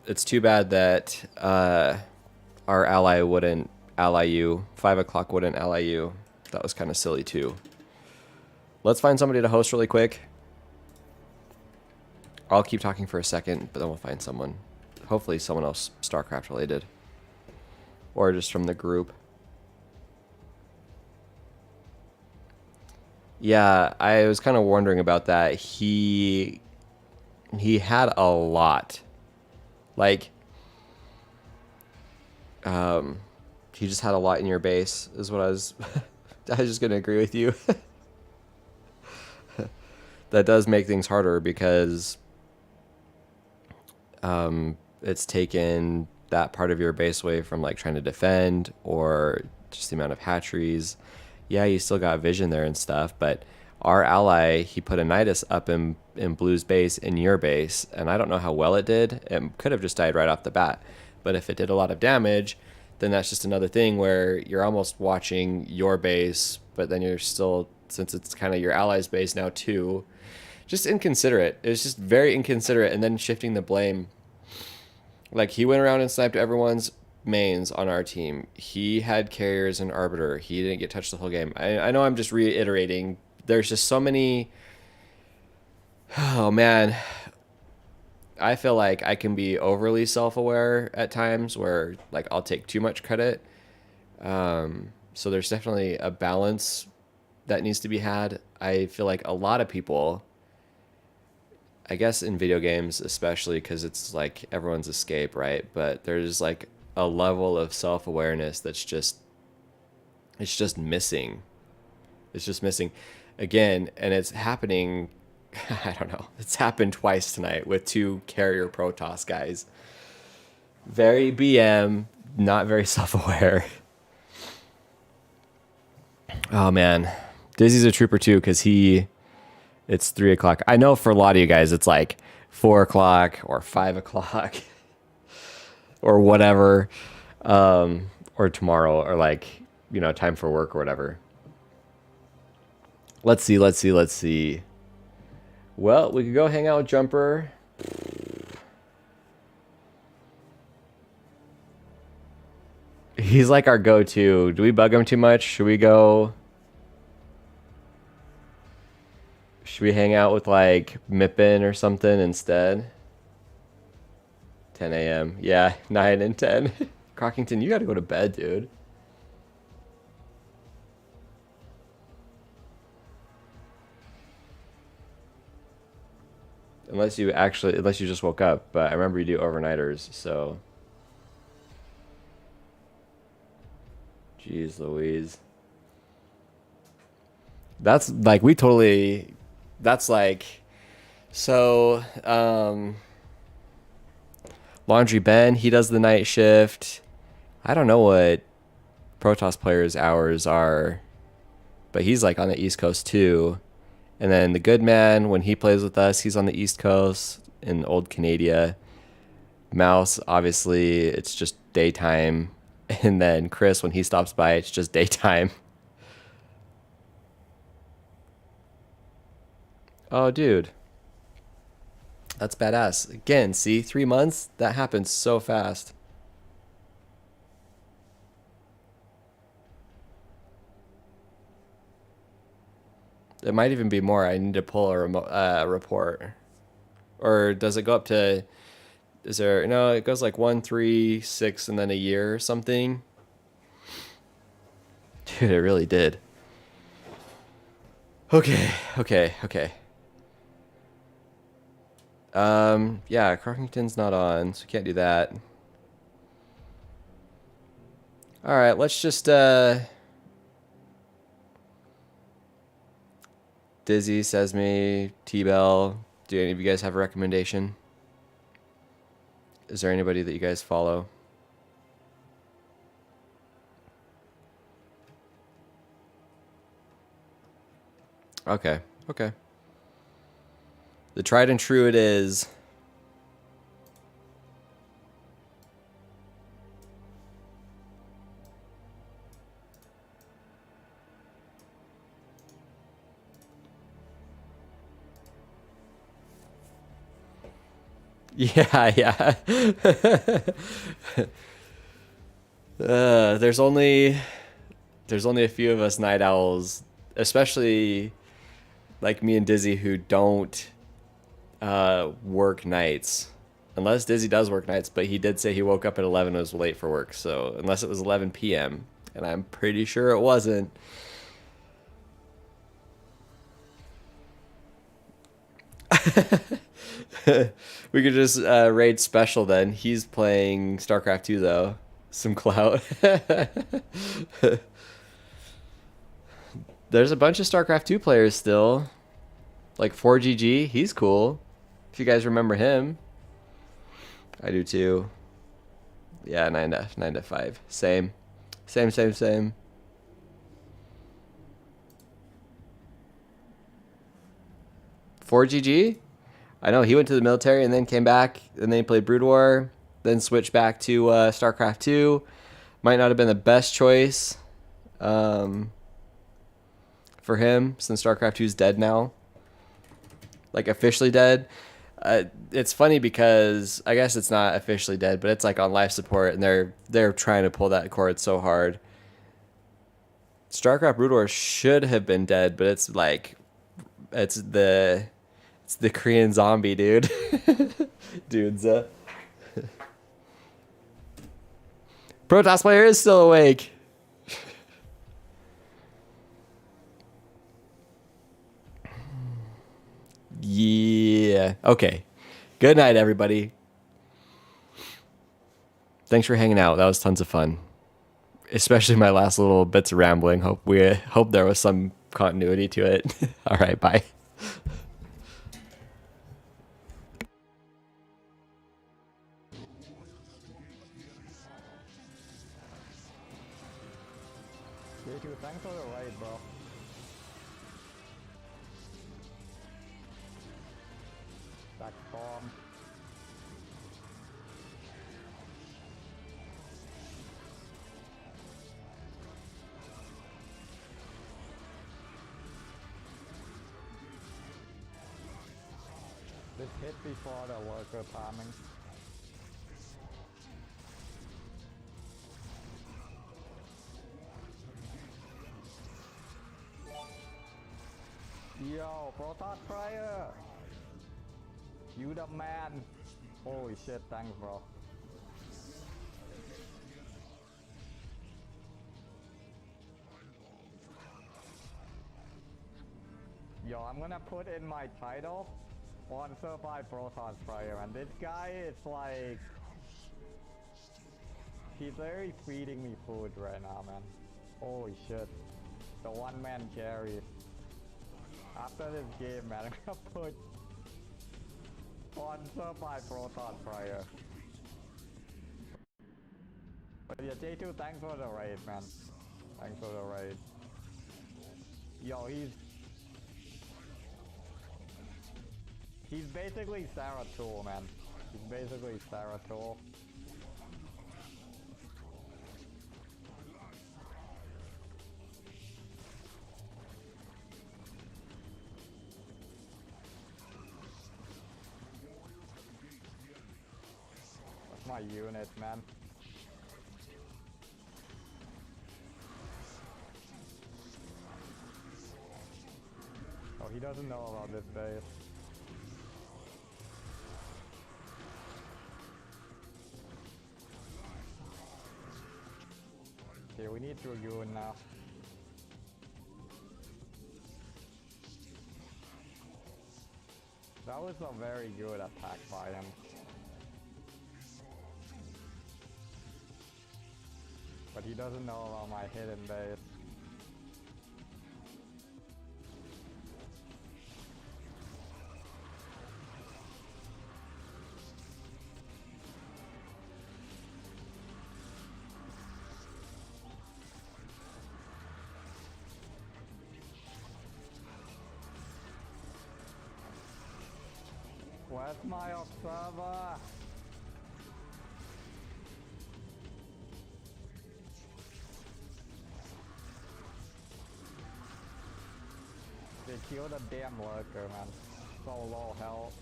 It's too bad that our ally wouldn't ally you. 5 o'clock wouldn't ally you. That was kind of silly too. Let's find somebody to host really quick. I'll keep talking for a second, but then we'll find someone. Hopefully someone else StarCraft related. Or just from the group. Yeah, I was kind of wondering about that. He had a lot. Like, he just had a lot in your base, is what I was just gonna agree with you. That does make things harder because it's taken that part of your base away from, like, trying to defend or just the amount of hatcheries. Yeah, you still got vision there and stuff, but our ally, he put a Nidus up in Blue's base, in your base, and I don't know how well it did. It could have just died right off the bat, but if it did a lot of damage, then that's just another thing where you're almost watching your base, but then you're still, since it's kind of your ally's base now too, just inconsiderate. It was just very inconsiderate, and then shifting the blame. Like, he went around and sniped everyone's mains on our team. He had carriers and arbiter. He didn't get touched the whole game. I know I'm just reiterating. There's just so many. Oh man, I feel like I can be overly self-aware at times where, like, I'll take too much credit. So there's definitely a balance that needs to be had. I feel like a lot of people, I guess in video games especially, because it's like everyone's escape, right? But there's like a level of self-awareness that's just, it's just missing. It's just missing again, and it's happening. I don't know. It's happened twice tonight with 2 carrier Protoss guys. Very BM, not very self-aware. Oh man, Dizzy's a trooper too, because it's 3 o'clock. I know for a lot of you guys, it's like 4 o'clock or 5 o'clock or whatever, or tomorrow, or, like, you know, time for work or whatever. Let's see. Well, we could go hang out with Jumper. He's like our go-to. Do we bug him too much? Should we hang out with, like, Mippin or something instead? 10 a.m. Yeah, 9 and 10. Crockington, you gotta go to bed, dude. Unless you just woke up, but I remember you do overnighters, so. Jeez Louise. That's like, that's like, so, Laundry Ben, he does the night shift. I don't know what Protoss players' hours are, but he's like on the East Coast too. And then the Good Man, when he plays with us, he's on the East Coast. in old Canada. Mouse, obviously, it's just daytime. And then Chris, when he stops by, it's just daytime. Oh, dude. That's badass. Again, see, 3 months? That happens so fast. It might even be more. I need to pull a report. Or does it go up to... Is there... No, it goes like 1, 3, 6, and then a year or something. Dude, it really did. Okay. Yeah, Crockington's not on, so can't do that. Alright, let's just, Dizzy, Sesame, T-Bell. Do any of you guys have a recommendation? Is there anybody that you guys follow? Okay. The tried and true it is. Yeah. There's only a few of us night owls, especially like me and Dizzy, who don't work nights. Unless Dizzy does work nights, but he did say he woke up at 11 and was late for work. So unless it was 11 p.m., and I'm pretty sure it wasn't. We could just raid special then. He's playing StarCraft 2 though. Some clout. There's a bunch of StarCraft 2 players still. Like 4GG, he's cool. If you guys remember him. I do too. Yeah, 9 to 5. Same. 4GG? I know he went to the military and then came back, and then he played Brood War, then switched back to StarCraft 2. Might not have been the best choice for him, since StarCraft 2 is dead now. Like, officially dead. It's funny because I guess it's not officially dead, but it's like on life support, and they're trying to pull that cord so hard. StarCraft Brood War should have been dead, but it's like it's the Korean zombie, dude. Dudes. Protoss player is still awake. Yeah. Okay. Good night, everybody. Thanks for hanging out. That was tons of fun. Especially my last little bits of rambling. Hope there was some continuity to it. All right, bye. D2, thanks for the raid, bro. Back form. This hit before the worker farming. Yo, Protoss Fryer! You the man! Holy shit, thanks bro. Yo, I'm gonna put in my title on Survive Protoss Fryer, and this guy is like... He's very feeding me food right now, man. Holy shit. The one-man carry. After this game, man, I'm gonna put sponsor by Proton Fryer. But yeah, J2, thanks for the raid, man. Thanks for the raid. Yo, He's basically Sarah Tool, man. He's basically Sarah Tool. That's my unit, man. Oh, he doesn't know about this base. Okay, we need Dragoon now. That was a very good attack by him. But he doesn't know about my hidden base. Where's my observer? They killed a damn lurker, man. So low health.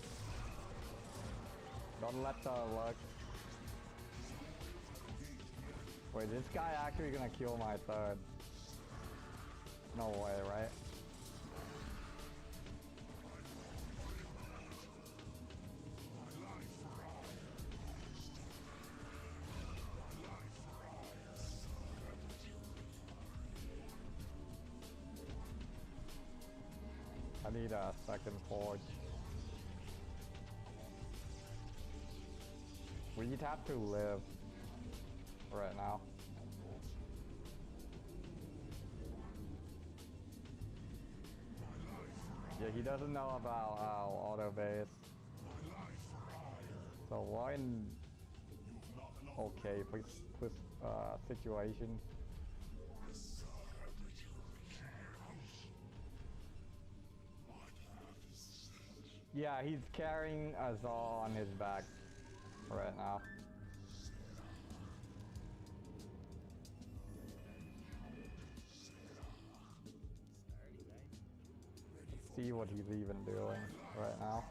Don't let the lurk. Wait, this guy actually gonna kill my third? No way, right? I need a second forge. We'd have to live right now. Yeah, he doesn't know about our auto base. So we're in okay situation. Yeah, he's carrying us all on his back right now. See what he's even doing right now.